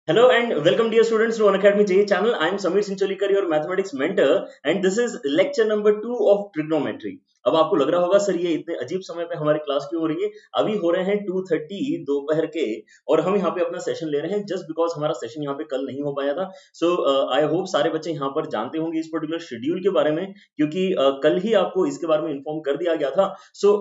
Hello and welcome dear students to Unacademy JE channel. I am Samir Sincholikar, your mathematics mentor, and this is lecture number 2 of trigonometry. अब आपको लग रहा होगा sir ये इतने अजीब समय पे हमारी क्लास क्यों हो रही है। अभी हो रहे हैं 2:30 दोपहर के और हम यहाँ पे अपना सेशन ले रहे हैं जस्ट बिकॉज हमारा सेशन यहाँ पे कल नहीं हो पाया था। सो आई होप सारे बच्चे यहाँ पर जानते होंगे इस पर्टिकुलर शेड्यूल के बारे में, क्योंकि कल ही आपको इसके बारे में इन्फॉर्म कर दिया गया था। सो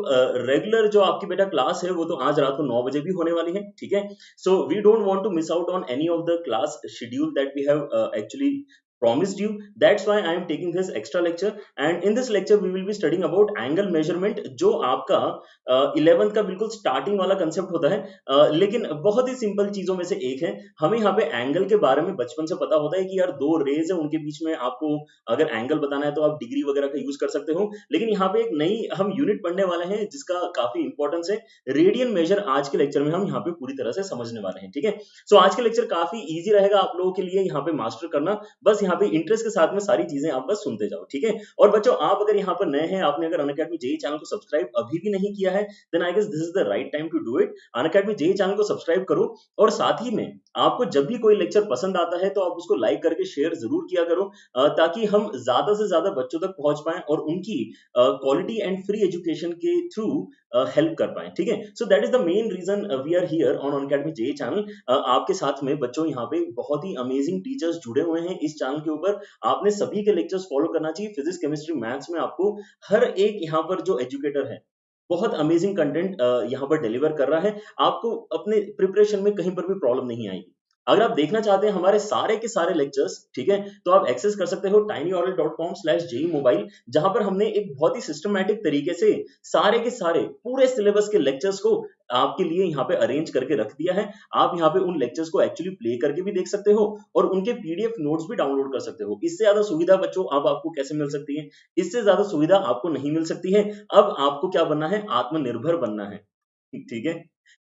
रेगुलर जो आपकी बेटा क्लास है वो तो आज रात को 9 बजे भी होने वाली है, ठीक है। So we don't want to miss out on any of the class schedule that we have actually promised you. That's why I am taking this extra lecture, and in this lecture we will be studying about angle measurement, जो आपका 11th का बिल्कुल starting वाला concept होता है, लेकिन बहुत ही simple चीजों में से एक है। हमें यहाँ पे एंगल के बारे में बचपन से पता होता है कि यार दो रेज है, उनके बीच में आपको अगर एंगल बताना है तो आप डिग्री वगैरह का यूज कर सकते हो, लेकिन यहाँ पे एक नई हम यूनिट पढ़ने वाले हैं जिसका काफी इंपॉर्टेंस है। रेडियन मेजर आज के लेक्चर में हम यहाँ पे पूरी तरह से समझने वाले हैं, ठीक है। सो आज के लेक्चर काफी इजी रहेगा आप लोगों के लिए यहाँ पे मास्टर करना, बस यहाँ पे इंटरेस्ट के साथ में सारी चीजें आप बस सुनते जाओ, ठीक है। और बच्चों आप अगर यहाँ पर नए हैं, आपने अगर अनअकैडमी जेई चैनल को सब्सक्राइब अभी भी नहीं किया है, then I guess this is the right time to do it. Unacademy JEE channel को सब्सक्राइब करो, और साथ ही में आपको जब भी कोई लेक्चर पसंद आता है तो आप उसको लाइक करके शेयर जरूर किया करो, ताकि हम ज्यादा से ज्यादा बच्चों तक पहुंच पाए और उनकी क्वालिटी एंड फ्री एजुकेशन के थ्रू हेल्प कर पाए, ठीक है। So that is the main reason we are here on Unacademy JEE channel. आपके साथ में बच्चों यहाँ पे बहुत ही अमेजिंग टीचर्स जुड़े हुए हैं इस चैनल के ऊपर। आपने सभी के लेक्चर्स फॉलो करना चाहिए। फिजिक्स केमिस्ट्री मैथ्स में आपको हर एक यहाँ पर जो एजुकेटर है बहुत अमेजिंग कंटेंट यहाँ पर डिलीवर कर रहा है। आपको अपने प्रिपरेशन में कहीं पर भी प्रॉब्लम नहीं आएगी। अगर आप देखना चाहते हैं हमारे सारे के सारे लेक्चर्स, ठीक है, तो आप एक्सेस कर सकते हो tinyoral.com/jeimobile, जहां पर हमने एक बहुत ही सिस्टमैटिक तरीके से सारे के सारे पूरे सिलेबस के लेक्चर्स को आपके लिए यहाँ पे अरेंज करके रख दिया है। आप यहाँ पे उन लेक्चर्स को एक्चुअली प्ले करके भी देख सकते हो और उनके पीडीएफ नोट्स भी डाउनलोड कर सकते हो। इससे ज्यादा सुविधा बच्चों अब आपको कैसे मिल सकती है? इससे ज्यादा सुविधा आपको नहीं मिल सकती है। अब आपको क्या बनना है? आत्मनिर्भर बनना है, ठीक है।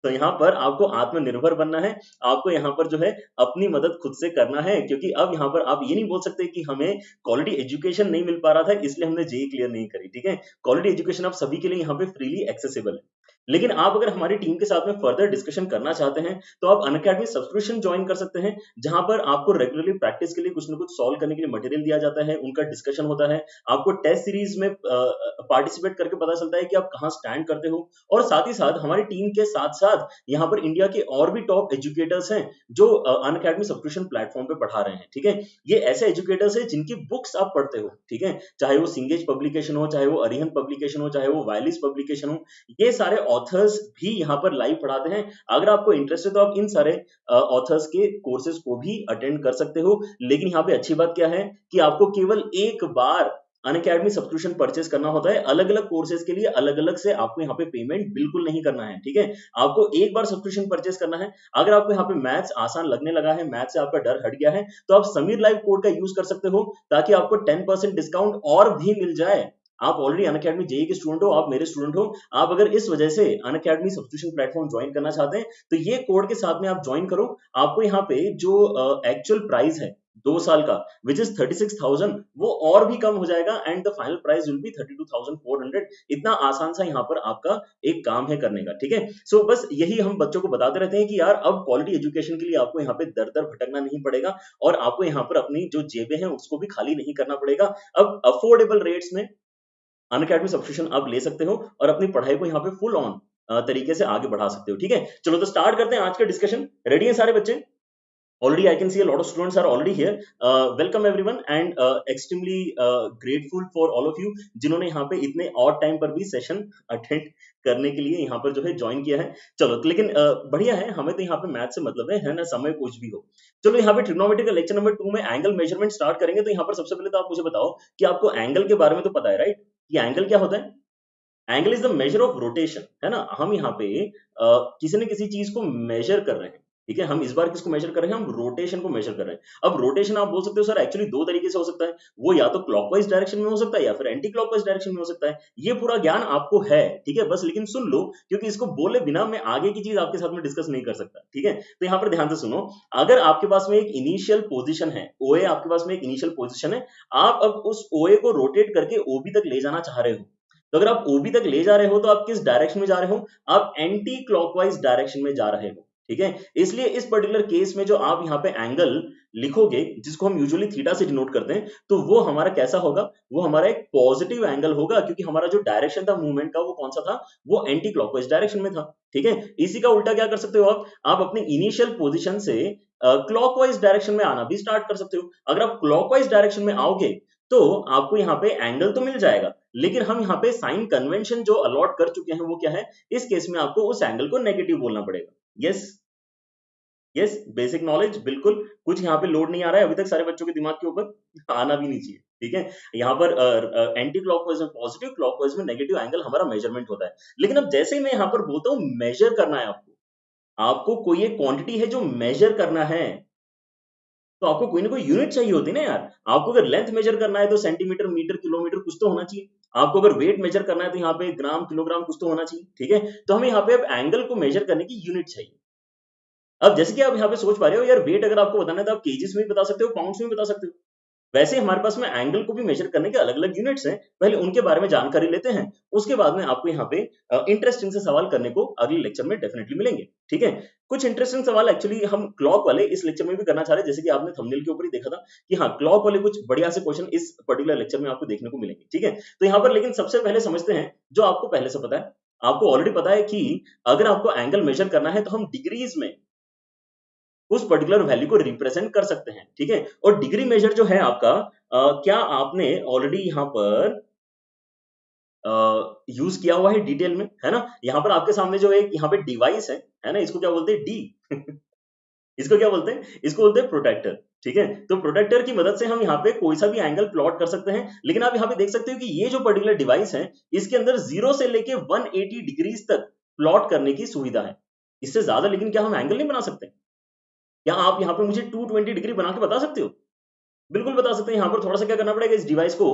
तो यहाँ पर आपको आत्मनिर्भर बनना है। आपको यहाँ पर जो है अपनी मदद खुद से करना है, क्योंकि अब यहाँ पर आप ये नहीं बोल सकते कि हमें क्वालिटी एजुकेशन नहीं मिल पा रहा था इसलिए हमने जेई क्लियर नहीं करी, ठीक है। क्वालिटी एजुकेशन आप सभी के लिए यहाँ पे फ्रीली एक्सेसिबल है। लेकिन आप अगर हमारी टीम के साथ में फर्दर डिस्कशन करना चाहते हैं तो आप अनअकैडमी सब्सक्रिप्शन ज्वाइन कर सकते हैं, जहां पर आपको रेगुलरली प्रैक्टिस के लिए कुछ ना कुछ सॉल्व करने के लिए मटेरियल दिया जाता है, उनका डिस्कशन होता है। आपको टेस्ट सीरीज में पार्टिसिपेट करके पता चलता है कि आप कहाँ स्टैंड करते हो, और साथ ही साथ हमारी टीम के साथ साथ यहाँ पर इंडिया के और भी टॉप एजुकेटर्स हैं जो अनअकैडमी सब्सक्रिप्शन प्लेटफॉर्म पे पढ़ा रहे हैं, ठीक है। ये ऐसे एजुकेटर्स हैं जिनकी बुक्स आप पढ़ते हो, ठीक है, चाहे वो सिंगेज पब्लिकेशन हो, चाहे वो अरिहंत पब्लिकेशन हो, चाहे वो वायलिस पब्लिकेशन हो, ये सारे ऑथर्स भी यहाँ पर लाइव पढ़ाते हैं। अगर आपको इंटरेस्ट है तो आप इन सारे ऑथर्स के कोर्सेज को भी अटेंड कर सकते हो। लेकिन यहाँ पे अच्छी बात क्या है कि आपको केवल एक बार अनअकैडमी सब्सक्रिप्शन परचेस करना होता है। अलग अलग कोर्सेज के लिए अलग अलग से आपको यहाँ पे पेमेंट बिल्कुल नहीं करना है, ठीक है। आपको एक बार सब्सक्रिप्शन परचेस करना है। अगर आपको यहाँ पे मैथ्स आसान लगने लगा है, मैथ्स से आपका डर हट गया है, तो आप समीर लाइव कोड का यूज कर सकते हो ताकि आपको 10% डिस्काउंट और भी मिल जाए। आप ऑलरेडी अनअकैडमी जेई के स्टूडेंट हो, आप मेरे स्टूडेंट हो, आप अगर इस वजह से अनअकैडमी सब्सक्रिप्शन प्लेटफॉर्म ज्वाइन करना चाहते हैं तो ये कोड के साथ में आप ज्वाइन करो। आपको यहाँ पे जो एक्चुअल प्राइस है 2 साल का विच इज 36,000, वो और भी कम हो जाएगा and the final price will be 32,400। इतना आसान सा यहाँ पर आपका एक काम है करने का, ठीक है। सो बस यही हम बच्चों को बताते रहते हैं कि यार अब क्वालिटी एजुकेशन के लिए आपको यहाँ पे दर दर भटकना नहीं पड़ेगा और आपको यहाँ पर अपनी जो जेबें हैं उसको भी खाली नहीं करना पड़ेगा। अब अफोर्डेबल रेट्स में अनअकैडमी सब्सक्रिप्शन आप ले सकते हो और अपनी पढ़ाई को यहाँ पे फुल ऑन तरीके से आगे बढ़ा सकते हो, ठीक है। चलो तो स्टार्ट करते हैं आज का डिस्कशन। रेडी हैं सारे बच्चे? Already I can see a lot of students are already here. Welcome everyone and extremely grateful for all of you जिन्होंने यहाँ पे इतने ऑड टाइम पर भी सेशन अटेंड करने के लिए यहाँ पर जो है ज्वाइन किया है। चलो तो लेकिन बढ़िया है, हमें तो यहाँ पे मैथ से मतलब है ना, समय कुछ भी हो। चलो यहाँ पे ट्रिग्नोमेट्री का लेक्चर नंबर 2 में एंगल मेजरमेंट स्टार्ट करेंगे। तो यहाँ पर सबसे पहले तो आप मुझे बताओ कि आपको एंगल के बारे में तो पता है, राइट? ये एंगल क्या होता है? Angle is the measure of rotation, है ना। हम यहाँ पे किसी न किसी चीज को मेजर कर रहे हैं, ठीक है। हम इस बार किसको मेजर कर रहे हैं? हम रोटेशन को मेजर कर रहे हैं। अब रोटेशन आप बोल सकते हो सर एक्चुअली दो तरीके से हो सकता है, वो या तो क्लॉकवाइज डायरेक्शन में हो सकता है या फिर एंटी क्लॉकवाइज डायरेक्शन में हो सकता है। ये पूरा ज्ञान आपको है, ठीक है, बस लेकिन सुन लो, क्योंकि इसको बोले बिना मैं आगे की चीज आपके साथ में डिस्कस नहीं कर सकता, ठीक है। तो यहाँ पर ध्यान से सुनो। अगर आपके पास में एक इनिशियल पोजिशन है, ओए आपके पास में एक इनिशियल पोजिशन है, आप अब उस ओए को रोटेट करके ओबी तक ले जाना चाह रहे हो, तो अगर आप ओबी तक ले जा रहे हो तो आप किस डायरेक्शन में जा रहे हो? आप एंटी क्लॉकवाइज डायरेक्शन में जा रहे हो। ठीक है। इसलिए इस पर्टिकुलर केस में जो आप यहाँ पे एंगल लिखोगे, जिसको हम यूजुअली थीटा से डिनोट करते हैं, तो वो हमारा कैसा होगा, वो हमारा एक पॉजिटिव एंगल होगा, क्योंकि हमारा जो डायरेक्शन था मूवमेंट का वो कौन सा था, वो एंटी क्लॉकवाइज डायरेक्शन में था। ठीक है। इसी का उल्टा क्या कर सकते हो आप अपनी इनिशियल पोजिशन से क्लॉकवाइज डायरेक्शन में आना भी स्टार्ट कर सकते हो। अगर आप क्लॉकवाइज डायरेक्शन में आओगे तो आपको यहाँ पे एंगल तो मिल जाएगा, लेकिन हम यहाँ पे साइन कन्वेंशन जो अलॉट कर चुके हैं वो क्या है, इस केस में आपको उस एंगल को नेगेटिव बोलना पड़ेगा। यस यस, बेसिक नॉलेज बिल्कुल, कुछ यहाँ पे लोड नहीं आ रहा है अभी तक सारे बच्चों के दिमाग के ऊपर, आना भी नहीं चाहिए। ठीक है। यहाँ पर एंटी क्लॉकवाइज में पॉजिटिव, क्लॉकवाइज में नेगेटिव एंगल हमारा मेजरमेंट होता है। लेकिन अब जैसे ही मैं यहाँ पर बोलता हूँ मेजर करना है आपको, आपको कोई एक क्वांटिटी है जो मेजर करना है, तो आपको कोई ना कोई यूनिट चाहिए होती है ना यार। आपको अगर लेंथ मेजर करना है तो सेंटीमीटर, मीटर, किलोमीटर कुछ तो होना चाहिए। आपको अगर वेट मेजर करना है तो यहाँ पे ग्राम, किलोग्राम कुछ तो होना चाहिए। ठीक है। तो हमें यहाँ पे अब एंगल को मेजर करने की यूनिट चाहिए। अब जैसे कि आप यहाँ पे सोच पा रहे हो यार, वेट अगर आपको बताना है तो आप केजीस में भी बता सकते हो, पाउंड्स में भी बता सकते हो। वैसे हमारे पास में एंगल को भी मेजर करने के अलग अलग यूनिट्स हैं, पहले उनके बारे में जानकारी लेते हैं, उसके बाद में आपको यहाँ पे इंटरेस्टिंग से सवाल करने को अगले लेक्चर में डेफिनेटली मिलेंगे। ठीक है। कुछ इंटरेस्टिंग सवाल एक्चुअली हम क्लॉक वाले इस लेक्चर में भी करना चाह रहे हैं, जैसे कि आपने थंबनेल के ऊपर ही देखा था कि हाँ, क्लॉक वाले कुछ बढ़िया से क्वेश्चन इस पर्टिकुलर लेक्चर में आपको देखने को मिलेंगे। ठीक है। तो यहाँ पर लेकिन सबसे पहले समझते हैं जो आपको पहले से पता है। आपको ऑलरेडी पता है कि अगर आपको एंगल मेजर करना है तो हम डिग्रीज में उस पर्टिकुलर वैल्यू को रिप्रेजेंट कर सकते हैं। ठीक है। और डिग्री मेजर जो है आपका, क्या आपने ऑलरेडी यहाँ पर यूज किया हुआ है डिटेल में, है ना। यहाँ पर आपके सामने जो एक यहाँ पे डिवाइस है ना, इसको क्या बोलते हैं, डी इसको क्या बोलते हैं, इसको बोलते हैं प्रोटेक्टर। ठीक है। तो प्रोटेक्टर की मदद से हम यहाँ पे कोई सा भी एंगल प्लॉट कर सकते हैं। लेकिन आप यहाँ पे देख सकते हो कि ये जो पर्टिकुलर डिवाइस है, इसके अंदर 0 से लेके 180 डिग्रीज तक प्लॉट करने की सुविधा है। इससे ज्यादा लेकिन क्या हम एंगल नहीं बना सकते? क्या आप यहाँ पे मुझे 220 डिग्री बना के बता सकते हो? बिल्कुल बता सकते हैं। यहाँ पर थोड़ा सा क्या करना पड़ेगा, इस डिवाइस को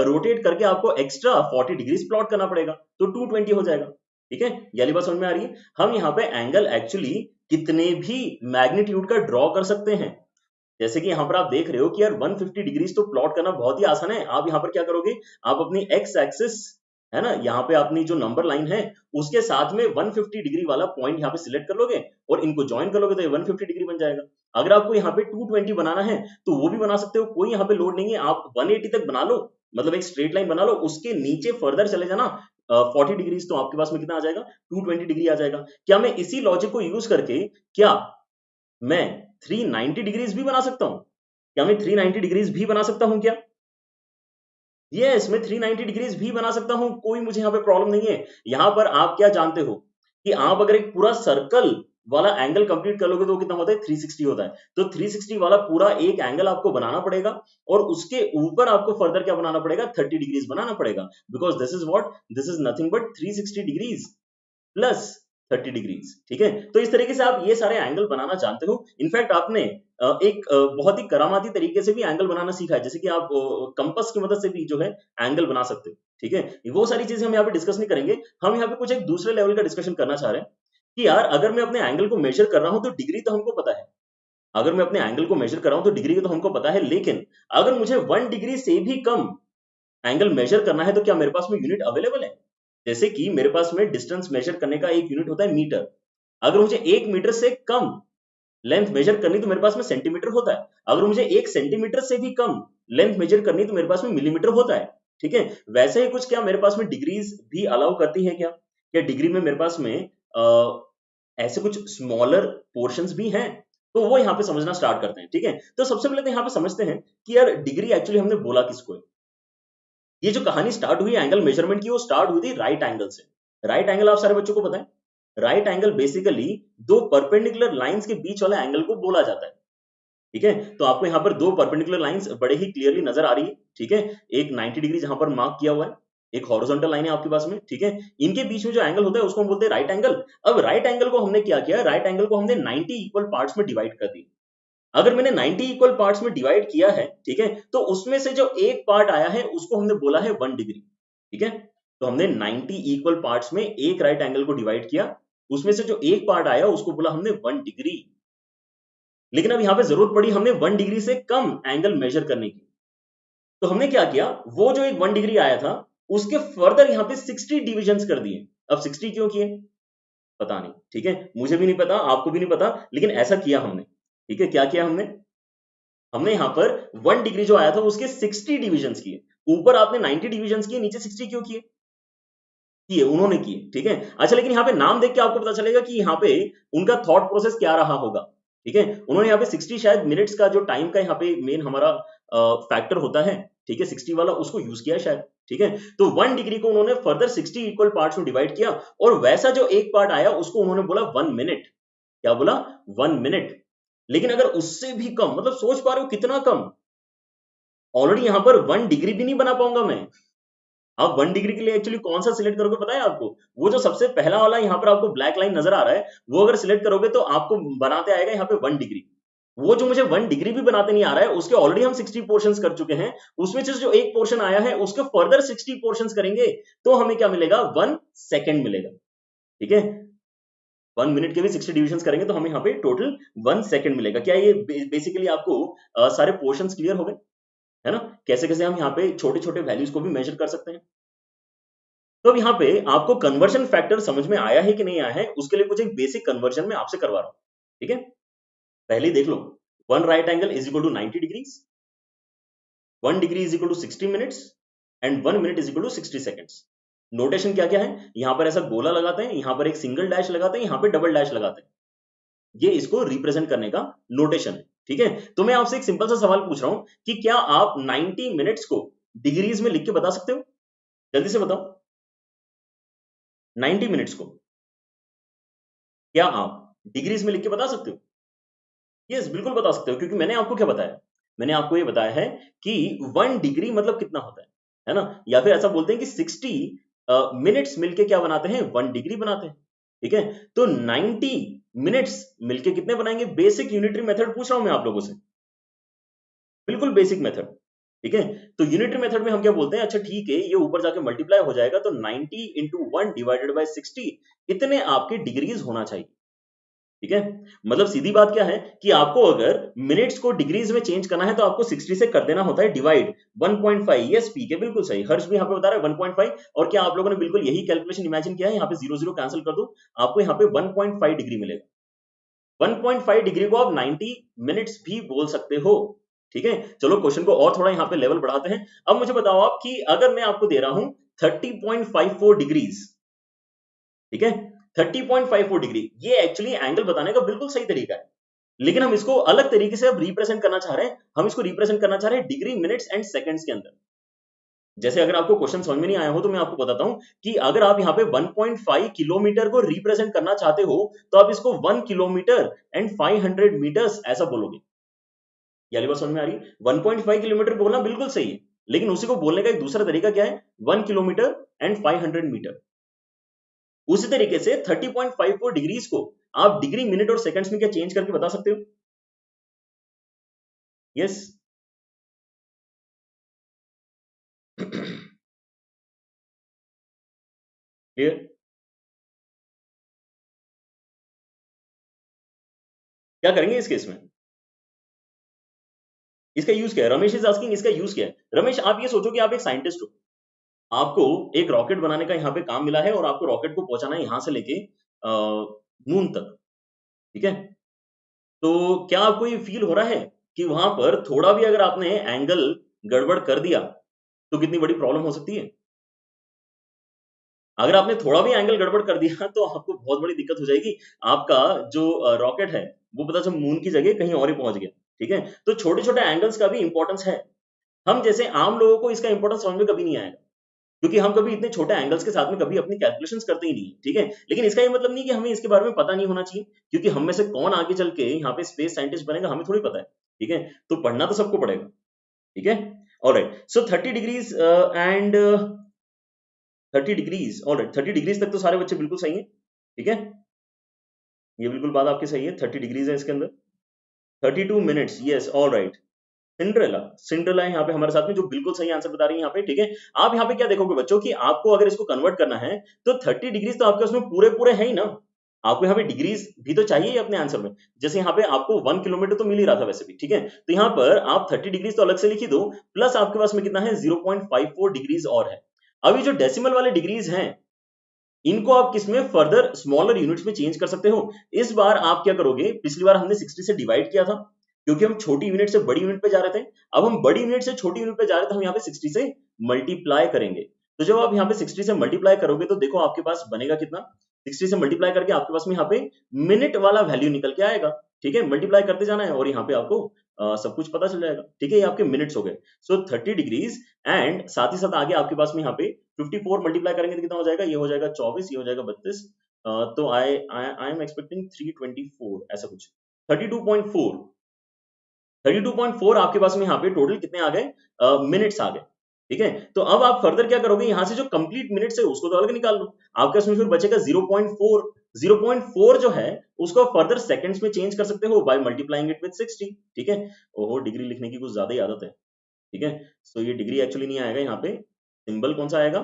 रोटेट करके आपको एक्स्ट्रा 40 डिग्रीज प्लॉट करना पड़ेगा, तो 220 हो जाएगा। ठीक है। ये वाली बात समझ में आ रही है। हम यहाँ पे एंगल एक्चुअली कितने भी मैग्नीट्यूड का ड्रॉ कर सकते हैं। जैसे कि यहाँ पर आप देख रहे हो कि यार 150 डिग्रीज तो प्लॉट करना बहुत ही आसान है। आप यहाँ पर क्या करोगे, आप अपनी एक्स एक्सिस, है ना, यहाँ पे अपनी जो नंबर लाइन है उसके साथ में 150 डिग्री वाला पॉइंट यहाँ पे सिलेक्ट कर लोगे और इनको ज्वाइन कर लोगे तो ये 150 डिग्री बन जाएगा। अगर आपको यहाँ पे 220 बनाना है तो वो भी बना सकते हो, कोई यहाँ पे लोड नहीं है। आप 180 तक बना लो, मतलब एक स्ट्रेट लाइन बना लो, उसके नीचे फर्दर चले जाना 40 डिग्रीज, तो आपके पास में कितना आ जाएगा, 220 डिग्री आ जाएगा। क्या मैं इसी लॉजिक को यूज करके क्या मैं 390 डिग्रीज भी बना सकता हूँ? क्या मैं 390 डिग्रीज भी बना सकता हूँ क्या? यस, मैं 390 डिग्रीज भी बना सकता हूं, कोई मुझे यहाँ पे प्रॉब्लम नहीं है। यहाँ पर आप क्या जानते हो कि आप अगर एक पूरा सर्कल वाला एंगल कंप्लीट कर लोगे तो वो कितना होता है, 360 होता है। तो 360 वाला पूरा एक एंगल आपको बनाना पड़ेगा और उसके ऊपर आपको फर्दर क्या बनाना पड़ेगा, 30 डिग्रीज बनाना पड़ेगा, because this is what, this is nothing but 360 degrees plus 30 degrees. ठीक है। तो इस तरीके से आप ये सारे एंगल बनाना जानते हो। इनफैक्ट आपने एक बहुत ही करामाती तरीके से भी एंगल बनाना सीखा है, जैसे कि आप कंपास की मदद से भी जो है एंगल बना सकते हो। ठीक है। वो सारी चीजें हम यहाँ पे डिस्कस नहीं करेंगे। हम यहाँ पे कुछ एक दूसरे लेवल का डिस्कशन करना चाह रहे हैं कि यार अगर मैं अपने एंगल को मेजर कर रहा हूं तो डिग्री तो हमको पता है, अगर मैं अपने एंगल को मेजर कर रहा हूं तो डिग्री तो हमको पता है, लेकिन अगर मुझे 1 डिग्री से भी कम एंगल मेजर करना है तो क्या मेरे पास में यूनिट अवेलेबल है? जैसे कि मेरे पास में डिस्टेंस मेजर करने का एक यूनिट होता है मीटर। अगर मुझे 1 मीटर से कम लेंथ मेजर करनी तो मेरे पास में सेंटीमीटर होता है। अगर मुझे 1 सेंटीमीटर से भी कम लेंथ मेजर करनी तो मेरे पास में मिलीमीटर होता है। ठीक है। वैसे ही कुछ क्या मेरे पास में डिग्रीज भी अलाउ करती है क्या? क्या डिग्री में मेरे पास में ऐसे कुछ स्मॉलर पोर्शंस भी हैं? तो वो यहाँ पे समझना स्टार्ट करते हैं। ठीक है। तो सबसे पहले तो यहाँ पे समझते हैं कि यार डिग्री एक्चुअली हमने बोला किसको है। ये जो कहानी स्टार्ट हुई एंगल मेजरमेंट की, वो स्टार्ट हुई थी राइट एंगल से। राइट एंगल आप सारे बच्चों को पता है, राइट एंगल बेसिकली दो परपेंडिकुलर लाइंस के बीच वाले एंगल को बोला जाता है। ठीक है। तो आपको यहाँ पर दो परपेंडिकुलर लाइंस बड़े ही क्लियरली नजर आ रही है। ठीक है। एक 90 डिग्री जहां पर मार्क किया हुआ है, एक हॉरिजॉन्टल लाइन है आपके पास में। ठीक है। इनके बीच में जो एंगल होता है उसको हम बोलते हैं राइट एंगल। अब राइट एंगल को हमने क्या किया, राइट एंगल को हमने 90 इक्वल पार्ट्स में डिवाइड कर दिया। अगर मैंने 90 इक्वल पार्ट्स में डिवाइड किया है, ठीक है, तो उसमें से जो एक पार्ट आया है उसको हमने बोला है 1 डिग्री। ठीक है। तो हमने 90 इक्वल पार्ट्स में एक राइट एंगल को डिवाइड किया, उसमें से जो एक पार्ट आया उसको बोला हमने 1 डिग्री। लेकिन अब यहां पे जरूरत पड़ी हमें 1 डिग्री से कम एंगल मेजर करने की। तो हमने क्या किया, वो जो एक 1 डिग्री आया था उसके फर्दर यहां पे 60 डिविजन्स कर दिए। अब 60 क्यों किए? पता नहीं, ठीक है, मुझे भी नहीं पता, आपको भी नहीं पता, लेकिन ऐसा किया हमने, ठीक है। क्या किया हमने? हमने यहाँ पर 1 डिग्री जो आया था उसके 60 डिविजन्स किए। ऊपर आपने 90 डिविजन्स किए, नीचे 60 क्यों किए? किए, उन्होंने किए, ठीक है। अच्छा, लेकिन यहाँ पे नाम देख के आपको पता चलेगा कि यहाँ पे उनका थॉट प्रोसेस क्या रहा होगा, ठीक है। उन्होंने यहाँ पे 60 शायद मिनट्स का जो टाइम का यहाँ पे मेन हमारा फैक्टर होता है, ठीक है, 60 वाला, उसको यूज किया शायद, ठीक है। तो 1 डिग्री को उन्होंने फर्दर 60 इक्वल पार्ट्स में डिवाइड किया और वैसा जो एक पार्ट आया उसको उन्होंने बोला 1 मिनट। क्या बोला? 1 मिनट। लेकिन अगर उससे भी कम, मतलब सोच पा रहे हो कितना कम, ऑलरेडी यहाँ पर 1 डिग्री भी नहीं बना पाऊंगा मैं। आप 1 डिग्री के लिए एक्चुअली कौन सा सिलेक्ट करोगे पता है आपको? वो जो सबसे पहला वाला यहाँ पर आपको ब्लैक लाइन नजर आ रहा है, वो अगर सिलेक्ट करोगे तो आपको बनाते आएगा यहाँ पे 1 डिग्री। वो जो मुझे 1 डिग्री भी बनाते नहीं आ रहा है, उसके ऑलरेडी हम 60 पोर्शंस कर चुके हैं, उसमें से जो एक पोर्शन आया है उसके फर्दर 60 पोर्शंस करेंगे तो हमें क्या मिलेगा? 1 सेकंड मिलेगा, ठीक है। 1 मिनट के भी 60 डिविजन्स करेंगे तो हमें यहाँ पे टोटल 1 सेकंड मिलेगा। क्या ये बेसिकली आपको सारे पोर्शंस क्लियर हो गए, है ना? कैसे कैसे हम यहाँ पे छोटे छोटे वैल्यूज को भी मेजर कर सकते हैं। तो अब यहाँ पे आपको कन्वर्जन फैक्टर समझ में आया है कि नहीं आया है, उसके लिए कुछ एक बेसिक कन्वर्जन में आपसे करवा रहा हूं, ठीक है। पहले ही देख लो, 1 right angle is equal to 90 degrees, 1 degree is equal to 60 minutes and 1 minute is equal to 60 seconds. Notation क्या क्या है? यहाँ पर ऐसा गोला लगाते हैं, यहाँ पर एक सिंगल डैश लगाते हैं, यहाँ पे डबल डैश लगाते हैं। ये इसको रिप्रेजेंट करने का नोटेशन है, ठीक है। तो मैं आपसे एक सिंपल सा सवाल पूछ रहा हूं कि क्या आप 90 मिनट्स को डिग्रीज में लिख के बता सकते हो? जल्दी से बताओ, 90 मिनट्स को क्या आप डिग्रीज में लिख के बता सकते हो? यस, बिल्कुल बता सकते हो, क्योंकि मैंने आपको क्या बताया? मैंने आपको ये बताया है कि 1 डिग्री मतलब कितना होता है ना? या फिर ऐसा बोलते हैं कि 60 मिनट्स मिलके क्या बनाते हैं? 1 डिग्री बनाते हैं, ठीक है। तो 90 मिनट्स मिलके कितने बनाएंगे? बेसिक यूनिटरी मेथड पूछ रहा हूं मैं आप लोगों से, बिल्कुल बेसिक मेथड, ठीक है। तो यूनिटरी मेथड में हम क्या बोलते हैं? अच्छा ठीक है, ये ऊपर जाके मल्टीप्लाई हो जाएगा तो 90 इंटू 1 डिवाइडेड बाई 60 इतने आपके डिग्रीज होना चाहिए, ठीक है। मतलब सीधी बात क्या है कि आपको अगर मिनट्स को डिग्रीज में चेंज करना है तो आपको 60 से कर देना होता है डिवाइड 1.5। यस पीके, बिल्कुल सही। हर्ष भी यहाँ पे बता रहा है 1.5। और क्या आप लोगों ने बिल्कुल यही कैलकुलेशन इमेजिन किया है? यहाँ पे 0 0 कैंसिल कर दो, आपको यहाँ पे 1.5 डिग्री मिलेगा। 1.5 डिग्री को आप 90 मिनट्स भी बोल सकते हो, ठीक है। चलो क्वेश्चन को और थोड़ा यहाँ पे लेवल बढ़ाते हैं। अब मुझे बताओ आप कि अगर मैं आपको दे रहा हूं 30.54 डिग्रीज, ठीक है, 30.54 डिग्री, ये एक्चुअली एंगल बताने का बिल्कुल सही तरीका है, लेकिन हम इसको अलग तरीके से अब रिप्रेजेंट करना चाह रहे हैं। हम इसको रिप्रेजेंट करना चाह रहे हैं डिग्री, मिनट्स एंड सेकंड्स के अंदर। जैसे अगर आपको क्वेश्चन समझ में नहीं आया हो तो मैं आपको बताता हूं कि अगर आप यहाँ पे 1.5 किलोमीटर को रिप्रेजेंट करना चाहते हो तो आप इसको 1 किलोमीटर एंड 500 मीटर्स ऐसा बोलोगे। ये वाली बात समझ में आ रही है? 1.5 किलोमीटर बोलना बिल्कुल सही है, लेकिन उसी को बोलने का एक दूसरा तरीका क्या है? 1 किलोमीटर एंड 500 मीटर। उसी तरीके से 30.54 डिग्रीज को आप डिग्री, मिनट और सेकंड्स में क्या चेंज करके बता सकते हो? यस। क्लियर? क्या करेंगे इस केस में? इसका यूज क्या है? रमेश इज आस्किंग, इसका यूज क्या है? रमेश, आप ये सोचो कि आप एक साइंटिस्ट हो, आपको एक रॉकेट बनाने का यहाँ पे काम मिला है और आपको रॉकेट को पहुंचाना है यहाँ से लेके मून तक, ठीक है। तो क्या आपको ये फील हो रहा है कि वहां पर थोड़ा भी अगर आपने एंगल गड़बड़ कर दिया तो कितनी बड़ी प्रॉब्लम हो सकती है? अगर आपने थोड़ा भी एंगल गड़बड़ कर दिया तो आपको बहुत बड़ी दिक्कत हो जाएगी। आपका जो रॉकेट है वो पता चला मून की जगह कहीं और ही पहुंच गया, ठीक है। तो छोटे छोटे एंगल्स का भी इंपॉर्टेंस है। हम जैसे आम लोगों को इसका इंपॉर्टेंस समझ में कभी नहीं आएगा, क्योंकि हम कभी इतने छोटे एंगल्स के साथ में कभी अपनी कैलकुलेशंस करते ही नहीं, ठीक है। लेकिन इसका ये मतलब नहीं कि हमें इसके बारे में पता नहीं होना चाहिए, क्योंकि हम में से कौन आगे चल के यहाँ पे स्पेस साइंटिस्ट बनेगा हमें थोड़ी पता है, ठीक है। तो पढ़ना तो सबको पड़ेगा, ठीक है। Alright, so 30 degrees and 30 degrees, alright, 30 degrees तक तो सारे बच्चे बिल्कुल सही है, ठीक है। ये बिल्कुल बात आपकी सही है, 30 डिग्रीज है इसके अंदर। 32 minutes, yes, alright. Cinderella, Cinderella है यहाँ पे हमारे साथ में जो बिल्कुल सही आंसर बता रही है यहाँ पे, ठीक है। आप यहाँ पे क्या देखोगे बच्चों कि आपको अगर इसको कन्वर्ट करना है तो 30 डिग्रीज तो आपके उसमें पूरे पूरे है ही ना। आपको यहाँ पे डिग्रीज भी तो चाहिए ही अपने आंसर में। जैसे यहाँ पे आपको 1 किलोमीटर तो मिल ही रहा था वैसे भी, ठीक है। तो यहाँ पर आप 30 डिग्रीज तो अलग से लिख ही दो, प्लस आपके पास में कितना है? 0.54 डिग्रीज और है। अभी जो डेसिमल वाले डिग्रीज हैं इनको आप किसमें फर्दर स्मॉलर यूनिट्स में चेंज कर सकते हो। इस बार आप क्या करोगे, पिछली बार हमने 60 से डिवाइड किया था क्योंकि हम छोटी यूनिट से बड़ी यूनिट पे जा रहे थे, अब हम बड़ी यूनिट से छोटी यूनिट पे जा रहे थे, हम यहाँ पे 60 से मल्टीप्लाई करेंगे। तो जब आप यहाँ पे 60 से मल्टीप्लाई करोगे तो देखो आपके पास बनेगा कितना, 60 से मल्टीप्लाई करके आपके पास में यहाँ पे मिनट वाला वैल्यू निकल के आएगा। ठीक है, मल्टीप्लाई करते जाना है और यहाँ पे आपको सब कुछ पता चल जाएगा। ठीक है, ये आपके मिनट्स हो गए। सो 30 डिग्रीज एंड साथ ही साथ आगे आपके पास में यहाँ पे 54 मल्टीप्लाई करेंगे तो कितना हो जाएगा, ये हो जाएगा 24, ये हो जाएगा 32। तो आई एम एक्सपेक्टिंग 324 ऐसा कुछ, 32.4 32.4 आपके पास में यहाँ पे टोटल कितने आ गए, मिनट्स आ गए। ठीक है, तो अब आप फर्दर क्या करोगे, यहाँ से जो कंप्लीट मिनट्स है उसको तो अलग निकाल लो, आपके उसमें फिर बचेगा 0.4। 0.4 जो है उसको फर्दर सेकंड्स में चेंज कर सकते हो बाय मल्टीप्लाइंग इट विद 60। ठीक है, ओहो डिग्री लिखने की कुछ ज्यादा ही आदत है। ठीक है, सो ये डिग्री एक्चुअली नहीं आएगा, यहाँ पे सिंबल कौन सा आएगा,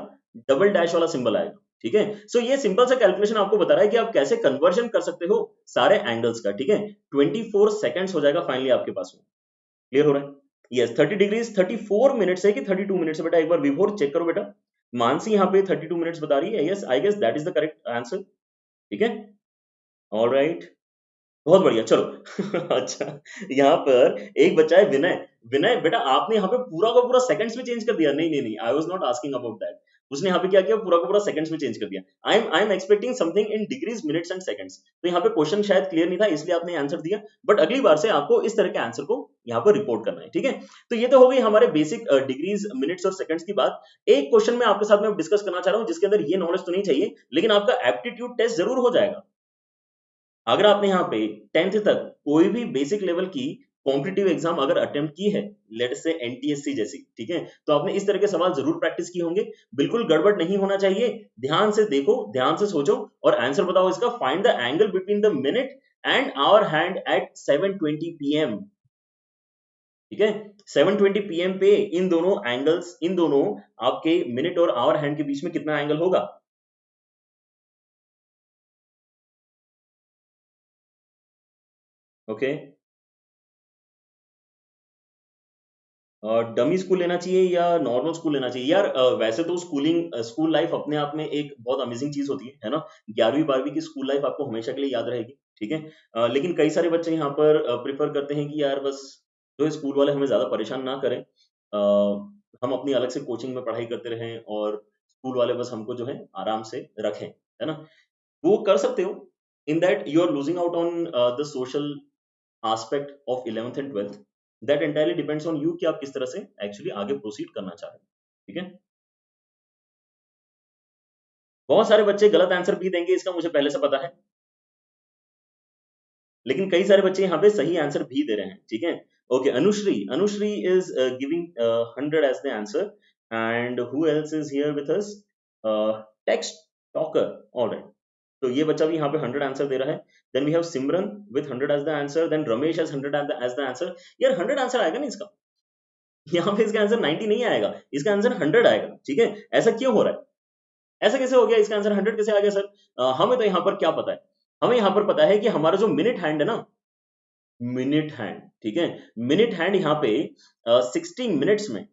डबल डैश वाला सिंबल आएगा। ठीक है, सो ये सिंपल सा कैलकुलेशन आपको बता रहा है कि आप कैसे कन्वर्जन कर सकते हो सारे एंगल्स का। ठीक है, 24 सेकंड्स हो जाएगा फाइनली आपके पास में। क्लियर हो रहा है, यस 30 डिग्रीज 34 मिनट्स है कि 32 मिनट्स है बेटा, एक बार विभोर चेक करो बेटा। मानसी यहाँ पे 32 मिनट्स बता रही है, yes I guess that is the correct answer. ठीक है, ऑलराइट, बहुत बढ़िया, चलो अच्छा, यहाँ पर एक बच्चा है विनय। विनय बेटा आपने यहाँ पे पूरा का पूरा सेकंड्स में चेंज कर दिया, नहीं नहीं नहीं, I was not asking about that. उसने यहाँ पे क्या किया, पूरा का पूरा सेकंड्स में चेंज कर दिया। I am expecting something in degrees minutes and seconds. तो यहाँ पे क्वेश्चन शायद क्लियर नहीं था इसलिए आपने आंसर दिया, बट अगली बार से आपको इस तरह के आंसर को यहाँ पर रिपोर्ट करना है। ठीक है, तो ये तो हो गई हमारे बेसिक डिग्रीज मिनट्स और सेकंड्स की बात। एक क्वेश्चन मैं आपके साथ में डिस्कस करना चाह रहा हूँ जिसके अंदर ये नॉलेज तो नहीं चाहिए, लेकिन आपका एप्टीट्यूड टेस्ट जरूर हो जाएगा। अगर आपने यहाँ पे 10th तक कोई भी बेसिक लेवल की कॉम्पिटिटिव एग्जाम अगर अटेम्प्ट की है, लेट से एनटीएससी जैसी, ठीक है, तो आपने इस तरह के सवाल जरूर प्रैक्टिस किए होंगे। बिल्कुल गड़बड़ नहीं होना चाहिए, ध्यान से देखो, ध्यान से सोचो और आंसर बताओ इसका। Find the angle between the minute and hour hand at 7:20 PM। ठीक है, 7:20 PM पे इन दोनों एंगल्स, इन दोनों आपके मिनट और आवर हैंड के बीच में कितना एंगल होगा। ओके, डमी स्कूल लेना चाहिए या नॉर्मल स्कूल लेना चाहिए यार। वैसे तो स्कूल लाइफ अपने आप में एक बहुत अमेजिंग चीज होती है ना। 11वीं 12वीं की स्कूल लाइफ आपको हमेशा के लिए याद रहेगी। ठीक है, लेकिन कई सारे बच्चे यहाँ पर प्रिफर करते हैं कि यार बस जो स्कूल वाले हमें ज्यादा परेशान ना करें, हम अपनी अलग से कोचिंग में पढ़ाई करते रहें और स्कूल वाले बस हमको जो है आराम से रखें, है ना। वो कर सकते हो, in that you are losing out on the social aspect of 11th and 12th, that entirely depends on you कि आप किस तरह से एक्चुअली आगे प्रोसीड करना चाह रहे हैं। ठीक है, बहुत सारे बच्चे गलत आंसर भी देंगे इसका मुझे पहले से पता है, लेकिन कई सारे बच्चे यहाँ पे सही आंसर भी दे रहे हैं। ठीक है, okay, Anushree is giving 100 as the answer and who else is here with us, text talker, alright, तो ये बच्चा भी यहाँ पे 100 आंसर दे रहा है। Then we have Simran with 100 as the answer, then Ramesh as 100 as the answer. यार 100 आंसर आएगा ना इसका, यहाँ पे इसका आंसर 90 नहीं आएगा, इसका आंसर 100 आएगा। ठीक है, ऐसा क्यों हो रहा है, ऐसा कैसे हो गया, इसका आंसर 100 कैसे आ गया सर। हमें तो यहाँ पर क्या पता है, हमें यहाँ पर पता है कि हमारा जो मिनट हैंड है ना, मिनट हैंड, ठीक है, मिनट हैंड यहाँ पे 60 मिनट्स में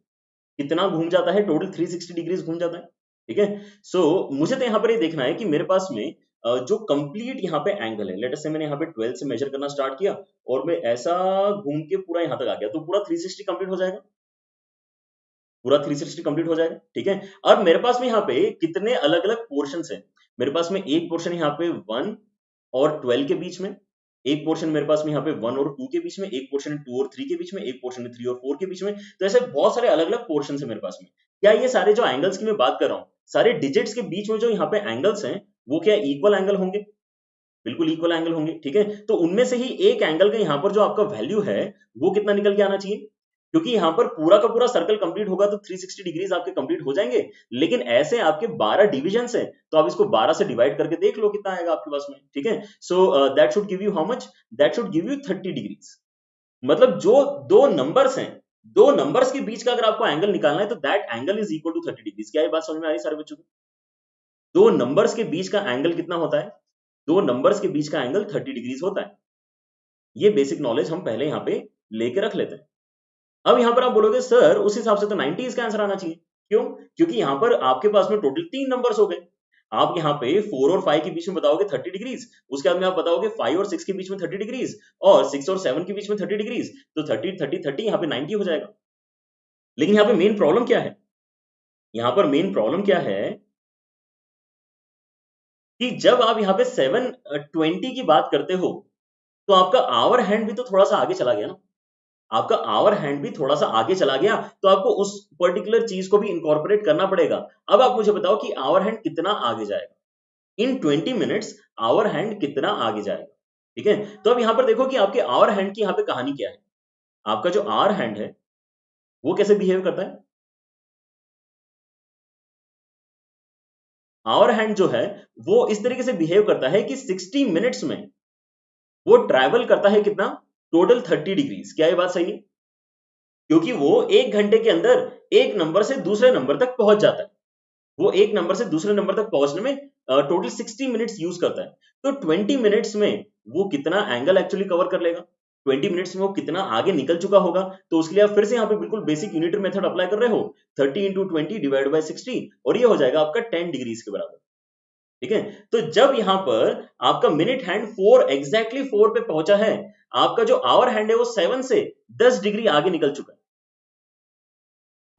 कितना घूम जाता है, टोटल 360 डिग्रीज घूम जाता है। ठीक है, सो मुझे तो यहाँ पर ये देखना है कि मेरे पास में जो कंप्लीट यहाँ पे एंगल है, लेट अस से मैंने यहाँ पे 12 से मेजर करना स्टार्ट किया और मैं ऐसा घूम के पूरा यहाँ तक आ गया, तो पूरा 360 कंप्लीट हो जाएगा, पूरा 360 कंप्लीट हो जाएगा। ठीक है, अब मेरे पास में यहाँ पे कितने अलग अलग पोर्शन है, मेरे पास में एक पोर्शन यहाँ पे 1 और 12 के बीच में, एक पोर्शन मेरे पास में यहाँ पे 1 और 2 के बीच में, एक पोर्शन 2 और 3 के बीच में, एक पोर्शन 3 और 4 के बीच में। तो ऐसे बहुत सारे अलग अलग पोर्शन है मेरे पास में। क्या ये सारे जो एंगल्स की मैं बात कर रहा हूँ, सारे डिजिट्स के बीच में जो यहाँ पे एंगल्स हैं वो क्या इक्वल एंगल होंगे, बिल्कुल इक्वल एंगल होंगे। ठीक है, तो उनमें से ही एक एंगल का यहाँ पर जो आपका वैल्यू है वो कितना निकल के आना चाहिए, क्योंकि यहाँ पर पूरा का पूरा सर्कल कंप्लीट होगा तो 360 डिग्रीज आपके कंप्लीट हो जाएंगे, लेकिन ऐसे आपके 12 डिविजन्स हैं तो आप इसको 12 से डिवाइड करके देख लो कितना आएगा आपके पास में। ठीक है, so that should give you how much, that should give you 30 degrees. मतलब जो दो नंबर्स हैं, दो नंबर्स के बीच का अगर आपको एंगल निकालना है तो that angle is equal to 30 degrees. क्या ये बात समझ में आ रही है सारे बच्चों को, दो नंबर्स के बीच का एंगल कितना होता है, दो नंबर्स के बीच का एंगल 30 डिग्रीज होता है। ये बेसिक नॉलेज हम पहले यहाँ पे लेके रख लेते हैं। अब यहाँ पर आप बोलोगे सर उस हिसाब से तो 90 इसका आंसर आना चाहिए, क्यों, क्योंकि यहाँ पर आपके पास में टोटल 3 नंबर्स हो गए। आप यहाँ पे 4 और 5 के बीच में बताओगे 30 डिग्रीज, उसके बाद में आप बताओगे 5 और 6 के बीच में 30 डिग्रीज, और 6 और 7 के बीच में 30 डिग्रीज, तो 30 यहाँ पे 90 हो जाएगा। लेकिन यहाँ पे मेन प्रॉब्लम क्या है, यहाँ पर मेन प्रॉब्लम क्या है कि जब आप यहाँ पे 720 की बात करते हो, तो आपका आवर हैंड भी तो थोड़ा सा आगे चला गया ना, आपका आवर हैंड भी थोड़ा सा आगे चला गया, तो आपको उस पर्टिकुलर चीज को भी इनकॉर्पोरेट करना पड़ेगा। अब आप मुझे बताओ कि आवर हैंड कितना आगे जाएगा इन 20 मिनट्स, आवर हैंड कितना आगे जाएगा। ठीक है, तो अब यहाँ पर देखो कि आपके आवर हैंड की यहाँ पे कहानी क्या है। आपका जो आवर हैंड है वो कैसे बिहेव करता है, आवर हैंड जो है वो इस तरीके से बिहेव करता है कि 60 मिनट्स में वो ट्रैवल करता है कितना, टोटल 30 डिग्रीज। क्या ये बात सही है? क्योंकि वो 1 घंटे के अंदर एक नंबर से दूसरे नंबर तक पहुंच जाता है, वो एक नंबर से दूसरे नंबर तक पहुंचने में टोटल 60 मिनट्स यूज करता है। तो 20 मिनट्स में वो कितना एंगल एक्चुअली कवर कर लेगा, 20 मिनट्स में वो कितना आगे निकल चुका होगा। तो उसके लिए आप फिर से यहाँ पे बिल्कुल बेसिक यूनिटरी मेथड अप्लाई कर रहे हो, 30 इंटू 20 डिवाइड बाई 60, और ये हो जाएगा आपका 10 डिग्रीज के बराबर। ठीक है, तो जब यहाँ पर आपका मिनट हैंड 4 एग्जैक्टली 4 पे पहुंचा है, आपका जो आवर हैंड है वो 7 से 10 डिग्री आगे निकल चुका है।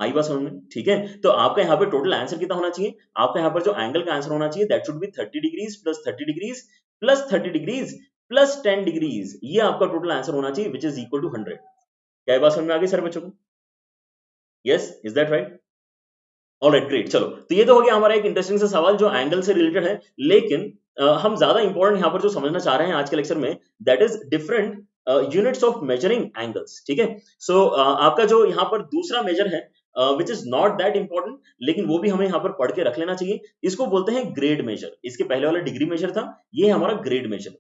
आई बात समझ में? ठीक है, तो आपका यहाँ पे टोटल आंसर कितना होना चाहिए, आपका यहाँ पर जो एंगल का आंसर होना चाहिए that should be 30 degrees plus 30 degrees plus 30 degrees plus 10 degrees, ये आपका टोटल आंसर होना चाहिए विच इज इक्वल टू 100। क्या ये बात समझ में आ गई सर बच्चों को? Yes, is that right? Alright, great. चलो, तो ये तो हो गया हमारा एक इंटरेस्टिंग सा सवाल जो एंगल से रिलेटेड है। लेकिन हम ज्यादा इंपॉर्टेंट यहाँ पर जो समझना चाह रहे हैं आज के लेक्चर में, that is different units of measuring angles. ठीक है, सो आपका जो यहाँ पर दूसरा मेजर है which is not that important, लेकिन वो भी हमें यहाँ पर पढ़ के रख लेना चाहिए। इसको बोलते हैं ग्रेड मेजर। इसके पहले वाला डिग्री मेजर था, ये है हमारा ग्रेड मेजर।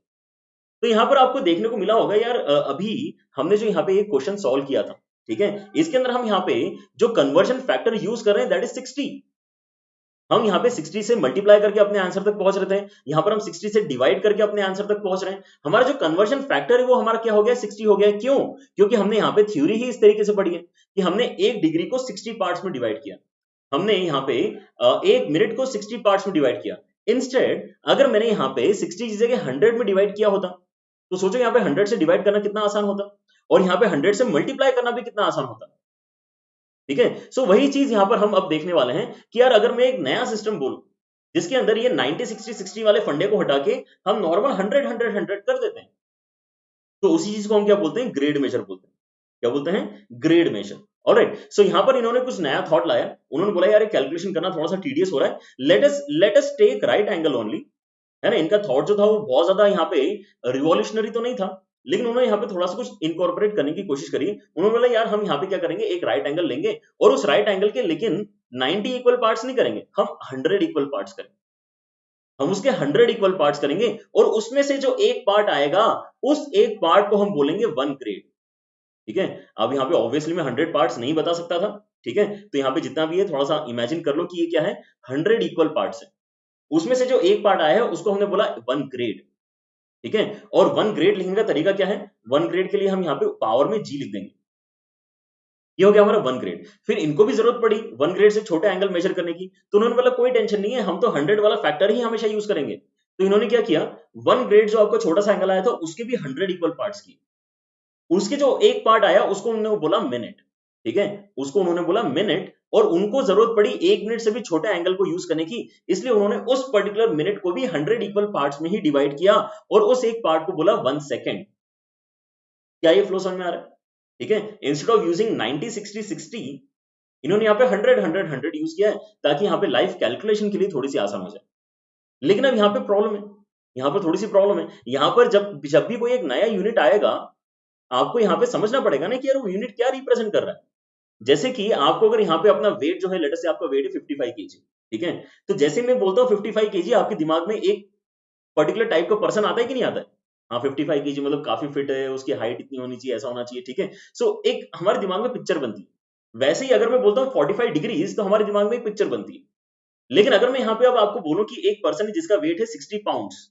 तो यहाँ पर आपको देखने को मिला होगा यार, अभी हमने जो यहाँ पे एक क्वेश्चन सॉल्व किया था, ठीक है, इसके अंदर हम यहाँ पे जो कन्वर्जन फैक्टर यूज कर रहे हैं दैट इज 60। हम यहाँ पे 60 से मल्टीप्लाई करके अपने आंसर तक पहुंच रहे थे, यहाँ पर हम 60 से डिवाइड करके अपने आंसर तक पहुंच रहे हैं। हमारा जो कन्वर्जन फैक्टर है वो हमारा क्या हो गया, 60 हो गया। क्यों? क्योंकि हमने यहाँ पे थ्योरी ही इस तरीके से पढ़ी है कि हमने एक डिग्री को 60 पार्ट्स में डिवाइड किया, हमने यहाँ पे एक मिनट को 60 पार्ट्स में डिवाइड किया। इंस्टेड अगर मैंने यहाँ पे 60 की जगह 100 में डिवाइड किया होता, तो सोचो यहाँ पे 100 से डिवाइड करना कितना आसान होता, और यहाँ पे 100 से मल्टीप्लाई करना भी कितना आसान होता। ठीक है, सो वही चीज यहाँ पर हम अब देखने वाले हैं कि यार अगर मैं एक नया सिस्टम बोलूं जिसके अंदर ये 90 60 60 वाले फंडे को हटा के हम नॉर्मल 100 100 100 कर देते हैं, तो उसी चीज को हम क्या बोलते हैं, ग्रेड मेजर बोलते हैं। क्या बोलते हैं? Grade major. ऑलराइट, सो यहाँ पर इन्होंने कुछ नया थॉट लाया, उन्होंने बोला यार कैलकुलेशन करना थोड़ा सा टीडियस हो रहा है, let us take right angle only. है ना, इनका थॉट जो था वो बहुत ज्यादा यहाँ पे रिवॉल्यूशनरी तो नहीं था, लेकिन उन्होंने यहाँ पे थोड़ा सा कुछ इनकॉर्पोरेट करने की कोशिश करी। उन्होंने बोला यार हम यहाँ पे क्या करेंगे, एक राइट एंगल लेंगे, और उस राइट एंगल के लेकिन 90 इक्वल पार्ट्स नहीं करेंगे, हम 100 इक्वल पार्ट्स करेंगे। हम उसके 100 इक्वल पार्ट्स करेंगे, और उसमें से जो एक पार्ट आएगा उस एक पार्ट को हम बोलेंगे 1 ग्रेड। ठीक है, अब यहाँ पे ऑब्वियसली मैं 100 पार्ट्स नहीं बता सकता था। ठीक है, तो यहाँ पे जितना भी है थोड़ा सा इमेजिन कर लो कि ये क्या है, 100 इक्वल पार्ट्स है, उसमें से जो एक पार्ट आया है उसको हमने बोला 1 ग्रेड। ठीक है, और 1 ग्रेड लिखने का तरीका क्या है, 1 ग्रेड के लिए हम यहाँ पे पावर में जी लिख देंगे, ये हो गया हमारा 1 ग्रेड। फिर इनको भी जरूरत पड़ी 1 ग्रेड से छोटे एंगल मेजर करने की, तो उन्होंने बोला कोई टेंशन नहीं है, हम तो 100 वाला फैक्टर ही हमेशा यूज करेंगे। तो इन्होंने क्या किया, 1 ग्रेड जो आपको छोटा सा एंगल आया था उसके भी 100 इक्वल पार्ट्स किए, उसके जो एक पार्ट आया उसको उन्होंने बोला मिनट। ठीक है, उसको उन्होंने बोला मिनट, और उनको जरूरत पड़ी 1 मिनट से भी छोटे एंगल को यूज करने की, इसलिए उन्होंने उस पर्टिकुलर मिनट को भी 100 इक्वल पार्ट्स में ही डिवाइड किया, और उस एक पार्ट को बोला 1 सेकेंड। क्या ये फ्लो समझ में आ रहा है? ठीक है, इंस्टेड ऑफ यूजिंग 90 60 60 इन्होंने यहाँ पे 100 100 100 यूज किया है, ताकि यहाँ पे लाइफ कैलकुलेशन के लिए थोड़ी सी आसान हो जाए। लेकिन अब यहाँ पे प्रॉब्लम है, यहाँ पर थोड़ी सी प्रॉब्लम है। यहाँ पर जब जब भी कोई एक नया यूनिट आएगा, आपको यहाँ पे समझना पड़ेगा ना कि यार वो यूनिट क्या रिप्रेजेंट कर रहा है। जैसे कि आपको अगर यहाँ पे अपना वेट जो है, लेट अस से आपका वेट है 55 केजी, ठीक है, तो जैसे मैं बोलता हूँ 55 केजी, आपके दिमाग में एक पर्टिकुलर टाइप का पर्सन आता है कि नहीं आता है? हाँ, 55 केजी मतलब काफी फिट है, उसकी हाइट इतनी होनी चाहिए, ऐसा होना चाहिए। ठीक है, सो एक हमारे दिमाग में पिक्चर बनती है। वैसे ही अगर मैं बोलता हूँ 45 डिग्रीज, तो हमारे दिमाग में एक पिक्चर बनती है। लेकिन अगर मैं यहाँ पे अब आपको बोलूं कि एक पर्सन है जिसका वेट है 60 पाउंड्स,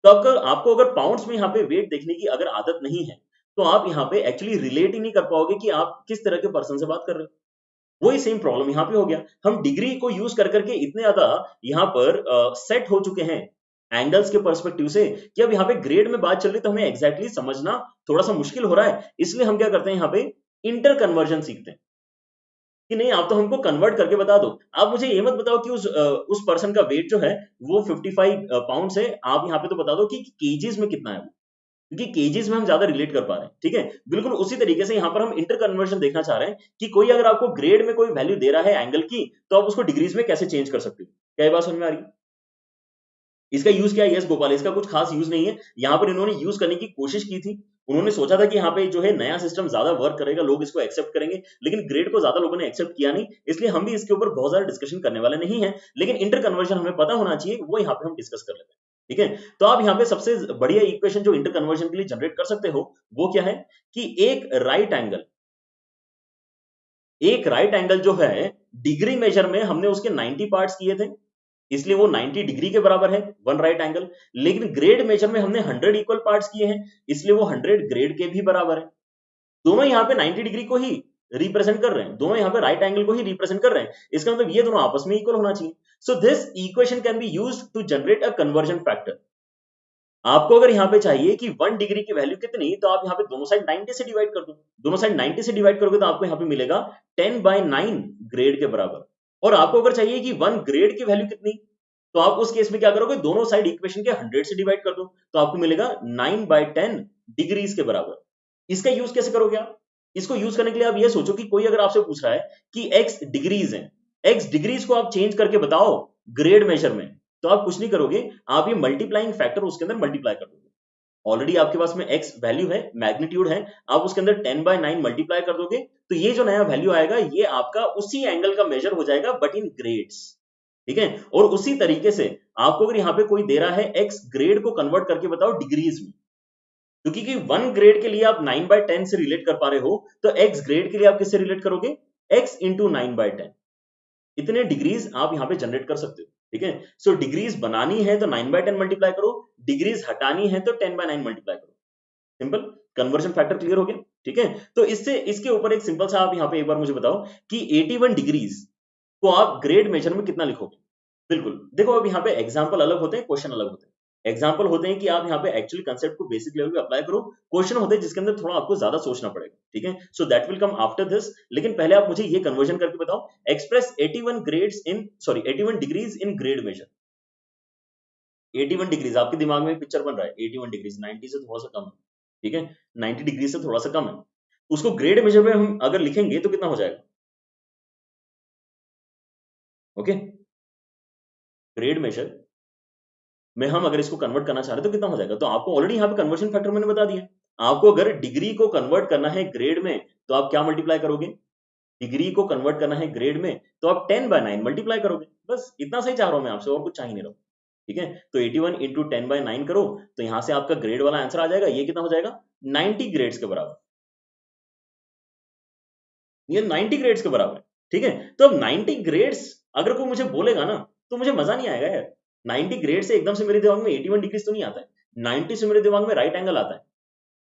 तो आपको अगर पाउंड्स में यहाँ पे वेट देखने की अगर आदत नहीं है, तो आप यहाँ पे एक्चुअली रिलेट ही नहीं कर पाओगे कि आप किस तरह के पर्सन से बात कर रहे हो। वही सेम प्रॉब्लम यहाँ पे हो गया। हम डिग्री को यूज कर करके इतने ज्यादा यहाँ पर सेट हो चुके हैं एंगल्स के पर्सपेक्टिव से कि अब यहाँ पे ग्रेड में बात चल रही तो हमें एग्जैक्टली समझना थोड़ा सा मुश्किल हो रहा है। इसलिए हम क्या करते हैं यहाँ पे इंटर कन्वर्जन सीखते हैं कि नहीं आप तो हमको कन्वर्ट करके बता दो। आप मुझे ये मत बताओ कि उस पर्सन का वेट जो है वो 55 पाउंड है, आप यहाँ पे तो बता दो कि केजीज में कितना है वो, क्योंकि केजीज में हम ज्यादा रिलेट कर पा रहे हैं। ठीक है, बिल्कुल उसी तरीके से यहाँ पर हम इंटर कन्वर्जन देखना चाह रहे हैं कि कोई अगर आपको ग्रेड में कोई वैल्यू दे रहा है एंगल की, तो आप उसको डिग्रीज में कैसे चेंज कर सकते हो। क्या ये बात समझ में आ रही है? इसका यूज क्या है? यस गोपाल, इसका कुछ खास यूज नहीं है। यहाँ पर इन्होंने यूज करने की कोशिश की थी, उन्होंने सोचा था कि यहाँ पे जो है नया सिस्टम ज्यादा वर्क करेगा, लोग इसको एक्सेप्ट करेंगे, लेकिन ग्रेड को ज्यादा लोगों ने एक्सेप्ट किया नहीं, इसलिए हम भी इसके ऊपर बहुत ज्यादा डिस्कशन करने वाले नहीं है। लेकिन इंटर कन्वर्जन हमें पता होना चाहिए, वो यहाँ पे हम डिस्कस कर लेते हैं। ठीक है, तो आप यहाँ पे सबसे बढ़िया इक्वेशन जो इंटर कन्वर्जन के लिए जनरेट कर सकते हो वो क्या है कि एक राइट एंगल जो है डिग्री मेजर में हमने उसके 90 पार्ट्स किए थे, इसलिए वो 90 डिग्री के बराबर है वन राइट एंगल। लेकिन ग्रेड मेजर में हमने 100 इक्वल पार्ट्स किए हैं, इसलिए वो 100 ग्रेड के भी बराबर है। दोनों यहाँ पे 90 डिग्री को ही रिप्रेजेंट कर रहे हैं, दोनों यहाँ पे राइट एंगल को ही रिप्रेजेंट कर रहे हैं, इसका मतलब ये दोनों आपस में इक्वल होना चाहिए। So this equation can be used to generate a conversion factor. आपको अगर यहाँ पे चाहिए कि 1 डिग्री की वैल्यू कितनी, तो आप यहाँ पे दोनों साइड 90 से डिवाइड कर दो। दोनों साइड 90 से डिवाइड करोगे तो आपको यहाँ पे मिलेगा 10/9 ग्रेड के बराबर। और आपको अगर चाहिए कि 1 ग्रेड की वैल्यू कितनी, तो आप उस केस में क्या करोगे, दोनों साइड इक्वेशन के 100 से डिवाइड कर दो, तो आपको मिलेगा 9/10 डिग्रीज के बराबर। इसका यूज कैसे करोगे आप? इसको यूज करने के लिए आप ये सोचो कि कोई अगर आपसे पूछ रहा है कि x डिग्रीज है, x डिग्रीज को आप चेंज करके बताओ ग्रेड मेजर में, तो आप कुछ नहीं करोगे, आप ये मल्टीप्लाइंग फैक्टर उसके अंदर मल्टीप्लाई कर दोगे। ऑलरेडी आपके पास में x वैल्यू है, मैग्नीट्यूड है, आप उसके अंदर 10/9 मल्टीप्लाई कर दोगे, तो ये जो नया वैल्यू आएगा ये आपका उसी एंगल का मेजर हो जाएगा बट इन ग्रेड्स। ठीक है, और उसी तरीके से आपको अगर यहाँ पे कोई दे रहा है x ग्रेड को कन्वर्ट करके बताओ डिग्रीज में, क्योंकि कि 1 ग्रेड के लिए आप 9/10 से रिलेट कर पा रहे हो, तो x ग्रेड के लिए आप किससे रिलेट करोगे, x इंटू 9/10। इतने डिग्रीज आप यहाँ पे जनरेट कर सकते हो। ठीक है, सो डिग्रीज बनानी है तो 9/10 मल्टीप्लाई करो, डिग्रीज हटानी है तो 10/9 मल्टीप्लाई करो। सिंपल, कन्वर्जन फैक्टर क्लियर हो गया। ठीक है, तो इससे इसके ऊपर एक सिंपल सा आप यहाँ पे एक बार मुझे बताओ कि 81 डिग्रीज को आप ग्रेड मेजर में कितना लिखोगे। बिल्कुल, देखो अब यहाँ पे एग्जाम्पल अलग होते हैं, क्वेश्चन अलग होते हैं। एग्जाम्पल होते हैं कि आप यहाँ पे एक्चुअली कंसेप्ट को बेसिक लेवल पे अप्लाई करो, क्वेश्चन होते हैं जिसके अंदर थोड़ा आपको ज्यादा सोचना पड़ेगा। ठीक है, so that will come after this. लेकिन पहले आप मुझे ये कन्वर्जन करके बताओ, express 81 degrees in grade measure. 81 degrees आपके दिमाग में पिक्चर बन रहा है, 81 डिग्रीज 90 से थोड़ा सा कम है। ठीक है, 90 डिग्री से थोड़ा सा कम है, उसको ग्रेड मेजर में हम अगर लिखेंगे तो कितना हो जाएगा? ओके, ग्रेड मेजर में हम अगर इसको कन्वर्ट करना चाह रहे हैं तो कितना हो जाएगा? तो आपको ऑलरेडी यहाँ पे कन्वर्जन फैक्टर मैंने बता दिया। आपको अगर डिग्री को कन्वर्ट करना है ग्रेड में, तो आप क्या मल्टीप्लाई करोगे? डिग्री को कन्वर्ट करना है ग्रेड में तो आप 10/9 मल्टीप्लाई करोगे। बस इतना सही चाह रहा हूं मैं आपसे, और कुछ चाह ही नहीं रहा हूं। ठीक है, तो 81 इंटू 10/9 करो, तो यहां से आपका ग्रेड वाला आंसर आ जाएगा। ये कितना हो जाएगा? 90 ग्रेड्स के बराबर। ये 90 ग्रेड्स के बराबर है। ठीक है, तो अब 90 ग्रेड्स अगर कोई मुझे बोलेगा ना, तो मुझे मजा नहीं आएगा यार। 90 ग्रेड से एकदम से मेरे दिमाग में 81 डिग्रीज तो नहीं आता है, 90 से मेरे दिमाग में राइट एंगल आता है,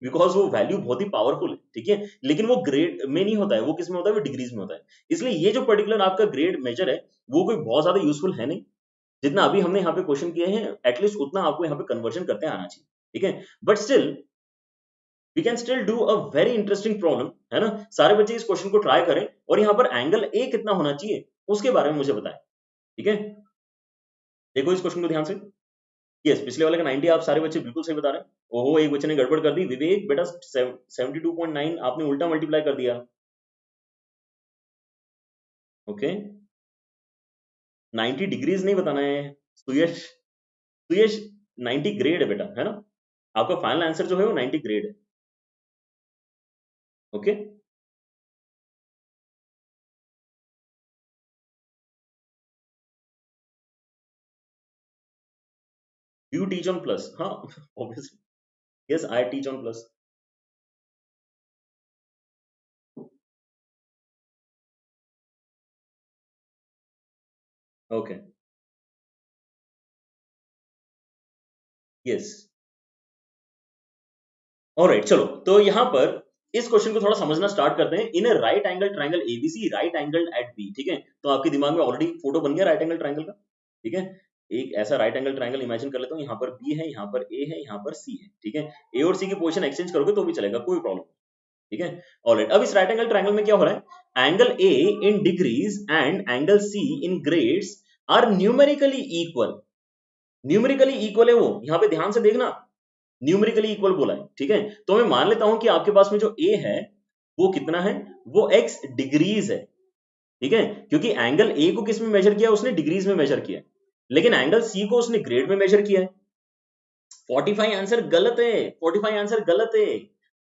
बिकॉज वो वैल्यू बहुत ही पावरफुल है। ठीक है, लेकिन वो ग्रेड में नहीं होता है, वो किस में होता है? वो डिग्रीज में होता है। इसलिए ये जो पर्टिकुलर आपका ग्रेड मेजर है वो कोई बहुत ज्यादा यूजफुल है नहीं। जितना अभी हमने यहाँ पे क्वेश्चन किए हैं एटलीस्ट उतना आपको यहाँ पे कन्वर्जन करते आना चाहिए। ठीक है, but still we can still do a very interesting problem, है ना। सारे बच्चे इस क्वेश्चन को ट्राई करें और यहाँ पर एंगल ए कितना होना चाहिए उसके बारे में मुझे बताएं। ठीक है, देखो इस क्वेश्चन को ध्यान से। यस, पिछले वाले का 90 आप सारे बच्चे बिल्कुल सही बता रहे हैं। ओहो, एक बच्चे ने गड़बड़ कर दी, विवेक बेटा 72.9 आपने उल्टा मल्टीप्लाई कर दिया। ओके, 90 डिग्रीज नहीं बताना है सुयश। सुयश 90 ग्रेड है बेटा, है ना। आपका फाइनल आंसर जो है वो 90 ग्रेड है। Okay, you teach on plus, हाँ obviously. Yes, I teach on plus. Okay, yes, alright. चलो, तो यहाँ पर इस क्वेश्चन को थोड़ा समझना स्टार्ट करते हैं। In a right angle triangle ABC, right angle at B, ठीक है। तो आपके दिमाग में ऑलरेडी फोटो बन गया राइट एंगल ट्राइंगल का, ठीक है। एक ऐसा राइट एंगल ट्राइंगल इमेजिन कर लेता हूँ, यहाँ पर बी है, यहाँ पर ए है, यहाँ पर सी है, ठीक है। ए और सी की पोजीशन एक्सचेंज करोगे तो भी चलेगा, कोई प्रॉब्लम, ठीक है। ऑलराइट, अब इस राइट एंगल ट्राइंगल में क्या हो रहा है, angle A in degrees and angle C in grades are numerically equal. Numerically equal है वो, यहाँ पे ध्यान से देखना, न्यूमेरिकली इक्वल बोला है, ठीक है। तो मैं मान लेता हूं कि आपके पास में जो ए है वो कितना है, वो x डिग्रीज है, ठीक है। क्योंकि एंगल ए को किस में मेजर किया, उसने डिग्रीज में मेजर किया, लेकिन एंगल सी को उसने ग्रेड में मेजर किया है। 45 आंसर गलत है, 45 आंसर गलत है।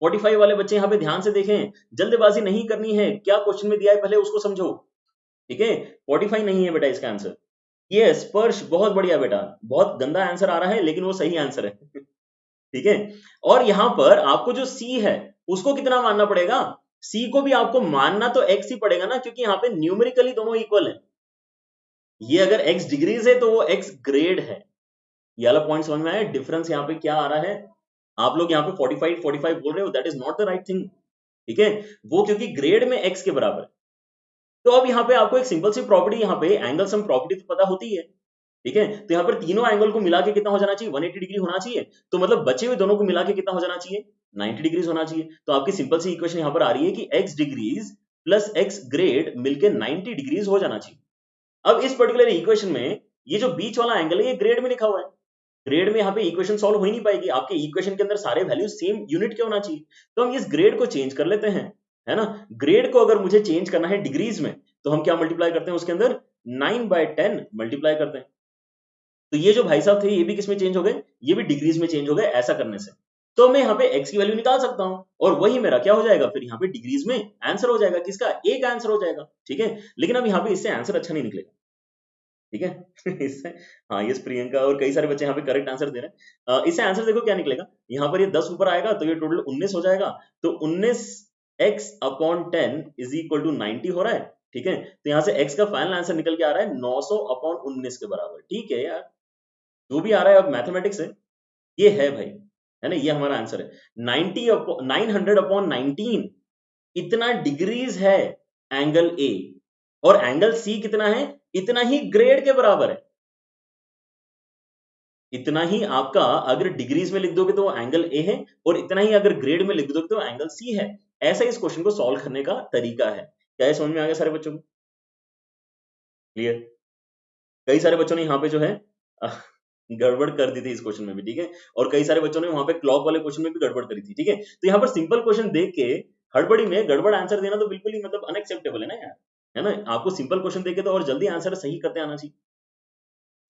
45 वाले बच्चे यहाँ पे ध्यान से देखें, जल्दबाजी नहीं करनी है, क्या क्वेश्चन में दिया है पहले उसको समझो, ठीक है। 45 नहीं है बेटा इसका आंसर। ये स्पर्श, बहुत बढ़िया बेटा, बहुत गंदा आंसर आ रहा है लेकिन वो सही आंसर है, ठीक है। और यहां पर आपको जो सी है उसको कितना मानना पड़ेगा, सी को भी आपको मानना तो x ही पड़ेगा ना, क्योंकि यहाँ पे न्यूमेरिकली दोनों इक्वल है। ये अगर x डिग्रीज है तो वो x ग्रेड है। ये वाला पॉइंट समझ में आया, डिफरेंस यहाँ पे क्या आ रहा है। आप लोग यहाँ पे 45 बोल रहे हो, that is not the right thing, ठीक है। वो क्योंकि ग्रेड में x के बराबर है। तो अब यहाँ पे आपको एक सिंपल सी प्रॉपर्टी, यहाँ पे एंगल सम प्रॉपर्टी तो पता होती है, ठीक है। तो यहाँ पर तीनों एंगल को मिला के कितना हो जाना चाहिए, 180 डिग्री होना चाहिए। तो मतलब बचे हुए दोनों को मिला के कितना हो जाना चाहिए, 90 डिग्रीज होना चाहिए। तो आपकी सिंपल सी इक्वेशन यहाँ पर आ रही है कि x degrees plus x grade मिलके 90 डिग्रीज हो जाना चाहिए। अब इस पर्टिकुलर इक्वेशन में ये जो बीच वाला एंगल है ये ग्रेड में लिखा हुआ है, ग्रेड में यहाँ पे इक्वेशन सॉल्व हो ही नहीं पाएगी, आपके इक्वेशन के अंदर सारे वैल्यू सेम यूनिट के होना चाहिए। तो हम इस ग्रेड को चेंज कर लेते हैं, है ना। ग्रेड को अगर मुझे चेंज करना है डिग्रीज में, तो हम क्या मल्टीप्लाई करते हैं उसके अंदर, 9/10 मल्टीप्लाई करते हैं। तो ये जो भाई साहब थे ये भी किस में चेंज हो गए, ये भी डिग्रीज में चेंज हो गए। ऐसा करने से तो मैं यहाँ पे x की वैल्यू निकाल सकता हूँ और वही मेरा क्या हो जाएगा, फिर यहाँ पे डिग्रीज में आंसर हो जाएगा, किसका, एक आंसर हो जाएगा, ठीक है। लेकिन अब यहाँ पे इससे आंसर अच्छा नहीं निकलेगा, ठीक है। इससे, हाँ ये प्रियंका और कई सारे बच्चे यहाँ पे करेक्ट आंसर दे रहे हैं। इससे आंसर देखो क्या निकलेगा, यहाँ पर ये 10 ऊपर आएगा तो ये टोटल 19 हो जाएगा। तो 19x/10 इज इक्वल टू 90 हो रहा है, ठीक है। तो यहाँ से x का फाइनल आंसर निकल के आ रहा है 900/19 के बराबर, ठीक है यार, जो भी आ रहा है अब मैथमेटिक्स है, ये है भाई, है ना, ये हमारा आंसर है। 900/19 इतना डिग्रीज है एंगल ए, और एंगल सी कितना है, इतना ही ग्रेड के बराबर है। इतना ही आपका अगर डिग्रीज में लिख दोगे तो एंगल ए है, और इतना ही अगर ग्रेड में लिख दोगे तो एंगल सी है। ऐसा इस क्वेश्चन को सॉल्व करने का तरीका है। क्या ये समझ में आ गया सारे बच्चों को, क्लियर। कई सारे बच्चों ने यहाँ पे जो है गड़बड़ कर दी थी इस क्वेश्चन में भी, ठीक है। और कई सारे बच्चों ने वहां पे क्लॉक वाले क्वेश्चन में भी गड़बड़ करी थी, ठीक है। तो यहाँ पर सिंपल क्वेश्चन देख के हड़बड़ी में गड़बड़ आंसर देना तो बिल्कुल ही मतलब अनएक्सेप्टेबल है ना यार, है ना। आपको सिंपल क्वेश्चन देके तो और जल्दी आंसर सही करते आना चाहिए।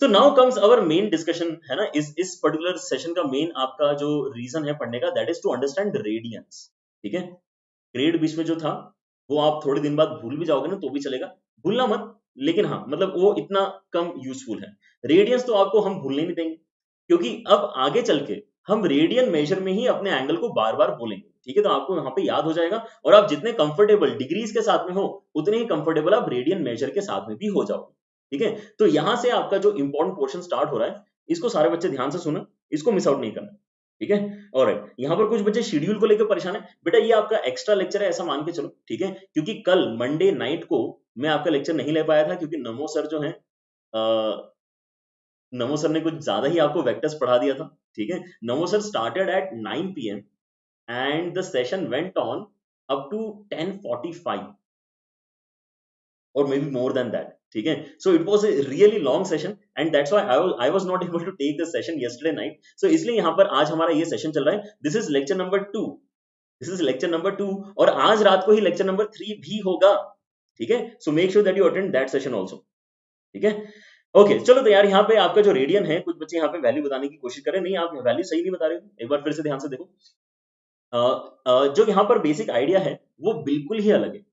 तो now comes our main discussion, है ना। इस पर्टिकुलर सेशन का मेन आपका जो रीजन है पढ़ने का, that is to understand radians, ठीक है। ग्रेड बीच में जो था वो आप थोड़े दिन बाद भूल भी जाओगे ना तो भी चलेगा, भूलना मत, लेकिन हाँ मतलब वो इतना कम यूजफुल है। रेडियंस तो आपको हम भूलने नहीं देंगे, क्योंकि अब आगे चल के हम रेडियन मेजर में ही अपने एंगल को बार बार बोलेंगे, ठीक है। तो आपको यहाँ पे याद हो जाएगा, और आप जितने कंफर्टेबल डिग्रीज के साथ में हो उतने ही कंफर्टेबल आप रेडियन मेजर के साथ में भी हो जाओगे, ठीक है। तो यहां से आपका जो इंपॉर्टेंट पोर्शन स्टार्ट हो रहा है, इसको सारे बच्चे ध्यान से सुनो, इसको मिस आउट नहीं करना, ठीक है। ऑलराइट, यहाँ पर कुछ बच्चे शेड्यूल को लेकर परेशान है, बेटा ये आपका एक्स्ट्रा लेक्चर है ऐसा मान के चलो, ठीक है। क्योंकि कल मंडे नाइट को मैं आपका लेक्चर नहीं ले पाया था, क्योंकि नमो सर जो है, नमो सर ने कुछ ज्यादा ही आपको वेक्टर्स पढ़ा दिया था, ठीक है। Namo sir started at 9 PM and the session went on up to 10:45 or maybe more than that, ठीक है। So it was a really long session and that's why I was not able to take the session yesterday night. So इसलिए यहाँ पर आज हमारा ये session चल रहा है, this is lecture number 2, this is lecture number 2, और आज रात को ही lecture number 3 भी होगा, ठीक है। So make sure that you attend that session also, ठीक है। ओके चलो, तो यार यहाँ पे आपका जो रेडियन है, कुछ बच्चे यहाँ पे वैल्यू बताने की कोशिश करें, नहीं आप वैल्यू सही नहीं बता रहे हो, एक बार फिर से ध्यान से देखो। जो यहाँ पर बेसिक आइडिया है वो बिल्कुल ही अलग है।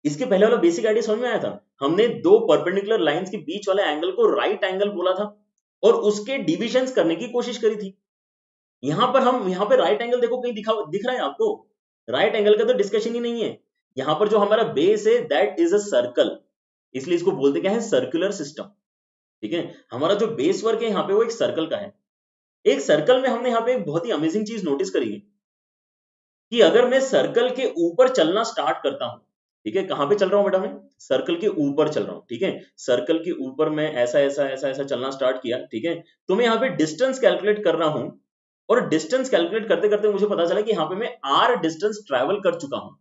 इसके पहले वाला बेसिक आइडिया समझ में आया था, हमने दो परपेंडिकुलर लाइंस के बीच वाले एंगल को राइट एंगल बोला था और उसके डिविजन्स करने की कोशिश करी थी। यहाँ पर हम यहाँ पे राइट एंगल देखो, कहीं दिख रहा है आपको, राइट एंगल का तो डिस्कशन ही नहीं है। यहाँ पर जो हमारा बेस है दैट इज अ सर्कल, इसलिए इसको बोलते क्या है, सर्कुलर सिस्टम, ठीक है। हमारा जो बेस वर्क है यहाँ पे वो एक सर्कल का है। एक सर्कल में हमने यहाँ पे एक बहुत ही अमेजिंग चीज नोटिस करी है, कि अगर मैं सर्कल के ऊपर चलना स्टार्ट करता हूं, ठीक है, कहां पे चल रहा हूं बेटा, मैं सर्कल के ऊपर चल रहा हूं, ठीक है, सर्कल के ऊपर मैं ऐसा ऐसा ऐसा ऐसा चलना स्टार्ट किया, ठीक है, तो मैं यहाँ पे डिस्टेंस कैलकुलेट कर रहा हूं, और डिस्टेंस कैलकुलेट करते करते मुझे पता चला कि यहाँ पे मैं आर डिस्टेंस ट्रैवल कर चुका हूं।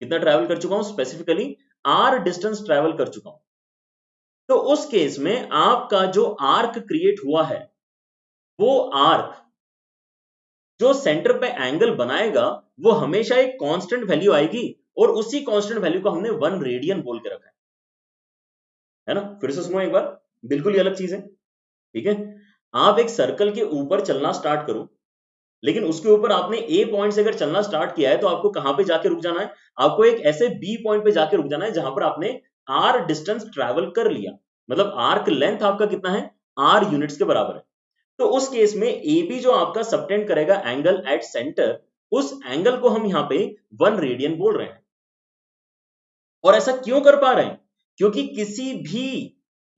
कितना ट्रैवल कर चुका हूं, स्पेसिफिकली आर डिस्टेंस ट्रैवल कर चुका हूं। तो उस केस में आपका जो आर्क क्रिएट हुआ है, वो आर्क जो सेंटर पे एंगल बनाएगा, वो हमेशा एक कांस्टेंट वैल्यू आएगी, और उसी कांस्टेंट वैल्यू को हमने 1 रेडियन बोल के रखा है ना। फिर से सुनो एक बार, बिल्कुल ही अलग चीज है, ठीक है। आप एक सर्कल के ऊपर चलना स्टार्ट करो, लेकिन उसके ऊपर आपने ए पॉइंट से अगर चलना स्टार्ट किया है, तो आपको कहां पे जाके रुक जाना है, आपको एक ऐसे बी पॉइंट पे जाके रुक जाना है जहां पर आपने आर डिस्टेंस ट्रैवल कर लिया, मतलब आर्क लेंथ आपका कितना है, आर यूनिट्स के बराबर है। तो उस केस में ए बी जो आपका सबटेंड करेगा एंगल एट सेंटर, उस एंगल को हम यहां पे 1 रेडियन बोल रहे हैं। और ऐसा क्यों कर पा रहे हैं, क्योंकि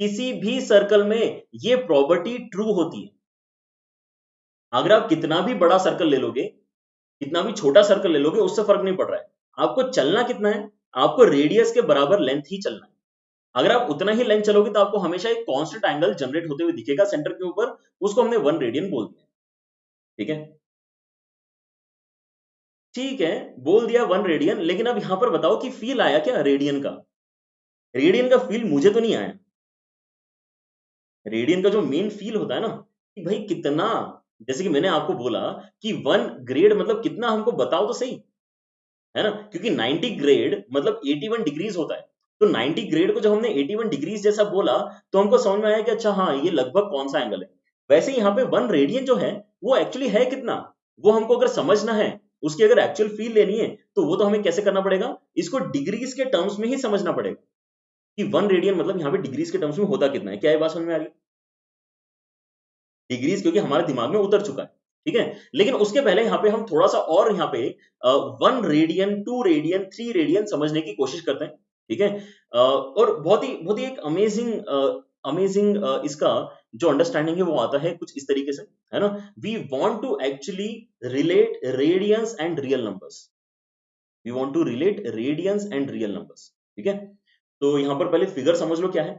किसी भी सर्कल में ये प्रॉपर्टी ट्रू होती है। अगर आप कितना भी बड़ा सर्कल ले लोगे, कितना भी छोटा सर्कल ले लोगे, उससे फर्क नहीं पड़ रहा है, आपको चलना कितना है, आपको रेडियस के बराबर लेंथ ही चलना है। अगर आप उतना ही लेंथ चलोगे तो आपको हमेशा एक कांस्टेंट एंगल जनरेट होते हुए दिखेगा सेंटर के ऊपर, उसको हमने 1 रेडियन बोल दिया, ठीक है। ठीक है, बोल दिया 1 रेडियन, लेकिन अब यहां पर बताओ कि फील आया क्या रेडियन का, रेडियन का फील मुझे तो नहीं आया। रेडियन का जो मेन फील होता है ना, कि भाई कितना, जैसे कि मैंने आपको बोला कि 1 ग्रेड मतलब कितना, हमको बताओ तो सही, है ना, क्योंकि 90 ग्रेड मतलब 81 डिग्रीज होता है। तो 90 ग्रेड को जब हमने 81 डिग्रीज जैसा बोला, तो हमको समझ में आया कि अच्छा हाँ, ये लगभग कौन सा एंगल है। वैसे यहाँ पे 1 रेडियन जो है, वो एक्चुअली है कितना, वो हमको अगर समझना है, उसकी अगर एक्चुअल फील लेनी है, तो वो तो हमें कैसे करना पड़ेगा, इसको डिग्रीज के टर्म्स में ही समझना पड़ेगा, कि 1 रेडियन मतलब यहाँ पे डिग्रीज के टर्म्स में होता कितना है। क्या ये बात समझ में आ रही है, डिग्रीज क्योंकि हमारे दिमाग में उतर चुका है, ठीक है। लेकिन उसके पहले यहाँ पे हम थोड़ा सा और यहाँ पे 1 रेडियन, 2 रेडियन, 3 रेडियन समझने की कोशिश करते हैं, ठीक है। और बहुत ही एक अमेजिंग इसका जो अंडरस्टैंडिंग है वो आता है कुछ इस तरीके से, है ना। We want to actually relate radians and real numbers, we want to relate radians and real numbers, ठीक है। तो यहाँ पर पहले फिगर समझ लो क्या है,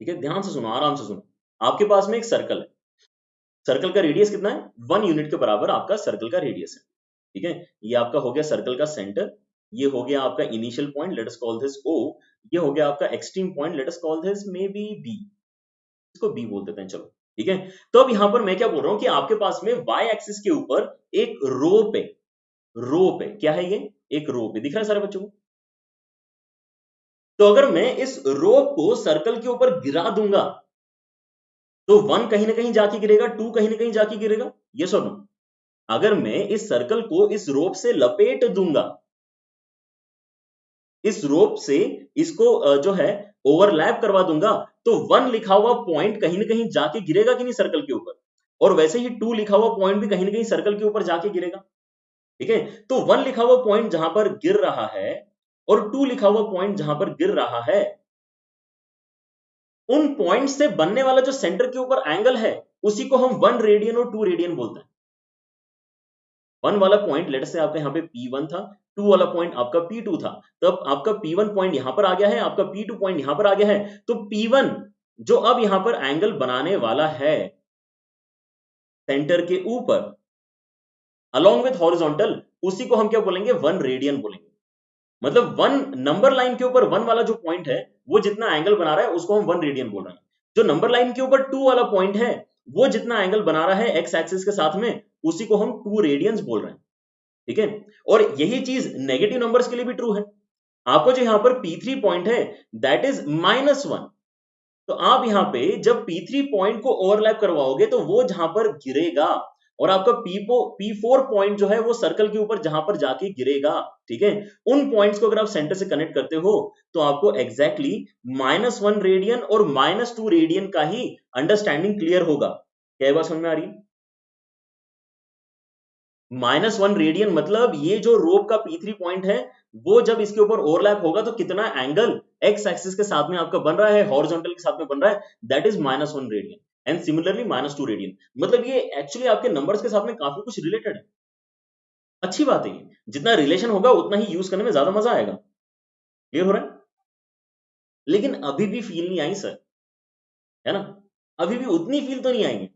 ठीक है, ध्यान से सुनो, आराम से सुनो। आपके पास में एक सर्कल है, सर्कल का रेडियस कितना है, 1 यूनिट के बराबर आपका सर्कल का रेडियस है, ठीक है। ये आपका हो गया सर्कल का सेंटर, ये हो गया आपका initial point, let us call this O, ये हो गया आपका extreme point, let us call this maybe B, इसको बी बोल देते हैं, चलो, ठीक है। तो अब यहां पर मैं क्या बोल रहा हूं कि आपके पास में वाई एक्सिस के ऊपर एक रोप है, रोप है, क्या है ये, एक रोप है, दिख रहा है सारे बच्चों को। तो अगर मैं इस रोप को सर्कल के ऊपर गिरा दूंगा, तो 1 कहीं ना कहीं जाके गिरेगा, 2 कहीं ना कहीं जाके गिरेगा, ये सुनो। अगर मैं इस सर्कल को इस रोप से लपेट दूंगा, इस रोप से इसको जो है ओवरलैप करवा दूंगा, तो 1 लिखा हुआ पॉइंट कहीं ना कहीं जाके गिरेगा कि नहीं सर्कल के ऊपर, और वैसे ही 2 लिखा हुआ पॉइंट भी कहीं ना कहीं सर्कल के ऊपर जाके गिरेगा, ठीक है। तो 1 लिखा हुआ पॉइंट जहां पर गिर रहा है, और 2 लिखा हुआ पॉइंट जहां पर गिर रहा है, उन पॉइंट से बनने वाला जो सेंटर के ऊपर एंगल है, उसी को हम 1 रेडियन और 2 रेडियन बोलते हैं। 1 वाला पॉइंट लेट से आपका यहाँ पे P1 था, 2 वाला पॉइंट आपका P2 था, तो अब आपका P1 पॉइंट यहां पर आ गया है, आपका P2 पॉइंट यहां पर आ गया है, तो P1 जो अब यहां पर एंगल बनाने वाला है सेंटर के ऊपर अलोंग विथ हॉरिजॉन्टल, उसी को हम क्या बोलेंगे, 1 रेडियन बोलेंगे। मतलब 1 नंबर लाइन के ऊपर 1 वाला जो पॉइंट है, वो जितना एंगल बना रहा है उसको हम 1 रेडियन बोल रहे हैं। जो नंबर लाइन के ऊपर 2 वाला पॉइंट है, वो जितना एंगल बना रहा है एक्स एक्सिस के साथ में, उसी को हम 2 रेडियंस बोल रहे हैं, ठीक है। और यही चीज नेगेटिव नंबर्स के लिए भी ट्रू है। आपको जो यहां पर P3 पॉइंट है, दैट इज -1, तो आप यहां पे जब P3 पॉइंट को ओवरलैप करवाओगे, तो वो जहां पर गिरेगा, और आपका P4 पॉइंट जो है वो सर्कल के ऊपर जहां पर जाके गिरेगा, ठीक है। उन पॉइंट्स को अगर आप सेंटर से कनेक्ट करते हो, तो आपको एग्जैक्टली -1 रेडियन और -2 रेडियन का ही अंडरस्टैंडिंग क्लियर होगा। क्या बात समझ में आ रही है, -1 रेडियन मतलब ये जो रोप का P3 पॉइंट है, वो जब इसके ऊपर ओवरलैप होगा, तो कितना एंगल एक्स एक्सिस के साथ में आपका बन रहा है, हॉरिजॉन्टल के साथ में बन रहा है, that is -1 radian, and similarly -2 radian. मतलब ये एक्चुअली आपके नंबर्स के साथ में काफी कुछ रिलेटेड है। अच्छी बात है ये, जितना रिलेशन होगा उतना ही यूज करने में ज्यादा मजा आएगा। क्लियर हो रहा है? लेकिन अभी भी फील नहीं आई सर, है ना? अभी भी उतनी फील तो नहीं आएंगे।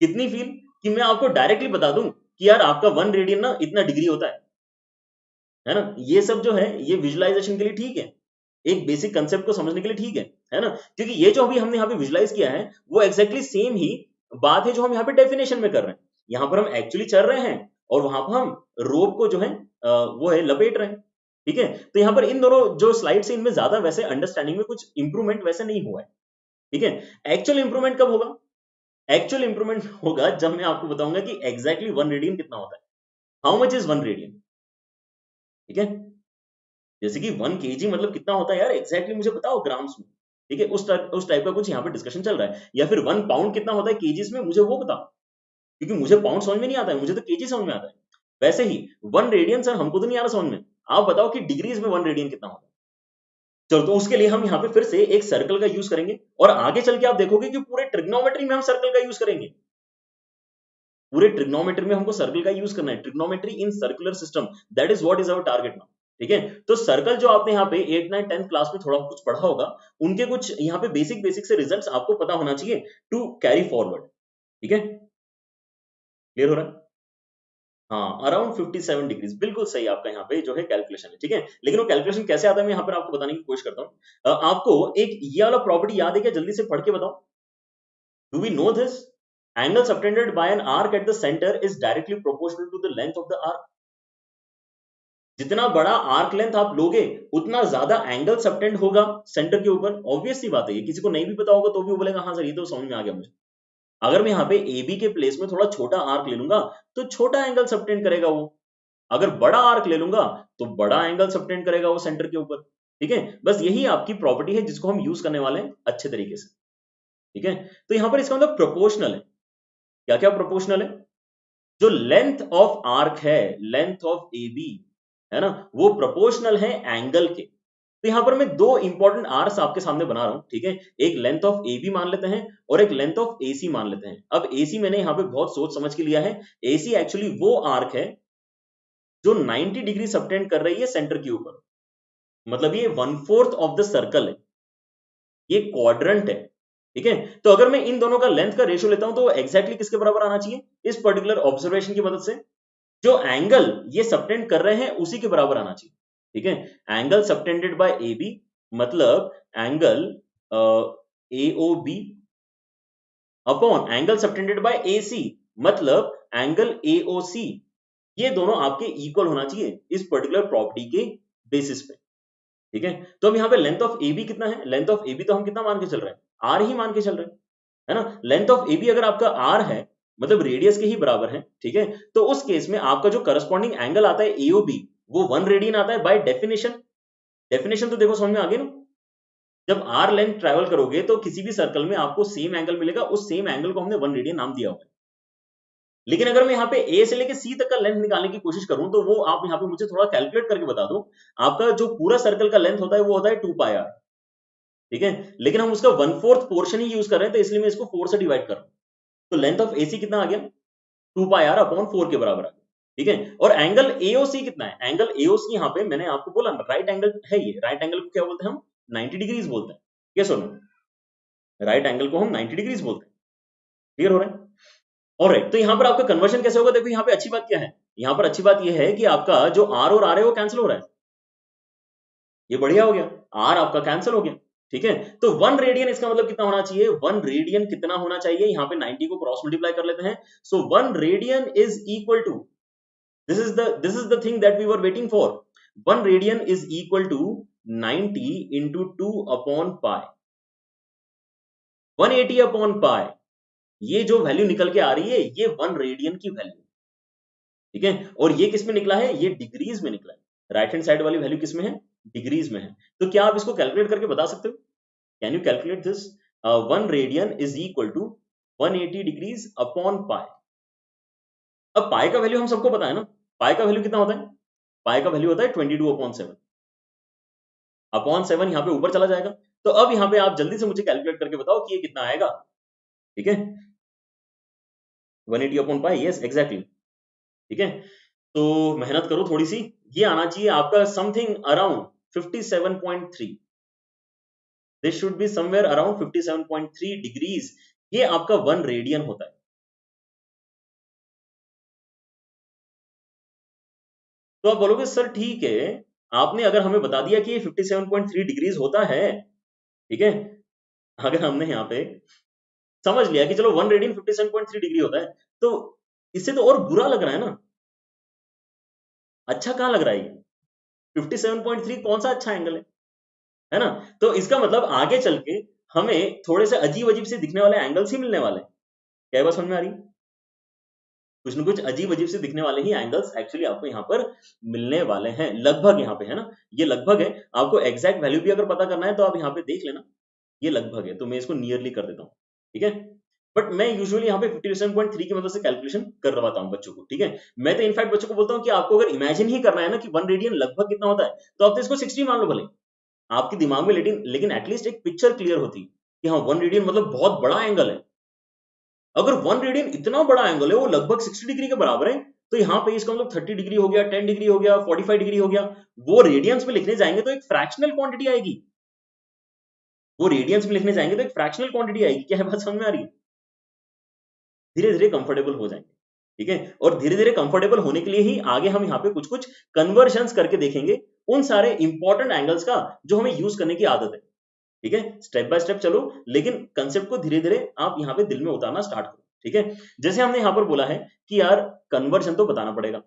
कितनी फील? कि मैं आपको डायरेक्टली बता दूं कि यार आपका 1 रेडियन ना इतना डिग्री होता है ना? ये सब जो है ये विजुअलाइजेशन के लिए ठीक है, एक बेसिक कंसेप्ट को समझने के लिए ठीक है ना? क्योंकि ये जो अभी हमने यहाँ पे विजुलाइज किया है वो एग्जैक्टली सेम ही बात है जो हम यहाँ पे डेफिनेशन में कर रहे हैं। यहाँ पर हम एक्चुअली चल रहे हैं और वहां पर हम रोप को जो है वो है लपेट रहे हैं। ठीक है, तो यहाँ पर इन दोनों जो स्लाइड से इनमें ज्यादा वैसे अंडरस्टैंडिंग में कुछ इंप्रूवमेंट वैसे नहीं हुआ है। ठीक है, एक्चुअल इंप्रूवमेंट कब होगा? एक्चुअल इंप्रूवमेंट होगा जब मैं आपको बताऊंगा कि एग्जैक्टली 1 रेडियन कितना होता है, हाउ मच इज 1 रेडियन। ठीक है, जैसे कि 1 केजी मतलब कितना होता है यार, एग्जैक्टली मुझे बताओ ग्राम्स में। ठीक है, उस टाइप का कुछ यहाँ पे डिस्कशन चल रहा है। या फिर 1 पाउंड कितना होता है केजीस में, मुझे वो बताओ, क्योंकि मुझे पाउंड समझ में नहीं आता है, मुझे तो केजी समझ में आता है। वैसे ही 1 रेडियन सर हमको तो नहीं आ रहा समझ में, आप बताओ कि डिग्रीज में 1 रेडियन कितना होता है। चलो, तो उसके लिए हम यहाँ पे फिर से एक सर्कल का यूज करेंगे और आगे चल के आप देखोगे कि पूरे ट्रिग्नोमेट्री में हम सर्कल का यूज करेंगे। पूरे ट्रिग्नोमेट्री में हमको सर्कल का यूज करना है, trigonometry in circular system, that is what is our target now. ठीक है, तो सर्कल जो आपने यहाँ पे 8, 9, 10 क्लास में थोड़ा कुछ पढ़ा होगा, उनके कुछ यहाँ पे बेसिक बेसिक से रिजल्ट्स आपको पता होना चाहिए टू कैरी फॉरवर्ड। ठीक है, क्लियर हो रहा है? हाँ, अराउंड 57 डिग्रीज, बिल्कुल सही आपका यहाँ पे जो है कैलकुलेशन है। ठीक है, लेकिन वो कैलकुलेशन कैसे आता है मैं यहाँ पर आपको बताने की कोशिश करता हूँ। आपको एक ये वाला प्रॉपर्टी याद है क्या? जल्दी से पढ़ के बताओ। Do we know this? Angle subtended by an arc at the center is directly proportional to the length of the arc. जितना बड़ा आर्क लेंथ आप लोगे उतना ज्यादा एंगल सबटेंड होगा सेंटर के ऊपर। ऑब्वियस सी बात है, ये किसी को नहीं भी पता होगा तो भी वो बोलेगा हाँ सर ये तो समझ में आ गया मुझे। अगर मैं यहाँ पे ए बी के प्लेस में थोड़ा छोटा आर्क ले लूंगा तो छोटा एंगल सबटेंड करेगा वो, अगर बड़ा आर्क ले लूंगा तो बड़ा एंगल सबटेंड करेगा वो सेंटर के ऊपर। ठीक है, बस यही आपकी प्रॉपर्टी है जिसको हम यूज करने वाले हैं अच्छे तरीके से। ठीक है, तो यहाँ पर इसका मतलब प्रोपोर्शनल है। क्या क्या प्रोपोर्शनल है? जो लेंथ ऑफ आर्क है, लेंथ ऑफ ए बी, है ना, वो प्रोपोर्शनल है एंगल के। तो यहां पर मैं दो इंपॉर्टेंट आर्क्स आपके सामने बना रहा हूं। ठीक है, एक लेंथ ऑफ ए बी मान लेते हैं और एक लेंथ ऑफ ए सी मान लेते हैं। अब ए सी मैंने यहां पे बहुत सोच समझ के लिया है। ए सी एक्चुअली वो आर्क है जो 90 डिग्री सबटेंड कर रही है सेंटर के ऊपर, मतलब ये 1/4 ऑफ द सर्कल है, ये क्वाड्रेंट है। ठीक है, तो अगर मैं इन दोनों का लेंथ का रेशियो लेता हूं तो एग्जैक्टली किसके बराबर आना चाहिए? इस पर्टिकुलर ऑब्जर्वेशन की मदद से जो एंगल ये सबटेंड कर रहे हैं उसी के बराबर आना चाहिए। ठीक है, angle subtended by A B मतलब angle A O B upon angle subtended by A C मतलब एंगल ए ओ सी, ये दोनों आपके इक्वल होना चाहिए इस पर्टिकुलर प्रॉपर्टी के बेसिस पे। ठीक है, तो अब यहाँ पे लेंथ ऑफ ए बी कितना है? लेंथ ऑफ ए बी तो हम कितना मान के चल रहे हैं? आर ही मान के चल रहे हैं, है ना। लेंथ ऑफ ए बी अगर आपका आर है मतलब रेडियस के ही बराबर है, ठीक है, तो उस केस में आपका जो करस्पॉन्डिंग एंगल आता है एओबी वो 1 रेडियन आता है बाय डेफिनेशन। डेफिनेशन तो देखो समझ में आ गया ना। जब आर लेंथ ट्रेवल करोगे तो किसी भी सर्कल में आपको सेम एंगल मिलेगा, उस सेम एंगल को हमने 1 रेडियन नाम दिया हुआ है। लेकिन अगर मैं यहाँ पे ए से लेके सी तक का लेंथ निकालने की कोशिश करूं तो वो आप यहाँ पे मुझे थोड़ा कैलकुलेट करके बता दो। आपका जो पूरा सर्कल का लेंथ होता है वो होता है 2 पाई आर। ठीक है, लेकिन हम उसका 1/4 पोर्शन ही यूज कर रहे हैं तो इसलिए मैं इसको 4 से डिवाइड कर रहा हूं। तो लेंथ ऑफ एसी कितना आ गया? 2 पाई आर अपॉन 4 के बराबर आ गया। ठीक है, और एंगल एओसी कितना है? एंगल एओसी यहाँ पे मैंने आपको बोला राइट एंगल है, ये राइट एंगल को क्या बोलते हैं हम? 90 डिग्रीज बोलते हैं। यस और नो? राइट एंगल को हम 90 डिग्रीज बोलते हैं। क्लियर हो रहा है? ऑलराइट, तो यहाँ पर आपका कन्वर्जन कैसे होगा? देखो यहाँ पे अच्छी बात क्या है, यहाँ पर अच्छी बात यह है कि आपका जो आर और आर है वो कैंसिल हो रहा है। ये बढ़िया हो गया, आर आपका कैंसिल हो गया। ठीक है, तो 1 रेडियन इसका मतलब कितना होना चाहिए? 1 रेडियन कितना होना चाहिए? यहाँ पे 90 को क्रॉस मल्टीप्लाई कर लेते हैं। So 1 radian is equal to, this is the thing that we were waiting for. 1 radian is equal to 90 into 2 upon pi, 180 upon pi। ये जो वैल्यू निकल के आ रही है ये 1 रेडियन की वैल्यू। ठीक है, और ये किस में निकला है? ये डिग्रीज में निकला है। राइट हैंड साइड वाली वैल्यू किस में है? डिग्रीज में है। तो क्या आप इसको कैलकुलेट करके बता सकते हो? Can you calculate this? 1 radian is equal to 180 degrees upon pi. अब पाई का वैल्यू हम सबको पता है ना, पाई का वैल्यू कितना होता है? पाई का वैल्यू होता है 22 अपॉन 7। अपॉन 7 यहाँ पे ऊपर चला जाएगा। तो अब यहाँ पे आप जल्दी से मुझे कैलकुलेट करके बताओ कि ये कितना आएगा। ठीक है, 180 अपॉन पाई, यस एग्जैक्टली। ठीक है, तो मेहनत करो थोड़ी सी, ये आना चाहिए आपका something around 57.3, this should be somewhere around 57.3 degrees, ये आपका 1 रेडियन होता है। तो आप बोलोगे सर ठीक है, आपने अगर हमें बता दिया कि ये 57.3 डिग्रीज होता है, ठीक है, अगर हमने यहाँ पे समझ लिया कि चलो 1 रेडियन 57.3 डिग्री होता है, तो इससे तो और बुरा लग रहा है ना, अच्छा कहाँ लग रहा है ये 57.3 कौन सा अच्छा एंगल है ना? तो इसका मतलब आगे चल के हमें थोड़े से अजीब अजीब से दिखने वाले एंगल्स ही मिलने वाले हैं। क्या ये बात समझ में आ रही? कुछ न कुछ अजीब अजीब से दिखने वाले ही एंगल्स एक्चुअली आपको यहाँ पर मिलने वाले हैं, लगभग यहाँ पे, है ना, ये लगभग है। आपको एग्जैक्ट वैल्यू भी अगर पता करना है तो आप यहाँ पे देख लेना, ये लगभग है, तो मैं इसको नियरली कर देता हूँ, ठीक है। बट मैं यूजुअली यहाँ पे 57.3 की मदद से कैलकुलेशन करवाता हूँ बच्चों को, ठीक है। मैं तो इनफैक्ट बच्चों को बोलता हूँ कि आपको अगर इमेजिन ही करना है ना कि 1 रेडियन लगभग कितना होता है, तो आप तो इसको 60 मान लो भले आपके दिमाग में, लेकिन लेकिन एटलीस्ट एक पिक्चर क्लियर होती कि हाँ 1 रेडियन मतलब बहुत बड़ा एंगल है। अगर 1 रेडियन इतना बड़ा एंगल है, वो लगभग 60 डिग्री के बराबर है, तो यहाँ पे इसका मतलब 30 डिग्री हो गया, 10 डिग्री हो गया, 45 डिग्री हो गया। वो रेडियंस में लिखने जाएंगे तो एक फ्रैक्शनल क्वांटिटी आएगी, वो रेडियंस में लिखने जाएंगे तो एक फ्रैक्शनल क्वांटिटी आएगी। क्या है बात समझ में आ रही है? धीरे धीरे कंफर्टेबल हो जाएंगे, ठीक है। और धीरे धीरे कंफर्टेबल होने के लिए ही आगे हम यहाँ पे कुछ कुछ कन्वर्जन्स करके देखेंगे उन सारे इंपॉर्टेंट एंगल्स का जो हमें यूज करने की आदत है, ठीक है। स्टेप बाय स्टेप चलो, लेकिन कंसेप्ट को धीरे धीरे आप यहाँ पे दिल में उतारना स्टार्ट करो, ठीक है। जैसे हमने यहाँ पर बोला है कि यार कन्वर्जन तो बताना पड़ेगा,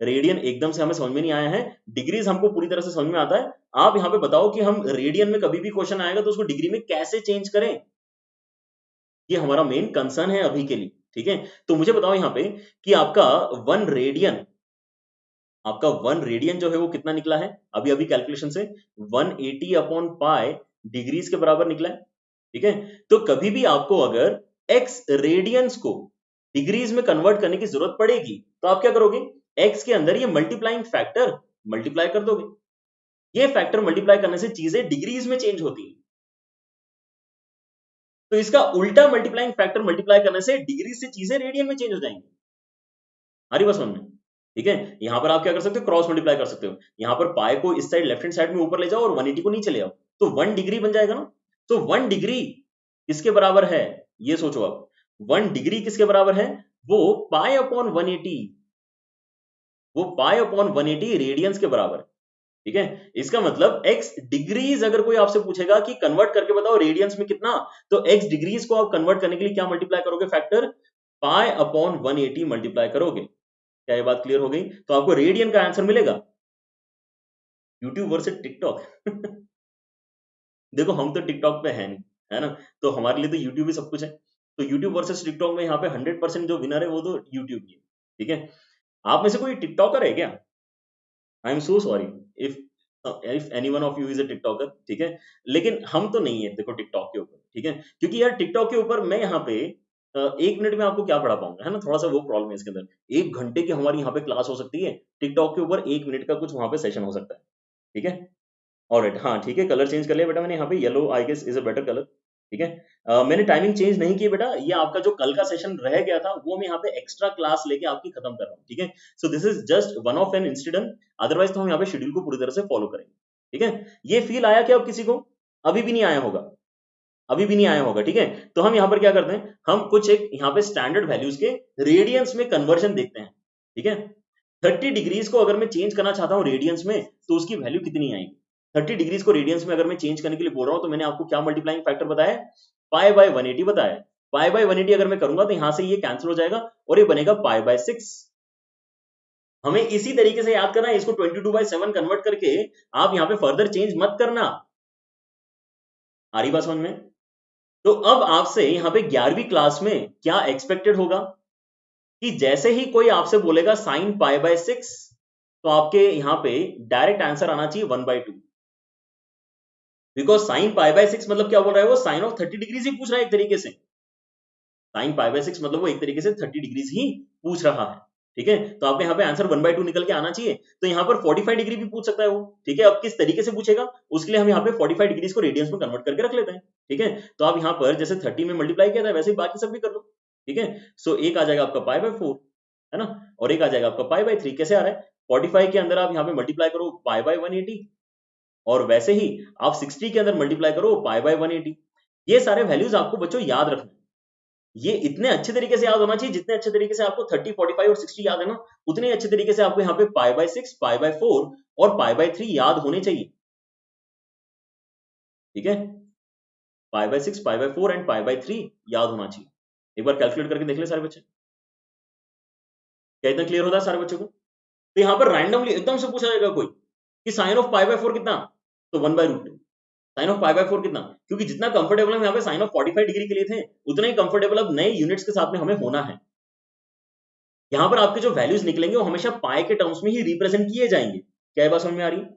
रेडियन एकदम से हमें समझ में नहीं आया है, डिग्रीज हमको पूरी तरह से समझ में आता है। आप यहाँ पे बताओ कि हम रेडियन में कभी भी क्वेश्चन आएगा तो उसको डिग्री में कैसे चेंज करें, ये हमारा मेन कंसर्न है अभी के लिए, ठीक है। तो मुझे बताओ यहाँ पे कि आपका 1 रेडियन, आपका 1 रेडियन जो है वो कितना निकला है अभी अभी कैलकुलेशन से, 180 अपॉन पाई डिग्रीज के बराबर निकला है, ठीक है। तो कभी भी आपको अगर x रेडियंस को डिग्रीज में कन्वर्ट करने की जरूरत पड़ेगी तो आप क्या करोगे, x के अंदर ये मल्टीप्लाइंग फैक्टर मल्टीप्लाई कर दोगे, ये फैक्टर मल्टीप्लाई करने से चीजें डिग्रीज में चेंज होती है। तो इसका उल्टा मल्टीप्लाइंग फैक्टर मल्टीप्लाई करने से डिग्रीज से चीजें रेडियन में चेंज हो जाएंगी। आ रही बात समझ में? ठीक है। यहां पर आप क्या कर सकते हो, क्रॉस मल्टीप्लाई कर सकते हो, यहां पर पाई को इस साइड लेफ्ट हैंड साइड में ऊपर ले जाओ और 180 को नीचे ले आओ, तो 1 डिग्री बन जाएगा ना। तो 1 डिग्री किसके बराबर है, ये सोचो आप, 1 डिग्री किसके बराबर है, वो पाई अपॉन 180, वो पाई अपॉन 180 रेडियंस के बराबर है, ठीक है। इसका मतलब x डिग्रीज अगर कोई आपसे पूछेगा कि कन्वर्ट करके बताओ रेडियंस में कितना, तो x डिग्रीज को आप कन्वर्ट करने के लिए क्या मल्टीप्लाई करोगे, फैक्टर पाई अपॉन 180 मल्टीप्लाई करोगे। क्या ये बात क्लियर हो गई? तो आपको रेडियन का आंसर मिलेगा। यूट्यूब वर्सेस टिकटॉक देखो हम तो टिकटॉक पे है नहीं, है ना, तो हमारे लिए तो यूट्यूब ही सब कुछ है। तो यूट्यूब वर्सेस टिकटॉक में यहाँ पे 100% जो विनर है वो तो यूट्यूब ही है, ठीक है। आप में से कोई टिकटॉकर है क्या? I am so sorry if if any one of you is a TikToker, ठीक है। लेकिन हम तो नहीं है देखो टिकटॉक के ऊपर, ठीक है, क्योंकि यार टिकटॉक के ऊपर मैं यहाँ पे 1 मिनट में आपको क्या पढ़ा पाऊंगा, है ना, थोड़ा सा वो प्रॉब्लम है इसके अंदर। 1 घंटे की हमारी यहाँ पे क्लास हो सकती है, टिकटॉक के ऊपर 1 मिनट का कुछ वहां पे सेशन हो सकता है, ठीक है। ऑलराइट, हाँ ठीक है, कलर चेंज कर लिया बेटा मैंने यहाँ पे, yellow I guess is a better colour, ठीक है। मैंने टाइमिंग चेंज नहीं की बेटा, ये आपका जो कल का सेशन रह गया था वो मैं यहाँ पे एक्स्ट्रा क्लास लेके आपकी खत्म कर रहा हूँ, ठीक है। So this is just one of an incident, otherwise तो हम यहाँ पे शेड्यूल को पूरी तरह से फॉलो करेंगे, ठीक है। ये फील आया क्या अब किसी को? अभी भी नहीं आया होगा, अभी भी नहीं आया होगा, ठीक है। तो हम यहाँ पर क्या करते हैं, हम कुछ एक यहाँ पे स्टैंडर्ड वैल्यूज के रेडियंस में कन्वर्जन देखते हैं, ठीक है। 30 डिग्रीज को अगर मैं चेंज करना चाहता हूँ रेडियंस में तो उसकी वैल्यू कितनी आएगी? 30 डिग्रीज को रेडियंस में अगर मैं चेंज करने के लिए बोल रहा हूँ तो मैंने आपको क्या मल्टीप्लाइंग फैक्टर बताया, पाई बाय 180 बताया। पाई बाय 180 अगर मैं करूंगा तो यहां से ये कैंसिल हो जाएगा और ये बनेगा पाई बाय 6। हमें इसी तरीके से याद करना है, इसको 22/7 कन्वर्ट करके आप यहाँ पे फर्दर चेंज मत करना। आ रही बात समझ में? तो अब आपसे यहाँ पे 11वीं क्लास में क्या एक्सपेक्टेड होगा कि जैसे ही कोई आपसे बोलेगा साइन पाई बाय 6 तो आपके यहाँ पे डायरेक्ट आंसर आना चाहिए 1/2, बिकॉज साइन पाई बाय 6 मतलब क्या बोल रहा है, वो साइन ऑफ 30 डिग्रीज ही पूछ रहा है एक तरीके से। साइन पाई बाय 6 मतलब वो एक तरीके से 30 डिग्रीज ही पूछ रहा है, ठीक है। तो आपके यहाँ पे आंसर 1/2 निकल के आना चाहिए। तो यहाँ पर 45 डिग्री भी पूछ सकता है वो, ठीक है। अब किस तरीके से पूछेगा उसके लिए हम यहाँ पे 45 डिग्रीज को रेडियंस में कन्वर्ट करके रख लेते हैं, ठीक है। तो आप यहाँ पर जैसे 30 में मल्टीप्लाई किया था वैसे ही बाकी सब भी कर लो, ठीक है। सो एक आ जाएगा आपका पाई बाय 4, है ना, और एक आ जाएगा आपका पाई बाई 3। कैसे आ रहा है, 45 के अंदर आप यहाँ पे मल्टीप्लाई करो पाई बाई 180, और वैसे ही आप 60 के अंदर मल्टीप्लाई करो पाई बाई 180। ये सारे वैल्यूज आपको बच्चों याद रखने, ये इतने अच्छे तरीके से याद होना चाहिए जितने अच्छे तरीके से आपको 30, 45 और 60 याद है ना, उतने अच्छे तरीके से आपको यहाँ पे पाई बाई 6, पाई बाई 4 और पाई बाई 3 याद होने चाहिए। ठीक है, pi by 6, pi by 4 and pi by 3 याद होना चाहिए। एक बार कैलकुलेट करके देख ले सारे बच्चे, क्या इतना क्लियर होता है सारे बच्चों को। तो यहाँ पर रैंडमली एकदम से पूछा जाएगा कोई कि साइन ऑफ पाई बाई 4 कितना, तो 1/√2। साइन ऑफ पाई बाई 4 कितना, क्योंकि जितना कंफर्टेबल हम यहाँ पे साइन ऑफ 45 डिग्री के लिए थे, उतना ही कंफर्टेबल अब नए यूनिट्स के साथ में हमें होना है। यहाँ पर आपके जो वैल्यूज निकलेंगे वो हमेशा पाई के टर्म्स में ही रिप्रेजेंट किए जाएंगे। क्या ये बात समझ में आ रही है,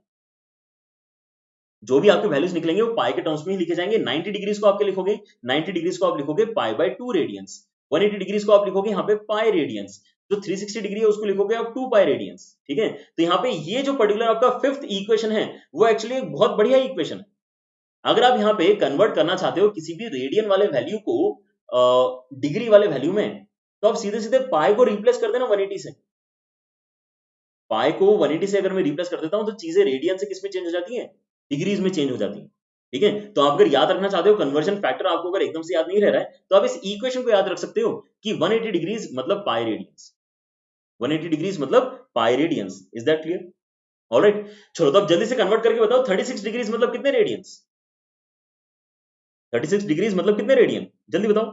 जो भी आपके वैल्यूज निकलेंगे वो पाई के टर्म्स में ही लिखे जाएंगे। 90 डिग्रीज को आपके लिखोगे, 90 डिग्रीज को आप लिखोगे पाई बाई 2 रेडियंस, 180 डिग्रीज को आप लिखोगे यहाँ पे पाई रेडियंस, जो 360 डिग्री है उसको लिखोगे आप 2 पाई रेडियंस। ठीक है, तो यहाँ पे ये जो पर्टिकुलर आपका फिफ्थ इक्वेशन है वो एक्चुअली एक बहुत बढ़िया इक्वेशन है। अगर आप यहाँ पे कन्वर्ट करना चाहते हो किसी भी रेडियन वाले वैल्यू को डिग्री वाले वैल्यू में, तो आप सीधे सीधे पाई को रिप्लेस कर देना 180 से। पाई को 180 से अगर मैं रिप्लेस कर देता हूं तो चीजें रेडियन से किस में चेंज हो जाती हैं, डिग्रीज में चेंज हो जाती है। ठीक है, तो आप अगर याद रखना चाहते हो कन्वर्जन फैक्टर आपको अगर एकदम से याद नहीं रह रहा है, तो आप इस इक्वेशन को याद रख सकते हो कि 180 डिग्रीज मतलब पाई रेडियंस, 180 डिग्रीज मतलब पाई radians. Is that clear? Alright, चलो तो अब जल्दी से कन्वर्ट करके बताओ 36 डिग्रीज मतलब कितने रेडियंस, 36 डिग्रीज मतलब कितने रेडियन, जल्दी बताओ।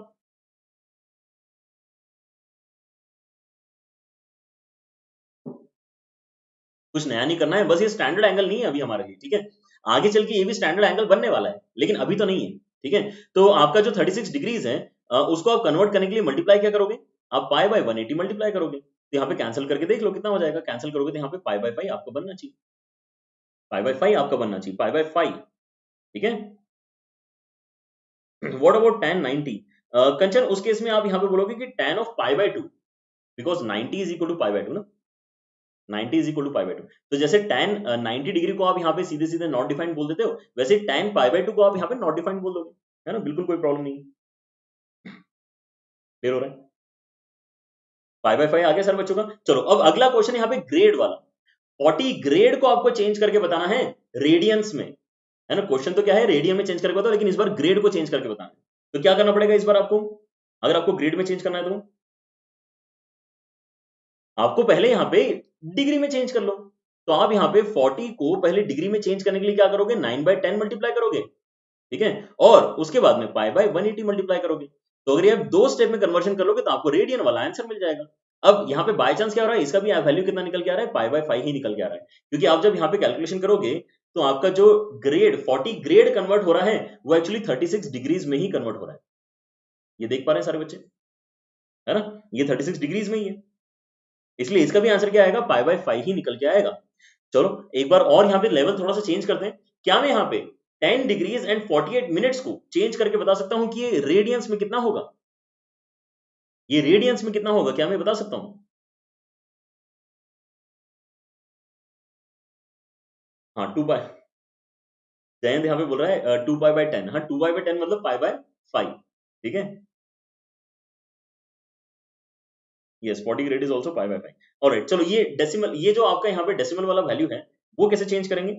कुछ नया नहीं करना है, बस ये स्टैंडर्ड एंगल नहीं है अभी हमारे लिए। ठीक है, आगे चल के ये भी स्टैंडर्ड एंगल बनने वाला है, लेकिन अभी तो नहीं है। ठीक है, तो आपका जो 36 डिग्रीज है उसको आप कन्वर्ट करने के लिए मल्टीप्लाई क्या करोगे, आप पाई बाय 180 मल्टीप्लाई करोगे, तो यहाँ पे कैंसिल करके देख लो कितना हो जाएगा। कैंसिल करोगे तो यहाँ पे पाई बाय 5 आपको बनना चाहिए, पाई बाय 5 आपका बनना चाहिए, पाई बाय 5। ठीक है, व्हाट अबाउट tan 90? कंचन उस केस में आप यहाँ पे बोलोगे कि tan of pi by 2, because 90 is equal to pi by 2 ना, 90 is equal to pi by 2। तो जैसे tan 90 डिग्री को आप यहाँ पे सीधे सीधे नॉट डिफाइंड बोल देते हो, वैसे tan पाई बाय 2 को आप यहाँ पे नॉट डिफाइंड बोल दोगे, है ना, बिल्कुल कोई प्रॉब्लम नहीं। क्लियर हो रहा है, पाई बाय 5 आ गया सर बच्चों का। चलो अब अगला क्वेश्चन यहाँ पे ग्रेड वाला, 40 ग्रेड को आपको चेंज करके बताना है रेडियंस में, है ना। क्वेश्चन तो क्या है, रेडियन में चेंज करके बताओ, लेकिन इस बार ग्रेड को चेंज करके बताना है। तो क्या करना पड़ेगा इस बार आपको, अगर आपको ग्रेड में चेंज करना है तो आपको पहले यहाँ पे डिग्री में चेंज कर लो। तो आप यहाँ पे 40 को पहले डिग्री में चेंज करने के लिए क्या करोगे, 9/10 मल्टीप्लाई करोगे। ठीक है, और उसके बाद में पाई बाय 180 मल्टीप्लाई करोगे। तो अगर ये आप 2 स्टेप में कन्वर्जन कर लोगे तो आपको रेडियन वाला आंसर मिल जाएगा। अब यहाँ पे बाय चांस क्या हो रहा है, इसका भी वैल्यू कितना निकल के आ रहा है, पाई बाय 5 ही निकल के आ रहा है, क्योंकि आप जब यहाँ पे कैलकुलेशन करोगे तो आपका जो ग्रेड 40 ग्रेड कन्वर्ट हो रहा है वो एक्चुअली 36 डिग्रीज में ही कन्वर्ट हो रहा है। ये देख पा रहे हैं सारे बच्चे, है ना, ये 36 डिग्रीज में ही है, इसलिए इसका भी आंसर क्या आएगा, पाई बाय 5 ही निकल के आएगा। चलो एक बार और यहाँ पे लेवल थोड़ा सा चेंज करते हैं। क्या मैं यहाँ पे 10 डिग्रीज एंड 48 मिनट्स को चेंज करके बता सकता हूँ कि ये रेडियंस में कितना होगा, ये रेडियंस में कितना होगा, क्या मैं बता सकता हूँ? हाँ 2 पाई, जयंत यहाँ पे बोल रहा है 2 पाई बाय 10, हाँ 2 पाई बाय 10 मतलब पाई बाय 5। ठीक है, yes 40 grade is also pi by 5। Alright, चलो ये डेसिमल, ये जो आपका यहाँ पे डेसिमल वाला वैल्यू है वो कैसे चेंज करेंगे,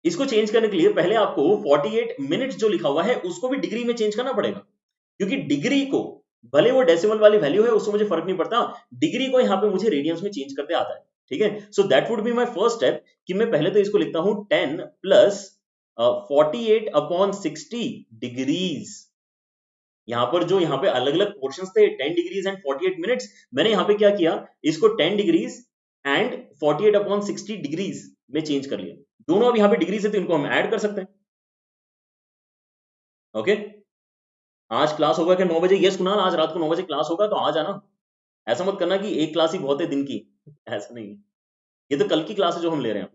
इसको चेंज करने के लिए पहले आपको 48 मिनट्स जो लिखा हुआ है उसको भी डिग्री में चेंज करना पड़ेगा, क्योंकि डिग्री को भले वो डेसिमल वाली वैल्यू है उससे मुझे फर्क नहीं पड़ता, डिग्री को यहाँ पे मुझे रेडियंस में चेंज करते आता है। ठीक है, so that would be my first step कि मैं पहले तो इसको लिखता हूं 10 प्लस 48 अपॉन 60 डिग्रीज। यहाँ पर जो यहाँ पे अलग अलग पोर्शंस थे 10 डिग्रीज एंड 48 मिनट्स, मैंने यहाँ पे क्या किया, इसको 10 डिग्रीज एंड 48 अपॉन 60 डिग्रीज में चेंज कर लिया। दोनों अब यहाँ पे डिग्री से तो इनको हम ऐड कर सकते हैं। ओके, आज क्लास होगा क्या 9 बजे? यस कुणाल, आज रात को 9 बजे क्लास होगा, तो आ जाना। ऐसा मत करना कि एक क्लास ही बहुत है दिन की, ऐसा नहीं है, ये तो कल की क्लास है जो हम ले रहे हैं।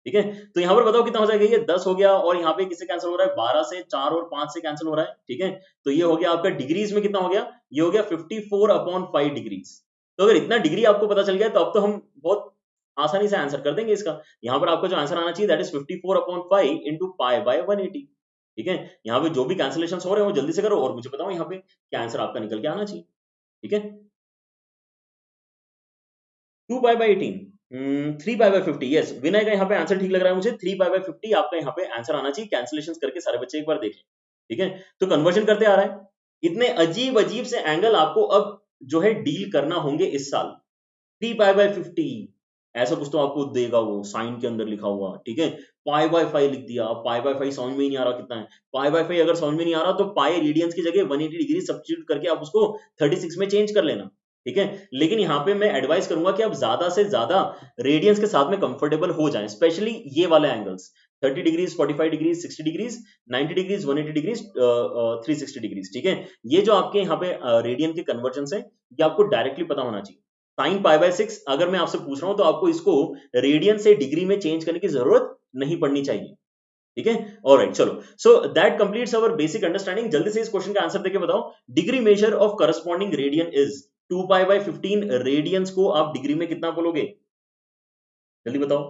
ठीक है, तो यहाँ पर बताओ कितना हो जाएगा, ये 10 हो गया, और यहाँ पे किससे कैंसिल हो रहा है, 12 से, 4 और 5 से कैंसिल हो रहा है। ठीक है, तो ये हो गया आपका डिग्रीज में कितना हो गया, ये हो गया 54 अपॉन 5 डिग्रीज। तो अगर इतना डिग्री आपको पता चल गया तो अब तो हम बहुत आसानी से आंसर कर देंगे इसका। यहाँ पर आपका जो आंसर आना चाहिए that is 54 upon 5 into pi by 180। ठीक है, यहाँ पे जो भी कैंसिलेशन हो रहे हैं वो जल्दी से करो और मुझे बताओ यहाँ पे क्या आंसर आपका निकल के आना चाहिए। ठीक है। 2 pi by 18, 3 pi by 50, yes Vinay का यहाँ पे आंसर ठीक लग रहा है मुझे, 3 पाई बाई 50 आपका यहाँ पे आंसर आना चाहिए। कैंसिलेशन करके सारे बच्चे एक बार देख लें, ठीक है। तो कन्वर्जन करते आ रहा है। इतने अजीब अजीब से एंगल आपको अब जो है डील करना होंगे इस साल। 3 पाई बाई 50 ऐसा कुछ तो आपको देगा वो साइन के अंदर लिखा हुआ, ठीक है। पाई बाय 5 लिख दिया, पाई बाय 5 समझ में ही नहीं आ रहा कितना है। पाई बाय 5 अगर समझ में नहीं आ रहा तो पाई रेडियंस की जगह 180 डिग्री सब्स्टिट्यूट करके आप उसको 36 में चेंज कर लेना, ठीक है। लेकिन यहाँ पे मैं एडवाइस करूंगा कि आप ज्यादा से ज्यादा रेडियंस के साथ में कंफर्टेबल हो जाएं, स्पेशली ये वाले angles 30 degrees, 45 degrees, 60 degrees, 90 degrees, 180 degrees, 360 degrees, ठीक है। ये जो आपके यहाँ पे रेडियन के कन्वर्जन है ये आपको डायरेक्टली पता होना चाहिए। साइन पाई बाय 6 अगर मैं आपसे पूछ रहा हूं तो आपको इसको रेडियन से डिग्री में चेंज करने की जरूरत नहीं पड़नी चाहिए, ठीक है। ऑलराइट, चलो, so that completes our basic understanding. जल्दी से इस क्वेश्चन का आंसर देके बताओ, degree measure of corresponding radian is 2 pi by 15। Radians को आप डिग्री में कितना बोलोगे, जल्दी बताओ।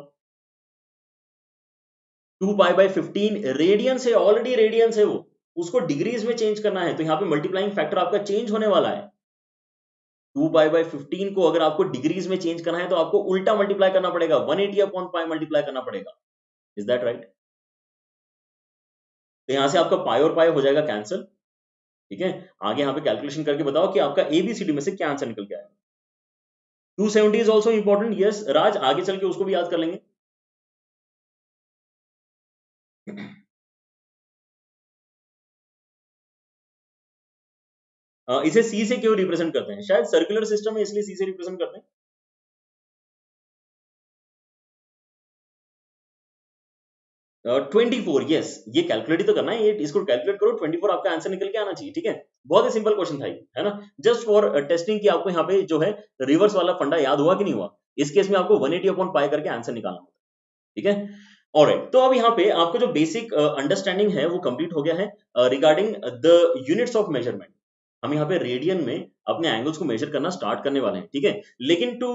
2 पाई बाय 15 रेडियंस है, ऑलरेडी रेडियंस है वो, उसको डिग्रीज में चेंज करना है, तो यहाँ पे मल्टीप्लाइंग फैक्टर आपका चेंज होने वाला है। 2 पाई बाय 15 को अगर आपको डिग्रीज में चेंज करना है तो आपको उल्टा मल्टीप्लाई करना पड़ेगा, 180 अपॉन पाई मल्टीप्लाई करना पड़ेगा। Is that right? तो यहां से आपका पाई और पाई हो जाएगा कैंसिल, ठीक है। आगे यहाँ पे कैलकुलेशन करके बताओ कि आपका एबीसीडी में से क्या आंसर निकल के आएगा। 270 इज ऑल्सो इंपॉर्टेंट, यस राज, आगे चल के उसको भी याद कर लेंगे। इसे सी से क्यों रिप्रेजेंट करते हैं? शायद सर्कुलर सिस्टम है इसलिए सी से रिप्रेजेंट करते हैं। 24, यस, ये कैलकुलेट तो करना है, ये इसको कैलकुलेट करो, 24 आपका आंसर निकल के आना चाहिए, ठीक है। बहुत ही सिंपल क्वेश्चन था ये, है ना, जस्ट फॉर टेस्टिंग कि आपको यहाँ पे जो है रिवर्स वाला फंडा याद हुआ कि नहीं हुआ। इस केस में आपको 180 अपॉन पाई करके आंसर निकालना होता है, ठीक है। ऑलराइट, तो अब यहाँ पे आपको जो बेसिक अंडरस्टैंडिंग है वो कंप्लीट हो गया है regarding the units of measurement. हम यहाँ पे रेडियन में अपने एंगल्स को मेजर करना स्टार्ट करने वाले हैं, ठीक है। लेकिन to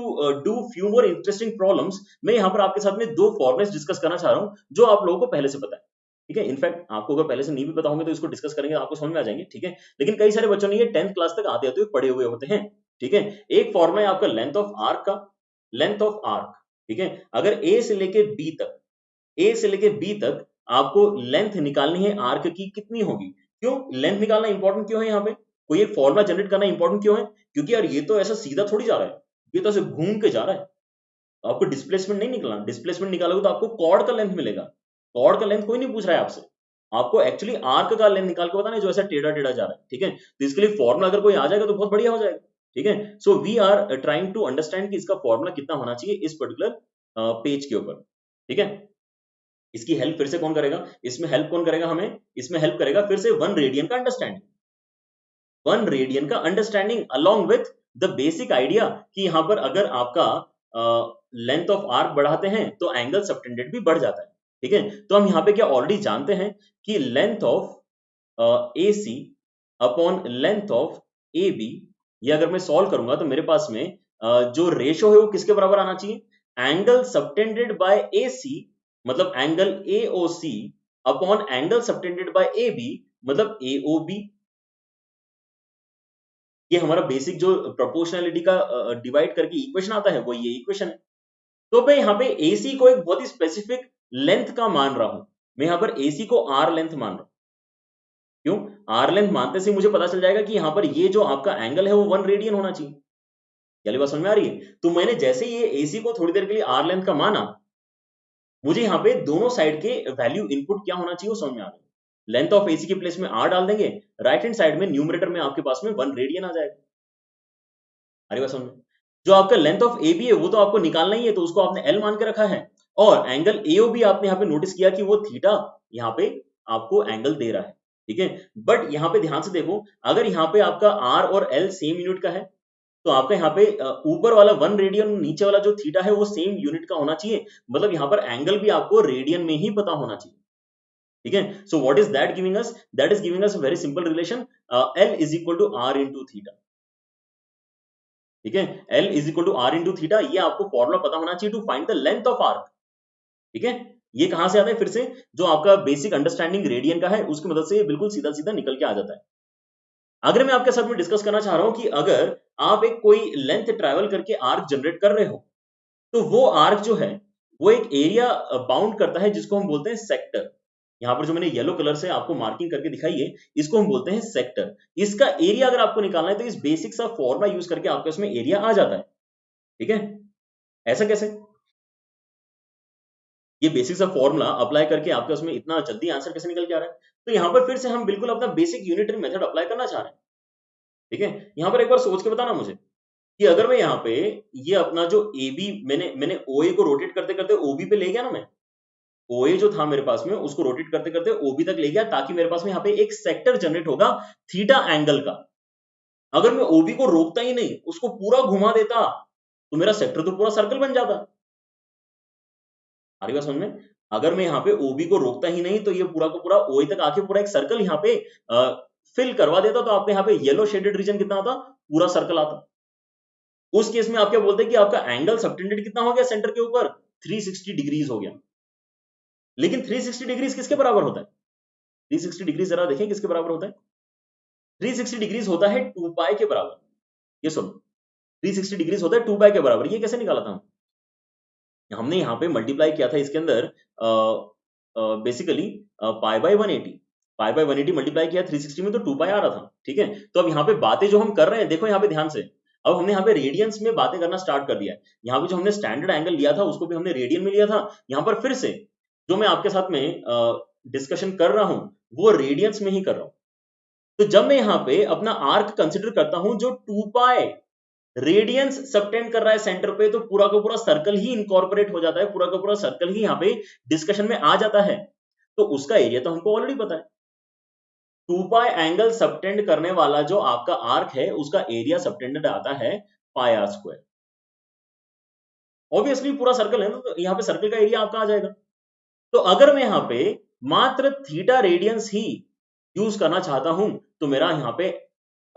do few more interesting problems, मैं यहाँ पर आपके साथ में दो फॉर्मुलेस डिस्कस करना चाह रहा हूँ जो आप लोगों को पहले से पता है, ठीक है। इनफैक्ट आपको अगर पहले से नहीं भी पता होंगे तो इसको डिस्कस करेंगे, आपको समझ में आ जाएंगे, ठीक है। लेकिन कई सारे बच्चों ने ये 10th क्लास तक आते आते हुए पढ़े हुए होते हैं, ठीक है। एक फॉर्मुला है आपका लेंथ ऑफ आर्क का, लेंथ ऑफ आर्क, ठीक है। अगर ए से लेके बी तक, ए से लेके बी तक आपको लेंथ निकालनी है आर्क की, कितनी होगी? क्यों लेंथ निकालना इंपॉर्टेंट क्यों है? यहाँ पे कोई एक फॉर्मुला जनरेट करना इंपॉर्टेंट क्यों है? क्योंकि यार ये तो ऐसा सीधा थोड़ी जा रहा है, ये तो ऐसे घूम के जा रहा है। आपको डिस्प्लेसमेंट नहीं निकालना, डिस्प्लेसमेंट निकालोगे तो आपको कॉर्ड का लेंथ मिलेगा। कॉर्ड का लेंथ कोई नहीं पूछ रहा है आपसे, आपको एक्चुअली आर्क का लेंथ निकाल के बताना है जो ऐसा टेढ़ा टेढ़ा जा रहा है, ठीक है। तो इसके लिए फॉर्मुला अगर कोई आ जाएगा तो बहुत बढ़िया हो जाएगा, ठीक है। So we are trying to understand कि इसका फॉर्मुला कितना होना चाहिए इस पर्टिकुलर पेज के ऊपर, ठीक है। इसकी हेल्प फिर से कौन करेगा, इसमें हेल्प कौन करेगा हमें? इसमें हेल्प करेगा फिर से 1 रेडियन का अंडरस्टैंडिंग, 1 रेडियन का understanding along with the basic idea कि यहां पर अगर आपका लेंथ ऑफ आर्क बढ़ाते हैं तो एंगल सबटेंडेड भी बढ़ जाता है, ठीक है। तो हम यहाँ पे क्या ऑलरेडी जानते हैं कि length of A C upon length of A B, ये अगर मैं सॉल्व करूंगा तो मेरे पास में जो रेशो है वो किसके बराबर आना चाहिए? Angle subtended by A C मतलब angle AOC upon angle subtended bye AB मतलब AOB। ये हमारा बेसिक जो प्रोपोर्शनलिटी का डिवाइड करके इक्वेशन आता है वो ये इक्वेशन है। तो मैं यहाँ पे AC को एक बहुत ही स्पेसिफिक लेंथ का मान रहा हूं, मैं यहाँ पर AC को R लेंथ मान रहा हूं। क्यों? R लेंथ मानते से मुझे पता चल जाएगा कि यहाँ पर ये जो आपका एंगल है वो 1 रेडियन होना चाहिए। ये बात समझ में आ रही है? तो मैंने जैसे ये AC को थोड़ी देर के लिए R लेंथ का माना, मुझे यहाँ पे दोनों साइड के वैल्यू इनपुट क्या होना चाहिए वो समझ में आ गया। लेंथ ऑफ एसी के प्लेस में R डाल देंगे, राइट हैंड साइड में न्यूमरेटर में आपके पास में 1 रेडियन आ जाएगा। अरे बात समझ में? जो आपका लेंथ ऑफ AB है वो तो आपको निकालना ही है, तो उसको आपने L मान के रखा है, और एंगल AOB आपने यहाँ पे नोटिस किया कि वो थीटा यहाँ पे आपको एंगल दे रहा है, ठीक है। बट यहाँ पे ध्यान से देखो, अगर यहाँ पे आपका R और L सेम यूनिट का है तो आपका यहाँ पे ऊपर वाला 1 रेडियन, नीचे वाला जो थीटा है वो सेम यूनिट का होना चाहिए, मतलब यहाँ पर एंगल भी आपको रेडियन में ही पता होना चाहिए, ठीक है। So what is that giving us? That is giving us a very simple relation, L is equal to R into theta, ठीक है। L is equal to R into theta, ये आपको फॉर्मुला पता होना चाहिए to find the length of arc, ठीक है। ये कहां से आता है? फिर से जो आपका बेसिक अंडरस्टैंडिंग रेडियन का है उसकी मदद से ये बिल्कुल सीधा सीधा निकल के आ जाता है। अगर मैं आपके साथ में डिस्कस करना चाह रहा हूं कि अगर आप एक कोई लेंथ ट्रैवल करके आर्क जनरेट कर रहे हो, तो वो आर्क जो है वो एक एरिया बाउंड करता है जिसको हम बोलते हैं सेक्टर। यहाँ पर जो मैंने येलो कलर से आपको मार्किंग करके दिखाई है, इसको हम बोलते हैं सेक्टर। इसका एरिया अगर आपको निकालना है तो इस बेसिक सा फॉर्मूला यूज करके आपके उसमें एरिया आ जाता है। ठीक है, ऐसा कैसे? ये बेसिक सा फॉर्मूला अप्लाई करके आपके उसमें इतना जल्दी आंसर कैसे निकल के आ रहा है? तो यहाँ पर फिर से हम बिल्कुल अपना बेसिक यूनिटरी मेथड अप्लाई करना चाह रहे हैं। ठीक है, यहाँ पर एक बार सोच के बताना मुझे कि अगर मैं यहाँ पे ये अपना जो ए बी मैंने ओ ए को रोटेट करते करते ओबी पे ले गया ना, मैं ओ ए जो था मेरे पास में उसको रोटेट करते करते ओबी तक ले गया, ताकि मेरे पास में यहाँ पे एक सेक्टर जनरेट होगा थीटा एंगल का। अगर मैं ओबी को रोकता ही नहीं, उसको पूरा घुमा देता, तो मेरा सेक्टर तो पूरा सर्कल बन जाता। आ रही बात समझ में? अगर मैं यहाँ पे ओबी को रोकता ही नहीं, तो ये पूरा का पूरा ओई तक आके पूरा एक सर्कल यहाँ पे फिल करवा देता, तो आपके यहाँ पे येलो शेडेड रीजन कितना आता? पूरा सर्कल आता। उस केस में आप क्या बोलते हैं कि आपका एंगल सबटेंडेड कितना हो गया सेंटर के ऊपर? 360 डिग्रीज हो गया। लेकिन 360 डिग्रीज किसके बराबर होता है? 360 डिग्री जरा देखें किसके बराबर होता है? 360 डिग्रीज होता है 2 पाई के बराबर। ये सुनो, 360 डिग्रीज होता है 2 पाई के बराबर। ये कैसे निकाला था हमने यहाँ पे मल्टीप्लाई किया था इसके अंदर basically pi by 180, pi by 180 multiply किया 360 में, तो 2 पाई आ रहा था। ठीक है, तो अब यहाँ पे बातें जो हम कर रहे हैं, देखो यहाँ पे ध्यान से, अब हमने यहाँ पे रेडियंस में बातें करना स्टार्ट कर दिया है। यहाँ पे जो हमने स्टैंडर्ड एंगल लिया था उसको भी हमने रेडियन में लिया था। यहाँ पर फिर से जो मैं आपके साथ में डिस्कशन कर रहा हूं वो रेडियंस में ही कर रहा हूं। तो जब मैं यहाँ पे अपना आर्क कंसिडर करता हूं जो 2 पाई रेडियंस सबटेंड कर रहा है सेंटर पे, तो पूरा का पूरा सर्कल ही इनकॉर्पोरेट हो जाता है, पूरा का पूरा सर्कल ही यहाँ पे डिस्कशन में आ जाता है। तो उसका एरिया तो हमको ऑलरेडी पता है। 2 पाई एंगल सबटेंड करने वाला जो आपका आर्क है उसका एरिया सबटेंडेड आता है पाई आर स्क्वायर। ऑब्वियसली पूरा सर्कल है ना, तो यहाँ पे सर्कल का एरिया आपका आ जाएगा। तो अगर मैं यहाँ पे मात्र थीटा रेडियंस ही यूज करना चाहता हूं, तो मेरा यहाँ पे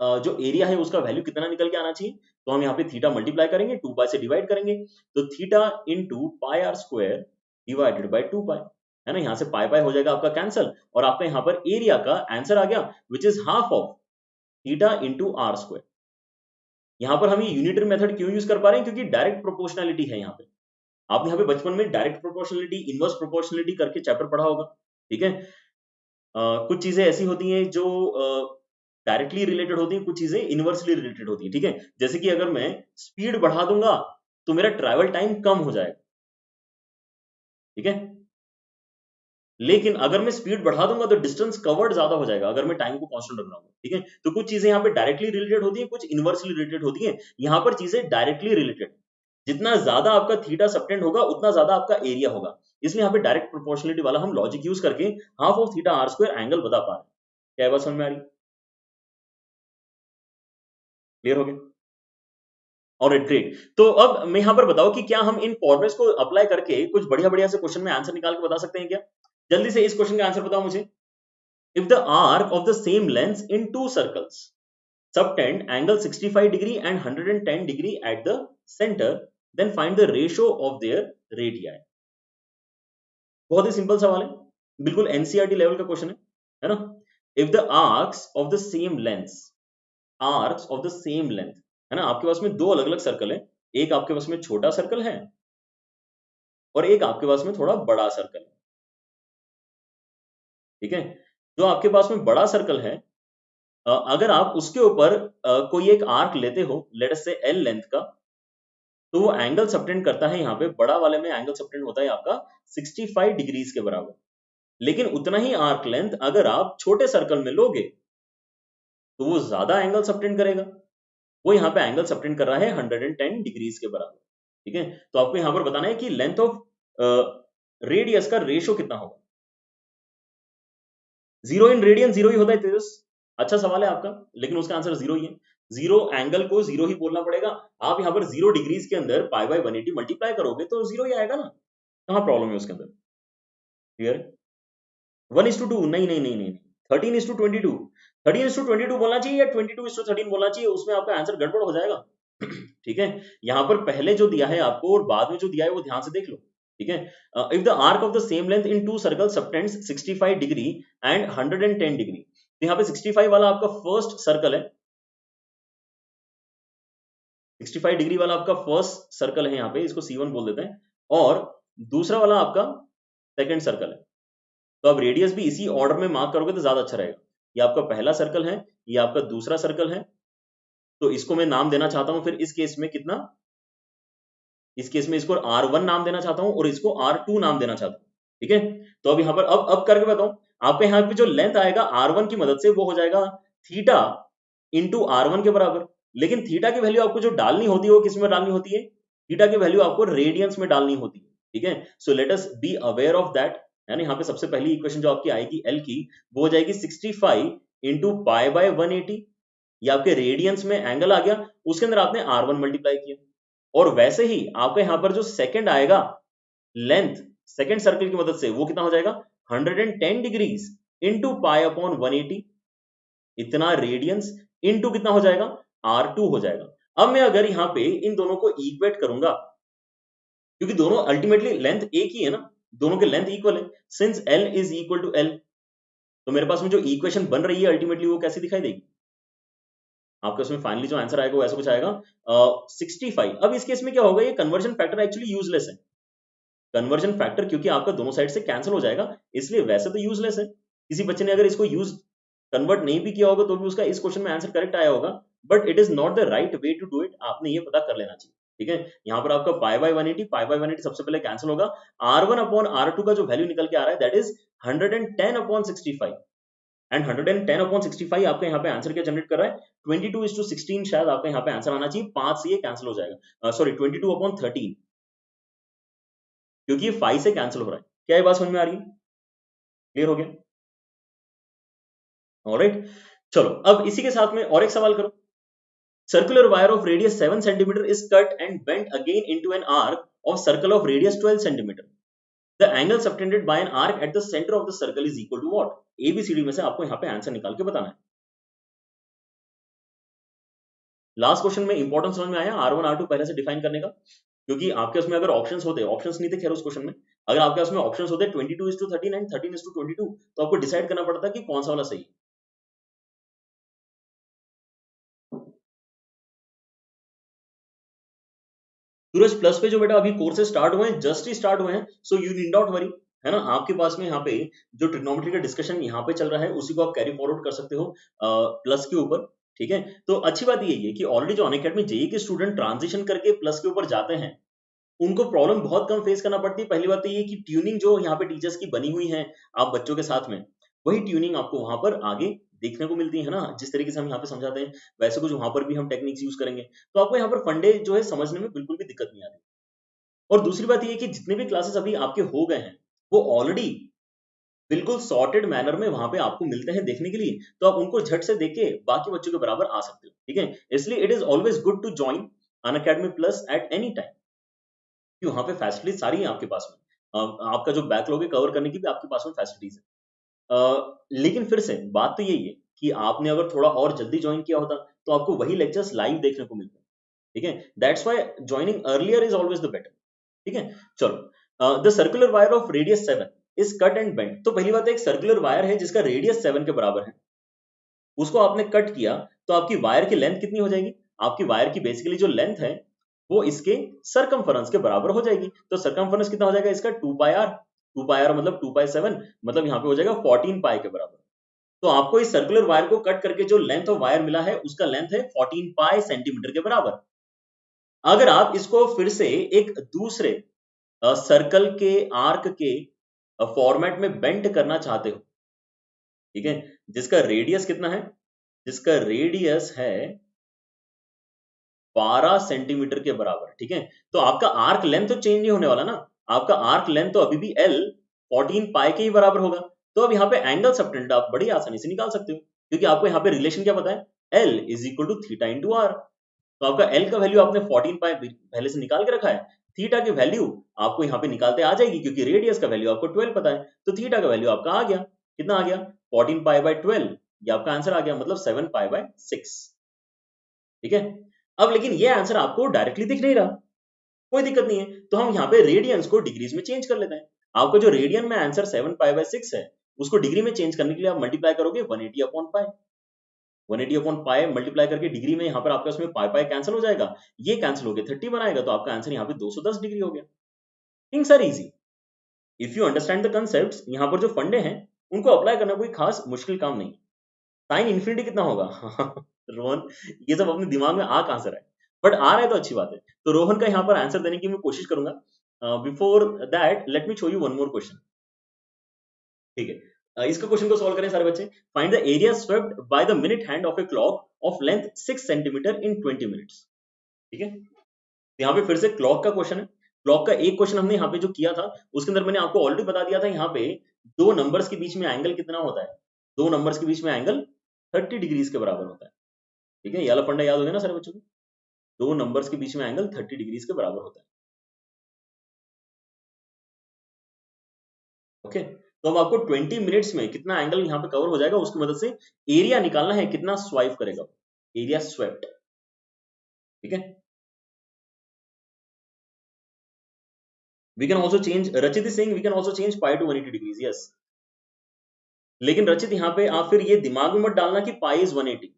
जो एरिया है उसका वैल्यू कितना निकल के आना चाहिए? तो हम यहाँ पे थीटा मल्टीप्लाई करेंगे, 2 पाई से डिवाइड करेंगे, तो theta into pi R square divided by 2 pi, है ना। यहाँ से पाई पाई हो जाएगा आपका कैंसल, और आपका यहाँ पर एरिया का आंसर आ गया which is half of theta into R square. यहाँ पर हम ये यूनिटरी मेथड क्यों यूज कर पा रहे हैं? क्योंकि डायरेक्ट प्रोपोर्शनैलिटी है यहाँ पे। आपने यहाँ पे बचपन में डायरेक्ट प्रोपोर्शनलिटी, इनवर्स प्रोपोर्शनलिटी करके चैप्टर पढ़ा होगा। ठीक है, कुछ चीजें ऐसी होती हैं जो डायरेक्टली रिलेटेड होती है, कुछ चीजें इनवर्सली रिलेटेड होती है। ठीक है, जैसे कि अगर मैं स्पीड बढ़ा दूंगा तो मेरा ट्रैवल टाइम कम हो जाएगा। ठीक है, लेकिन अगर मैं स्पीड बढ़ा दूंगा तो डिस्टेंस कवर्ड ज्यादा हो जाएगा अगर मैं टाइम को कांस्टेंट रख रहा हूँ। ठीक है, तो कुछ चीजें यहाँ पे डायरेक्टली रिलेटेड होती है, कुछ इनवर्सली रिलेटेड होती है। यहाँ पर चीजें डायरेक्टली रिलेटेड, जितना ज्यादा आपका थीटा सबटेंड होगा उतना ज्यादा आपका एरिया होगा, इसलिए यहाँ पे डायरेक्ट प्रोपोर्शनलिटी वाला हम लॉजिक यूज करके half of theta R square angle बता पा रहे हैं। क्या बात समझ में आ रही? क्लियर हो गया? और ग्रेट। तो अब मैं यहाँ पर बताओ कि क्या हम इन फॉर्मुलेस को अप्लाई करके कुछ बढ़िया बढ़िया से क्वेश्चन में आंसर निकाल के बता सकते हैं क्या? जल्दी से इस क्वेश्चन का आंसर बताओ मुझे। If the arc of the same length in to circles subtend angle 65 degree and 110 degree at the center, then find the ratio of their radii। बहुत ही सिंपल सवाल है, बिल्कुल एनसीईआरटी लेवल का क्वेश्चन है ना। If the arcs of the same length, arcs of the same length, है ना, आपके पास में दो अलग अलग सर्कल है, एक आपके पास में छोटा सर्कल है और एक आपके पास में थोड़ा बड़ा सर्कल है। ठीक है, जो आपके पास में बड़ा सर्कल है, अगर आप उसके ऊपर कोई एक आर्क लेते हो, लेट अस से एल लेंथ का, तो वो एंगल सबटेंड करता है, यहाँ पे बड़ा वाले में एंगल सबटेंड होता है आपका 65 डिग्रीज के बराबर। लेकिन उतना ही आर्क लेंथ अगर आप छोटे सर्कल में लोगे तो वो ज्यादा एंगल सबटेंड करेगा। वो यहाँ पे एंगल सबटेंड कर रहा है 110 डिग्रीज के बराबर। ठीक है, तो आपको यहाँ पर बताना है कि लेंथ ऑफ रेडियस का रेशियो कितना होगा। 0 इन रेडियन 0 ही होता है तेजस। अच्छा सवाल है आपका, लेकिन उसका आंसर 0 ही है। 0 एंगल को 0 ही बोलना पड़ेगा। आप यहाँ पर 0 डिग्रीज के अंदर पाई बाय 180 मल्टीप्लाई करोगे तो 0 ही आएगा ना, कहाँ प्रॉब्लम है उसके अंदर? क्लियर? 1:2 नहीं नहीं नहीं नहीं, 13:22, 13:22 बोलना चाहिए या 22:13 बोलना चाहिए, उसमें आपका आंसर गड़बड़ हो जाएगा। ठीक है, यहाँ पर पहले जो दिया है आपको और बाद में जो दिया है वो ध्यान से देख लो। ठीक है, if the arc of the same length in two circle subtends 65 degree and 110 degree, तो यहाँ पे 65 वाला आपका फर्स्ट सर्कल है, 65 डिग्री वाला आपका फर्स्ट सर्कल है, यहाँ पे इसको C1 बोल देते हैं, और दूसरा वाला आपका सेकंड सर्कल है। तो आप रेडियस भी इसी ऑर्डर में मार्क करोगे तो ज्यादा अच्छा रहेगा। ये आपका पहला सर्कल है, ये आपका दूसरा सर्कल है, तो इसको मैं नाम देना चाहता हूं फिर इस केस में कितना, इस केस में इसको R1 नाम देना चाहता हूं और इसको R2 नाम देना चाहता हूं, ठीक है। तो अब यहाँ पर अब करके बताऊं आपके, यहाँ पे जो लेंथ आएगा R1 की मदद से वो हो जाएगा थीटा इंटू R1 के बराबर। लेकिन थीटा की वैल्यू आपको जो डालनी होती है वो किस में डालनी होती है, थीटा की वैल्यू आपको रेडियंस में डालनी होती है, ठीक है। So let us be aware of that, यानी यहाँ पे सबसे पहली इक्वेशन जो आपकी आएगी एल की, वो हो जाएगी 65 इंटू पाई बाय 180, ये आपके रेडियंस में एंगल आ गया, उसके अंदर आपने R1 मल्टीप्लाई किया, और वैसे ही आपके यहाँ पर जो सेकंड आएगा लेंथ सेकंड सर्कल की मदद से, वो कितना हो जाएगा 110 डिग्रीज इंटू पाई अपॉन 180, इतना रेडियंस इंटू कितना हो जाएगा R2 हो जाएगा। अब मैं अगर यहाँ पे इन दोनों को इक्वेट करूंगा, क्योंकि दोनों अल्टीमेटली लेंथ एक ही है ना, दोनों के लेंथ इक्वल है, since L is equal to L, तो मेरे पास में जो इक्वेशन बन रही है अल्टीमेटली वो कैसी दिखाई देगी, आपके उसमें फाइनली जो आंसर आएगा वो ऐसा कुछ आएगा 65। अब इस केस में क्या होगा, ये कन्वर्जन फैक्टर एक्चुअली यूजलेस है, कन्वर्जन फैक्टर क्योंकि आपका दोनों साइड से कैंसिल हो जाएगा, इसलिए वैसे तो यूजलेस है। किसी बच्चे ने अगर इसको यूज कन्वर्ट नहीं भी किया होगा तो भी उसका इस क्वेश्चन में आंसर करेक्ट आया होगा, but it is not the right way to do it, आपने ये पता कर लेना चाहिए, ठीक है। यहाँ पर आपका पाई बाय 180 सबसे पहले कैंसिल होगा, R1 अपॉन R2 का जो वैल्यू निकल के आ रहा है that is 110 upon 65, and 110 upon 65 आपका यहाँ पे आंसर क्या जनरेट कर रहा है 22:16, शायद आपका यहाँ पे आंसर आना चाहिए, 5 से ये कैंसिल हो जाएगा, सॉरी 22 अपॉन 13, क्योंकि ये 5 से कैंसिल हो रहा है। क्या ये बात समझ में आ रही है, क्लियर हो गया, ऑलराइट। चलो अब इसी के साथ में और एक सवाल करो, circular wire of radius 7 centimetre is cut and bent again into an arc of circle of radius 12 centimetre, the angle subtended by an arc at the centre of the circle is equal to what, A B C D में से आपको यहाँ पे answer निकाल के बताना है। Last question में इंपॉर्टेंस समझ में आया R1 R2 पहले से डिफाइन करने का, क्योंकि आपके उसमें अगर ऑप्शंस होते, ऑप्शंस नहीं थे खैर उस क्वेश्चन में, अगर आपके उसमें ऑप्शंस होते 22:13 एंड 13:22, तो आपको डिसाइड करना पड़ता कि कौन सा वाला सही है। सूरज प्लस पे जो बेटा अभी कोर्सेज स्टार्ट हुए हैं, जस्ट ही स्टार्ट हुए हैं, so you need not worry, है ना। आपके पास में यहाँ पे जो ट्रिग्नोमेट्री का डिस्कशन यहाँ पे चल रहा है उसी को आप कैरी फॉरवर्ड कर सकते हो प्लस के ऊपर, ठीक है। तो अच्छी बात ये है कि ऑलरेडी जो अनअकैडमी जेईई के स्टूडेंट ट्रांजिशन करके प्लस के ऊपर जाते हैं उनको प्रॉब्लम बहुत कम फेस करना पड़ती है। पहली बात तो ये कि ट्यूनिंग जो यहाँ पे टीचर्स की बनी हुई है आप बच्चों के साथ में, वही ट्यूनिंग आपको वहां पर आगे देखने को मिलती है ना, जिस तरीके से हम यहाँ पे समझाते हैं वैसे कुछ वहां पर भी हम टेक्निक्स यूज करेंगे, तो आपको यहाँ पर फंडे जो है समझने में बिल्कुल भी दिक्कत नहीं आती। और दूसरी बात ये कि जितने भी क्लासेस अभी आपके हो गए हैं वो ऑलरेडी बिल्कुल सॉर्टेड मैनर में वहां पे आपको मिलते हैं देखने के लिए, तो आप उनको झट से देख के बाकी बच्चों के बराबर आ सकते हो, ठीक है। इसलिए it is always good to join Unacademy plus at any time, कि वहां पे फैसिलिटीज सारी है आपके पास में, आपका जो बैकलॉग है कवर करने की भी आपके पास में फैसिलिटीज है। लेकिन फिर से बात तो यही है कि आपने अगर थोड़ा और जल्दी ज्वाइन किया होता तो आपको वही लेक्चर्स लाइव देखने को मिलते हैं, ठीक है। That's why joining earlier is always the better, ठीक है। चलो the circular wire of radius 7 is cut and bent, तो पहली बात है एक सर्कुलर वायर है जिसका रेडियस 7 के बराबर है, उसको आपने कट किया तो आपकी वायर की लेंथ कितनी हो जाएगी, आपकी वायर की बेसिकली जो लेंथ है वो इसके सरकमफेरेंस के बराबर हो जाएगी, तो सरकमफेरेंस कितना हो जाएगा इसका 2 पाई आर, 2 पाई आर मतलब 2 पाई 7, मतलब यहाँ पे हो जाएगा 14 पाई के बराबर। तो आपको इस सर्कुलर वायर को कट करके जो लेंथ ऑफ वायर मिला है उसका लेंथ है 14 पाई सेंटीमीटर के बराबर। अगर आप इसको फिर से एक दूसरे सर्कल के आर्क के फॉर्मेट में बेंट करना चाहते हो, ठीक है, जिसका रेडियस कितना है, जिसका रेडियस है 12 सेंटीमीटर के बराबर, ठीक है। तो आपका आर्क लेंथ तो चेंज नहीं होने वाला ना, आपका आर्क लेंथ तो अभी भी L 14 पाई के ही बराबर होगा। तो अब यहाँ पे एंगल सबटेंडेड आप बड़ी आसानी से निकाल सकते हो, क्योंकि आपको यहाँ पे रिलेशन क्या पता है, L is equal to theta into R. तो आपका L का वैल्यू आपने 14 पाई पहले से निकाल के रखा है, थीटा की वैल्यू आपको यहाँ पे निकालते आ जाएगी, क्योंकि रेडियस का वैल्यू आपको 12 पता है, तो थीटा का वैल्यू आपका आ गया, कितना आ गया 14 पाई बाय 12, ये आपका आंसर आ गया, मतलब 7 पाई बाय 6, ठीक है। अब लेकिन ये आंसर आपको डायरेक्टली दिख नहीं रहा, कोई दिक्कत नहीं है, तो हम यहाँ पे रेडियंस को डिग्रीज में चेंज कर लेते हैं। आपका जो रेडियन में आंसर 7 पाई बाय 6 है, उसको डिग्री में चेंज करने के लिए आप मल्टीप्लाई करोगे 180 upon pi, 180 upon pi multiply करके डिग्री में यहाँ पर आपका उसमें पाई पाई कैंसिल हो जाएगा, ये कैंसिल हो गया 30 बनाएगा, तो आपका आंसर यहाँ पे 210 डिग्री हो गया। Things are easy if you understand the concepts. यहाँ पर जो फंडे हैं उनको अप्लाई करना कोई खास मुश्किल काम नहीं। साइन इन्फिनिटी कितना होगा रोहन ये सब अपने दिमाग में आ कहां से रहा है, बट आ रहा है तो अच्छी बात है। तो रोहन का यहाँ पर आंसर देने की मैं कोशिश करूंगा। Before that let me show you one more question, ठीक है। इसका क्वेश्चन को सॉल्व करें सारे बच्चे। Find the area swept by the minute hand of a clock of length 6 centimetre in 20 minutes, ठीक है। यहाँ पे फिर से क्लॉक का क्वेश्चन है। क्लॉक का एक क्वेश्चन हमने यहाँ पे जो किया था उसके अंदर मैंने आपको ऑलरेडी बता दिया था, यहाँ पे दो नंबर्स के बीच में एंगल कितना होता है, दो नंबर्स के बीच में एंगल 30 डिग्रीज के बराबर होता है, ठीक है। ये वाला फंडा याद हो गया ना सारे बच्चों को, दो नंबर्स के बीच में एंगल 30 डिग्रीज के बराबर होता है, ओके। तो अब आपको 20 मिनट्स में कितना एंगल यहाँ पे कवर हो जाएगा उसकी मदद से एरिया निकालना है, कितना स्वाइप करेगा, एरिया स्वेप्ट, ठीक है। We can also change, Rachit is saying we can also change pi to 180 degrees, yes। लेकिन रचित यहाँ पे आप फिर ये दिमाग में मत डालना कि पाई इज 180।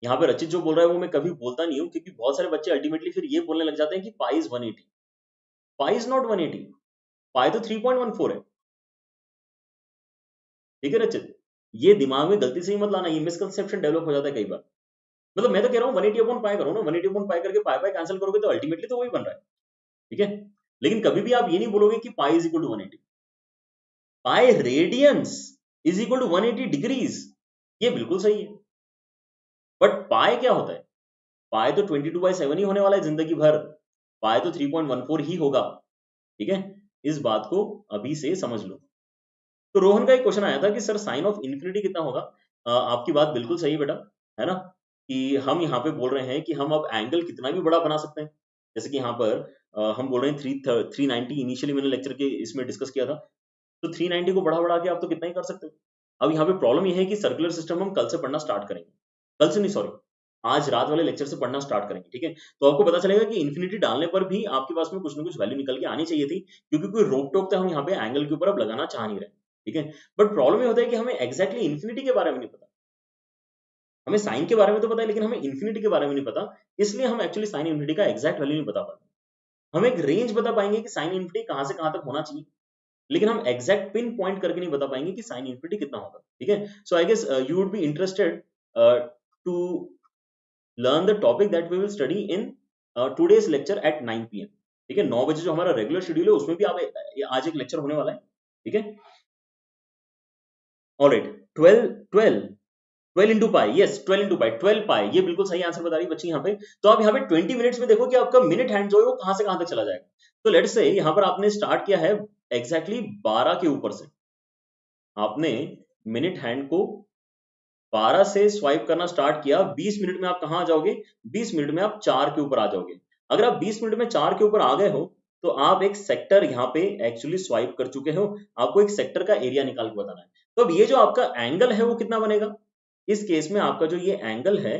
यहाँ पे रचित जो बोल रहा है वो मैं कभी बोलता नहीं हूँ, क्योंकि बहुत सारे बच्चे अल्टीमेटली फिर ये बोलने लग जाते हैं कि pi is 180। Pi is not 180, पाई तो 3.14 है, ठीक है रचित। ये दिमाग में गलती से ही मत लाना, ये मिसकंसेप्शन डेवलप हो जाता है कई बार। मतलब मैं तो कह रहा हूँ 180 अपॉन पाई करो ना, 180 अपॉन पाई करके पाई पाई कैंसिल करोगे तो अल्टीमेटली तो वही बन रहा है, ठीक है। लेकिन कभी भी आप ये नहीं बोलोगे कि pi is equal to 180। Pi radians is equal to 180 degrees, ये बिल्कुल सही है। बट पाई क्या होता है, पाई तो 22/7 ही होने वाला है जिंदगी भर, पाई तो 3.14 ही होगा, ठीक है। इस बात को अभी से समझ लो। तो रोहन का एक क्वेश्चन आया था कि सर साइन ऑफ इन्फिनिटी कितना होगा। आपकी बात बिल्कुल सही है बेटा, है ना, कि हम यहाँ पे बोल रहे हैं कि हम अब एंगल कितना भी बड़ा बना सकते हैं। जैसे कि यहाँ पर हम बोल रहे हैं 390, इनिशियली मैंने लेक्चर के इसमें डिस्कस किया था, तो 390 को बढ़ा के आप तो कितना ही कर सकते हो। अब यहाँ पे प्रॉब्लम यह है कि सर्कुलर सिस्टम हम कल से पढ़ना स्टार्ट करेंगे, कल से नहीं सॉरी, आज रात वाले लेक्चर से पढ़ना स्टार्ट करेंगे, ठीक है। तो आपको पता चलेगा कि इन्फिनिटी डालने पर भी आपके पास में कुछ ना कुछ वैल्यू निकल के आनी चाहिए थी, क्योंकि कोई रोक टोक तो हम यहाँ पे एंगल के ऊपर अब लगाना चाह नहीं रहे, ठीक है। बट प्रॉब्लम ये होता है कि हमें एग्जैक्टली इन्फिनिटी के बारे में नहीं पता। हमें साइन के बारे में तो पता है लेकिन हमें इन्फिनिटी के बारे में नहीं पता, इसलिए हम एक्चुअली साइन इन्फिनिटी का एग्जैक्ट वैल्यू नहीं बता पाते। हम एक रेंज बता पाएंगे कि साइन इन्फिनिटी कहां से कहां तक होना चाहिए, लेकिन हम एग्जैक्ट पिन पॉइंट करके नहीं बता पाएंगे कि साइन इन्फिनिटी कितना होगा, ठीक है। So I guess you would be interested to learn the topic that we will study in today's lecture at 9 PM, ठीक है। 9 बजे जो हमारा रेगुलर शेड्यूल है उसमें भी आप आज एक लेक्चर होने वाला है, ठीक है। Alright, 12 into pi, yes 12 into pi, 12 पाई, ये बिल्कुल सही आंसर बता रही बच्ची यहाँ पे। तो आप यहाँ पे 20 मिनट्स में देखो कि आपका मिनट हैंड जो है वो कहां से कहां तक चला जाएगा। तो लेट्स से यहाँ पर आपने स्टार्ट किया है एग्जैक्टली 12 के ऊपर से, आपने मिनट हैंड को 12 से स्वाइप करना स्टार्ट किया, 20 मिनट में आप कहां आ जाओगे, 20 मिनट में आप 4 के ऊपर आ जाओगे। अगर आप 20 मिनट में 4 के ऊपर आ गए हो तो आप एक सेक्टर यहाँ पे एक्चुअली स्वाइप कर चुके हो, आपको एक सेक्टर का एरिया निकाल के बताना है। तो अब ये जो आपका एंगल है वो कितना बनेगा, इस केस में आपका जो ये एंगल है,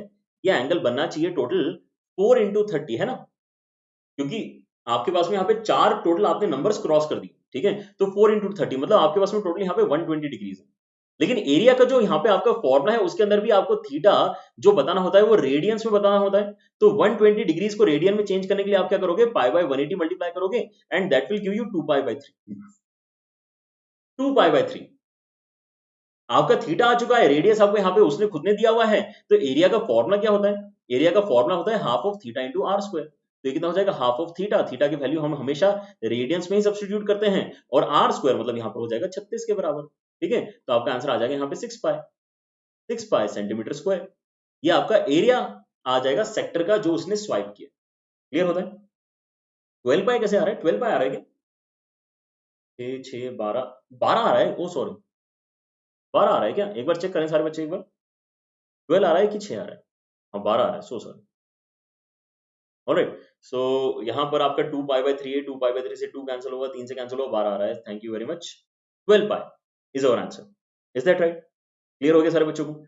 ये एंगल बनना चाहिए टोटल 4 इंटू 30, है ना, क्योंकि आपके पास में यहाँ पे 4 टोटल आपने नंबर्स क्रॉस कर दिए, ठीक है। तो 4 इंटू 30 मतलब आपके पास में टोटल यहाँ पे 120 डिग्रीज है। लेकिन एरिया का जो यहाँ पे आपका फॉर्मूला है उसके अंदर भी आपको थीटा जो बताना होता है वो रेडियंस में बताना होता है। तो 120 डिग्रीज को रेडियन में चेंज करने के लिए आप क्या करोगे, पाई बाय 180 मल्टीप्लाई करोगे and that will give you 2 pi bye 3, 2 pi bye 3। आपका थीटा आ चुका है, रेडियस आपको यहाँ पे उसने खुद ने दिया हुआ है। तो एरिया का फॉर्मूला क्या होता है, एरिया का फॉर्मूला होता है half of theta into R square. तो ये कितना हो जाएगा, हाफ ऑफ थीटा, थीटा की वैल्यू हम हमेशा रेडियंस में ही सब्स्टिट्यूट करते हैं, और आर स्क्वायर मतलब यहाँ पर हो जाएगा 36 के बराबर, ठीक है। तो आपका आंसर आ जाएगा यहाँ पे 6 पाई सेंटीमीटर स्क्वायर। ये आपका एरिया आ जाएगा सेक्टर का जो उसने स्वाइप किया। क्लियर होता है। 12 पाई कैसे आ रहा है, 12 पाई आ रहा है क्या, 6 12 12 आ रहा है, ओ सॉरी 12 आ रहा है क्या, एक बार चेक करें सारे बच्चे एक बार, 12 आ रहा है कि 6 आ रहा है, हाँ 12 आ रहा है, सो सॉरी। ऑलराइट, सो यहाँ पर आपका 2 पाई बाय 3 है, 2 पाई बाय 3 से 2 कैंसिल होगा, 3 से कैंसिल होगा, 12 आ रहा है। Thank you very much, 12 pi is our answer. Is that right, clear हो गया सारे बच्चों को।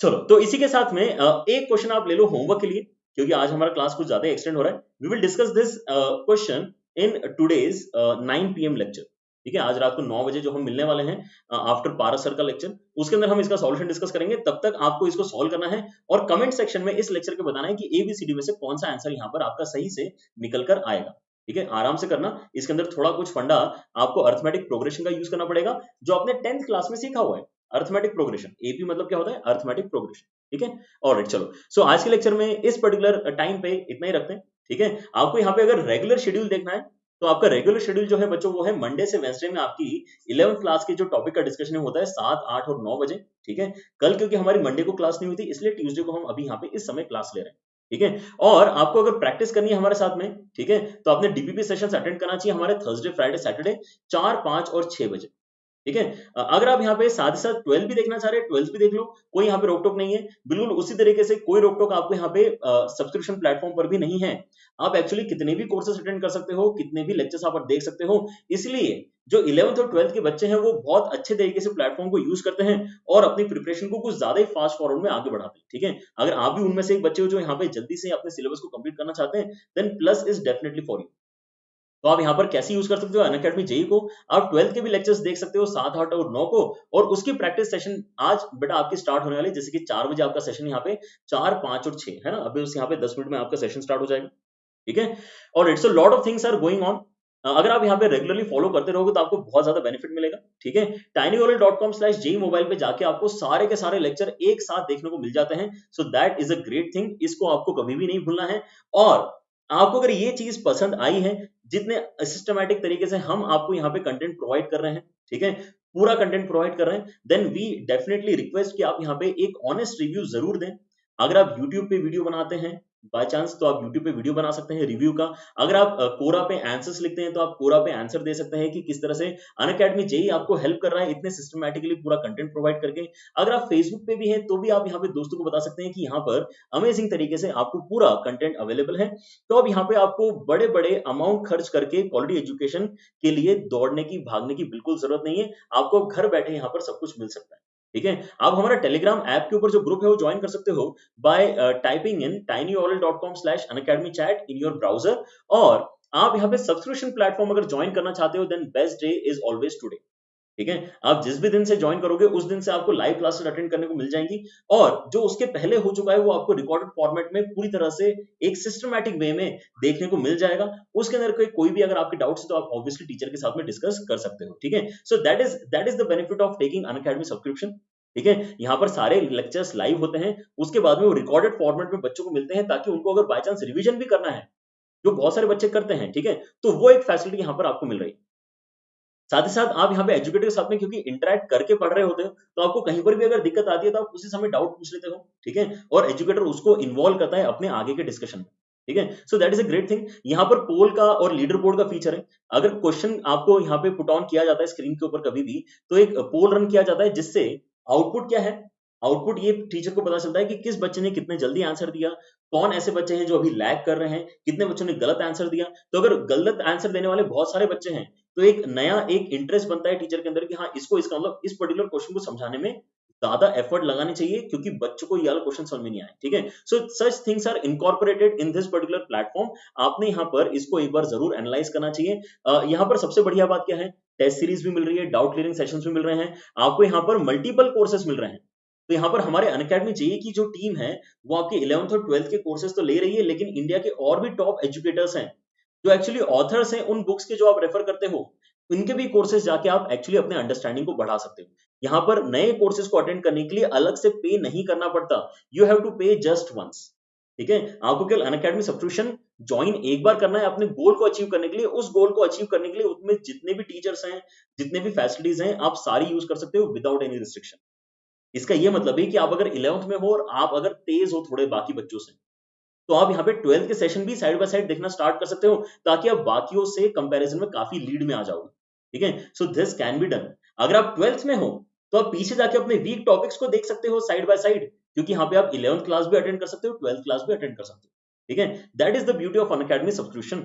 चलो, तो इसी के साथ में एक क्वेश्चन आप ले लो होमवर्क के लिए, क्योंकि आज हमारा क्लास कुछ ज्यादा एक्सटेंड हो रहा है। We will discuss this question in today's 9 PM lecture. ठीक है, आज रात को 9 बजे जो हम मिलने वाले हैं आफ्टर पारस सर का लेक्चर, उसके अंदर हम इसका सॉल्यूशन डिस्कस करेंगे। तब तक आपको इसको सॉल्व करना है और कमेंट सेक्शन में इस लेक्चर के बताना है कि ABCD में से कौन सा आंसर यहाँ पर आपका सही से निकल कर आएगा। ठीक है, आराम से करना। इसके अंदर थोड़ा कुछ फंडा आपको अर्थमेटिक प्रोग्रेशन का यूज करना पड़ेगा, जो आपने 10th क्लास में सीखा हुआ है। अर्थमेटिक प्रोग्रेशन, AP मतलब क्या होता है, अर्थमेटिक प्रोग्रेशन। ठीक है, ऑलराइट, चलो। सो आज के लेक्चर में इस पर्टिकुलर टाइम पे इतना ही रखते हैं। ठीक है, आपको यहाँ पे अगर रेगुलर शेड्यूल देखना है तो आपका रेगुलर शेड्यूल जो है बच्चों वो है मंडे से वेंसडे में आपकी 11th क्लास के जो टॉपिक का डिस्कशन होता है 7, 8 और 9 बजे। ठीक है, कल क्योंकि हमारी मंडे को क्लास नहीं हुई थी, इसलिए ट्यूसडे को हम अभी यहाँ पे इस समय क्लास ले रहे हैं। ठीक है, और आपको अगर प्रैक्टिस करनी है हमारे साथ में, ठीक है, तो आपने DPP सेशंस अटेंड करना चाहिए हमारे थर्सडे, फ्राइडे, सैटरडे 4, 5 और 6 बजे। ठीक है, अगर आप यहाँ पे साथ ही साथ 12 भी देखना चाह रहे हैं, 12 भी देख लो, कोई यहाँ पे रोक टोक नहीं है। बिल्कुल उसी तरीके से कोई रोक टोक आपको यहाँ पे सब्सक्रिप्शन प्लेटफॉर्म पर भी नहीं है। आप एक्चुअली कितने भी कोर्सेज अटेंड कर सकते हो, कितने भी लेक्चर्स आप देख सकते हो। इसलिए जो 11th और 12th के बच्चे हैं वो बहुत अच्छे तरीके से प्लेटफॉर्म को यूज करते हैं और अपनी प्रिपरेशन को कुछ ज्यादा ही फास्ट फॉरवर्ड में आगे बढ़ाते हैं। ठीक है, अगर आप भी उनमें से एक बच्चे हो जो यहाँ पे जल्दी से अपने सिलेबस को कंप्लीट करना चाहते हैं, then plus is definitely for you. तो आप यहाँ पर कैसे यूज कर सकते हो अनअकैडमी जेई को, आप 12th के भी लेक्चर्स देख सकते हो 7, 8 और 9 को, और उसकी प्रैक्टिस सेशन आज बेटा आपकी स्टार्ट होने वाली है। जैसे कि 4 बजे आपका सेशन यहाँ पे 4, 5 और 6 है ना, अभी उस यहाँ पे 10 मिनट में आपका सेशन स्टार्ट हो जाएगा। ठीक है, और it's a lot of things are going on. अगर आप यहाँ पे रेगुलरली फॉलो करते रहोगे तो आपको बहुत ज्यादा बेनिफिट मिलेगा। ठीक है, tinyurl.com/jei मोबाइल पे जाके आपको सारे के सारे लेक्चर एक साथ देखने को मिल जाते हैं। सो that is a great thing, इसको आपको कभी भी नहीं भूलना है। और आपको अगर ये चीज पसंद आई है, जितने सिस्टमैटिक तरीके से हम आपको यहाँ पे कंटेंट प्रोवाइड कर रहे हैं, ठीक है, पूरा कंटेंट प्रोवाइड कर रहे हैं, देन वी डेफिनेटली रिक्वेस्ट कि आप यहाँ पे एक ऑनेस्ट रिव्यू जरूर दें। अगर आप YouTube पे वीडियो बनाते हैं बाय चांस, तो आप YouTube पे वीडियो बना सकते हैं रिव्यू का। अगर आप कोरा पे आंसर्स लिखते हैं तो आप कोरा पे आंसर दे सकते हैं कि किस तरह से अनअकैडमी जेई आपको हेल्प कर रहा है इतने सिस्टमैटिकली पूरा कंटेंट प्रोवाइड करके। अगर आप फेसबुक पे भी हैं तो भी आप यहाँ पे दोस्तों को बता सकते हैं कि यहाँ पर अमेजिंग तरीके से आपको पूरा कंटेंट अवेलेबल है। तो अब यहाँ पे आपको बड़े बड़े अमाउंट खर्च करके क्वालिटी एजुकेशन के लिए दौड़ने की, भागने की बिल्कुल जरूरत नहीं है। आपको घर बैठे यहाँ पर सब कुछ मिल सकता है। ठीक है, आप हमारा टेलीग्राम ऐप के ऊपर जो ग्रुप है वो ज्वाइन कर सकते हो bye typing in tinyurl.com/unacademychat in your browser. और आप यहाँ पे सब्सक्रिप्शन प्लेटफॉर्म अगर ज्वाइन करना चाहते हो, then best day is always today. ठीक है, आप जिस भी दिन से ज्वाइन करोगे उस दिन से आपको लाइव क्लासेस अटेंड करने को मिल जाएंगी, और जो उसके पहले हो चुका है वो आपको रिकॉर्डेड फॉर्मेट में पूरी तरह से एक सिस्टमैटिक वे में देखने को मिल जाएगा। उसके अंदर कोई भी अगर आपके डाउट्स है तो आप ऑब्वियसली टीचर के साथ में डिस्कस कर सकते हो। ठीक है, so that is the benefit of taking Unacademy subscription. ठीक है, यहाँ पर सारे लेक्चर्स लाइव होते हैं, उसके बाद में वो रिकॉर्डेड फॉर्मेट में बच्चों को मिलते हैं, ताकि उनको अगर बाय चांस रिवीजन भी करना है, जो बहुत सारे बच्चे करते हैं, ठीक है, तो वो एक फैसिलिटी यहाँ पर आपको मिल रही है। साथ ही साथ आप यहाँ पे एजुकेटर के साथ में क्योंकि इंटरेक्ट करके पढ़ रहे होते हो, तो आपको कहीं पर भी अगर दिक्कत आती है तो आप उसी समय डाउट पूछ लेते हो। ठीक है, और एजुकेटर उसको इन्वॉल्व करता है अपने आगे के डिस्कशन में। ठीक है, so that is a great thing. यहाँ पर पोल का और लीडर बोर्ड का फीचर है। अगर क्वेश्चन आपको यहाँ पे पुट ऑन किया जाता है स्क्रीन के ऊपर कभी भी, तो एक पोल रन किया जाता है, जिससे आउटपुट क्या है, आउटपुट ये टीचर को पता चलता है कि किस बच्चे ने कितने जल्दी आंसर दिया, कौन ऐसे बच्चे हैं जो अभी लैग कर रहे हैं, कितने बच्चों ने गलत आंसर दिया। तो अगर गलत आंसर देने वाले बहुत सारे बच्चे हैं, तो एक नया एक इंटरेस्ट बनता है टीचर के अंदर कि हाँ, इसको इसका मतलब इस पर्टिकुलर क्वेश्चन को समझाने में ज्यादा एफर्ट लगानी चाहिए, क्योंकि बच्चों को ये वाला क्वेश्चन समझ में नहीं आया। ठीक है, so such things are incorporated in this particular platform. आपने यहाँ पर इसको एक बार जरूर एनालाइज करना चाहिए। यहाँ पर सबसे बढ़िया बात क्या है, टेस्ट सीरीज भी मिल रही है, डाउट क्लियरिंग सेशंस भी मिल रहे हैं, आपको यहाँ पर मल्टीपल कोर्सेज मिल रहे हैं। तो यहाँ पर हमारे अनअकैडमी जेई की जो टीम है वो आपके 11th और 12th के कोर्सेज तो ले रही है, लेकिन इंडिया के और भी टॉप एजुकेटर्स हैं जो एक्चुअली ऑथर्स हैं उन बुक्स के जो आप रेफर करते हो, उनके भी कोर्सेज जाके आप एक्चुअली अपने अंडरस्टैंडिंग को बढ़ा सकते हो। यहाँ पर नए कोर्सेज को अटेंड करने के लिए अलग से पे नहीं करना पड़ता, यू हैव टू पे जस्ट वंस। ठीक है, आपको केवल अनअकैडमी सब्सक्रिप्शन ज्वाइन एक बार करना है अपने गोल को अचीव करने के लिए। उस गोल को अचीव करने के लिए उसमें जितने भी टीचर्स हैं, जितने भी फैसिलिटीज हैं, आप सारी यूज कर सकते हो विदाउट एनी रिस्ट्रिक्शन। इसका ये मतलब है कि आप अगर 11th में हो और आप अगर तेज हो थोड़े बाकी बच्चों से, तो आप यहाँ पे 12th के सेशन भी साइड बाय साइड देखना स्टार्ट कर सकते हो, ताकि आप बाकियों से कंपैरिजन में काफी लीड में आ जाओगे। ठीक है, so this can be done. अगर आप 12th में हो तो आप पीछे जाके अपने वीक टॉपिक्स को देख सकते हो साइड बाय साइड, क्योंकि यहाँ पे आप 11th क्लास भी अटेंड कर सकते हो, 12th क्लास भी अटेंड कर सकते हो। ठीक है, that is the beauty of Unacademy subscription.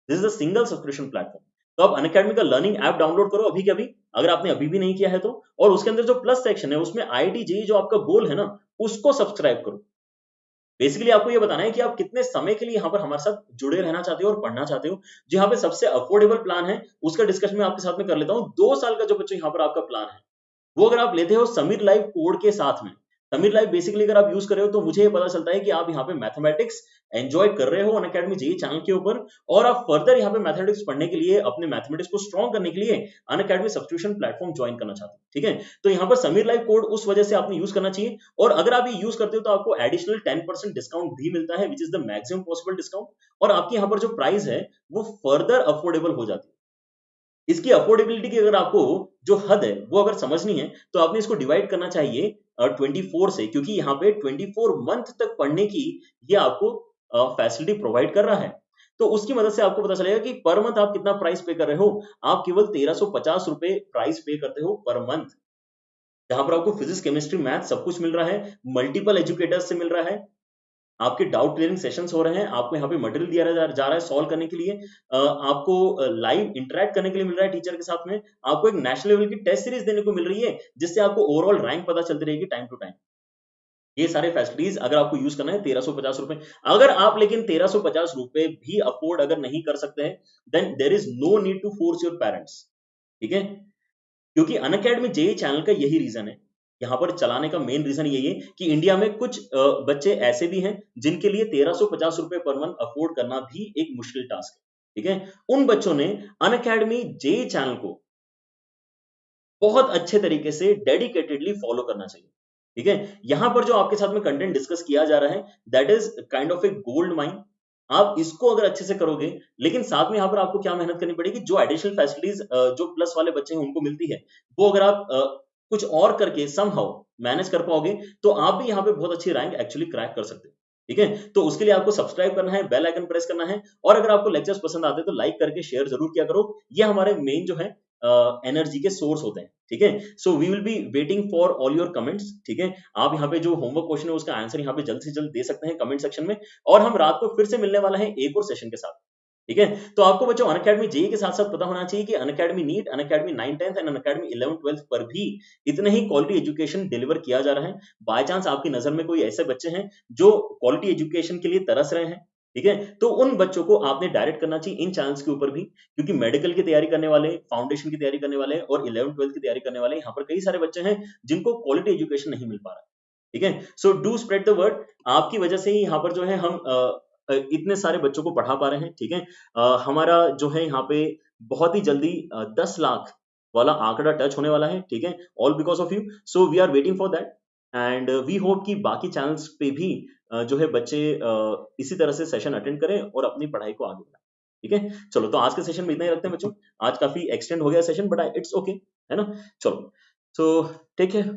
This is a single subscription platform. तो आप अनअकैडमी का लर्निंग ऐप डाउनलोड करो अभी के अभी, अगर आपने अभी भी नहीं किया है तो, और उसके अंदर जो प्लस सेक्शन है उसमें IIT जेईई जो आपका गोल है ना, उसको सब्सक्राइब करो। बेसिकली आपको ये बताना है कि आप कितने समय के लिए यहाँ पर हमारे साथ जुड़े रहना चाहते हो और पढ़ना चाहते हो। जो यहाँ पे सबसे अफोर्डेबल प्लान है उसका डिस्कशन मैं आपके साथ में कर लेता हूँ। 2 साल का जो बच्चों यहाँ पर आपका प्लान है वो अगर आप लेते हो समीर लाइव कोड के साथ में, समीर लाइव बेसिकली अगर आप यूज कर रहे हो तो मुझे ये पता चलता है कि आप यहाँ पे मैथमेटिक्स एंजॉय कर रहे हो अनअकैडमी जेईई चैनल के ऊपर, और आप फर्दर यहाँ पे मैथमेटिक्स पढ़ने के लिए, अपने मैथमेटिक्स को स्ट्रॉन्ग करने के लिए अनअकैडमी सब्सक्रिप्शन प्लेटफॉर्म ज्वाइन करना चाहते हो। ठीक है, तो यहाँ पर समीर लाइव कोड उस वजह से आपने यूज करना चाहिए, और अगर आप ये यूज करते हो तो आपको एडिशनल 10% डिस्काउंट भी मिलता है, which is the maximum possible discount, और आपके यहाँ पर जो प्राइस है वो फर्दर अफोर्डेबल हो जाती है। इसकी अफोर्डेबिलिटी की अगर आपको जो हद है वो अगर समझनी है तो आपने इसको डिवाइड करना चाहिए 24 से, क्योंकि यहाँ पे 24 मंथ तक पढ़ने की ये आपको फैसिलिटी प्रोवाइड कर रहा है। तो उसकी मदद से आपको पता चलेगा कि पर मंथ आप कितना प्राइस पे कर रहे हो। आप केवल 1350 रुपए प्राइस पे करते हो पर मंथ, जहां पर आपको फिजिक्स केमिस्ट्री मैथ सब कुछ मिल रहा है, मल्टीपल एजुकेटर्स से मिल रहा है, आपके डाउट क्लियरिंग सेशंस हो रहे हैं, आपको यहाँ पे मटेरियल दिया जा रहा है सॉल्व करने के लिए, आपको लाइव इंटरेक्ट करने के लिए मिल रहा है टीचर के साथ में, आपको एक नेशनल लेवल की टेस्ट सीरीज देने को मिल रही है जिससे आपको ओवरऑल रैंक पता चलती रहेगी टाइम टू टाइम। ये सारे फैसिलिटीज अगर आपको यूज करना है 1350 रुपए। अगर आप लेकिन 1350 रुपए भी अफोर्ड अगर नहीं कर सकते हैं, then there is no need to force your parents. ठीक है, क्योंकि अनअकैडमी जेईई चैनल का यही रीजन है, यहाँ पर चलाने का मेन रीजन यही है कि इंडिया में कुछ बच्चे ऐसे भी हैं जिनके लिए 1350 रुपए पर मंथ अफोर्ड करना भी एक मुश्किल टास्क है। ठीक है, उन बच्चों ने अनअकैडमी जेईई चैनल को बहुत अच्छे तरीके से डेडिकेटेडली फॉलो करना चाहिए। ठीक है, यहां पर जो आपके साथ में कंटेंट डिस्कस किया जा रहा है that is kind of A gold mine. आप इसको अगर अच्छे से करोगे, लेकिन साथ में यहाँ पर आपको क्या मेहनत करनी पड़ेगी, जो एडिशनल फैसिलिटीज जो प्लस वाले बच्चे हैं उनको मिलती है, वो अगर आप कुछ और करके समहाउ मैनेज कर पाओगे तो आप भी यहाँ पे बहुत अच्छी रैंक एक्चुअली क्रैक कर सकते हो। ठीक है, तो उसके लिए आपको सब्सक्राइब करना है, बेल आइकन प्रेस करना है, और अगर आपको लेक्चर्स पसंद आते हैं तो लाइक करके शेयर जरूर किया करो। ये हमारे मेन जो है एनर्जी के सोर्स होते हैं। ठीक है, so we will be waiting for all your comments. ठीक है, आप यहाँ पे जो होमवर्क क्वेश्चन है उसका आंसर यहाँ पे जल्द से जल्द दे सकते हैं कमेंट सेक्शन में, और हम रात को फिर से मिलने वाला है एक और सेशन के साथ। ठीक है, तो आपको बच्चों अनअकैडमी जेईई के साथ साथ पता होना चाहिए कि Unacademy NEET, Unacademy 9th-10th and Unacademy 11th-12th पर भी इतने ही क्वालिटी एजुकेशन डिलीवर किया जा रहा है। बाय चांस आपकी नजर में कोई ऐसे बच्चे हैं जो क्वालिटी एजुकेशन के लिए तरस रहे हैं, ठीक है, तो उन बच्चों को आपने डायरेक्ट करना चाहिए इन चैनल्स के ऊपर भी, क्योंकि मेडिकल की तैयारी करने वाले, फाउंडेशन की तैयारी करने वाले और 11th-12th की तैयारी करने वाले यहाँ पर कई सारे बच्चे हैं जिनको क्वालिटी एजुकेशन नहीं मिल पा रहा है। ठीक है, so do spread the word. आपकी वजह से ही यहाँ पर जो है हम इतने सारे बच्चों को पढ़ा पा रहे हैं। ठीक है, हमारा जो है यहाँ पे बहुत ही जल्दी 10 लाख वाला आंकड़ा टच होने वाला है। ठीक है, all because of you, so we are waiting for that, and we hope कि बाकी चैनल्स पे भी जो है बच्चे इसी तरह से सेशन अटेंड करें और अपनी पढ़ाई को आगे बढ़ाएं। ठीक है, चलो तो आज के सेशन में इतना ही रखते हैं बच्चों। आज काफी एक्सटेंड हो गया सेशन, बट इट्स ओके, है ना। चलो, सो टेक केयर।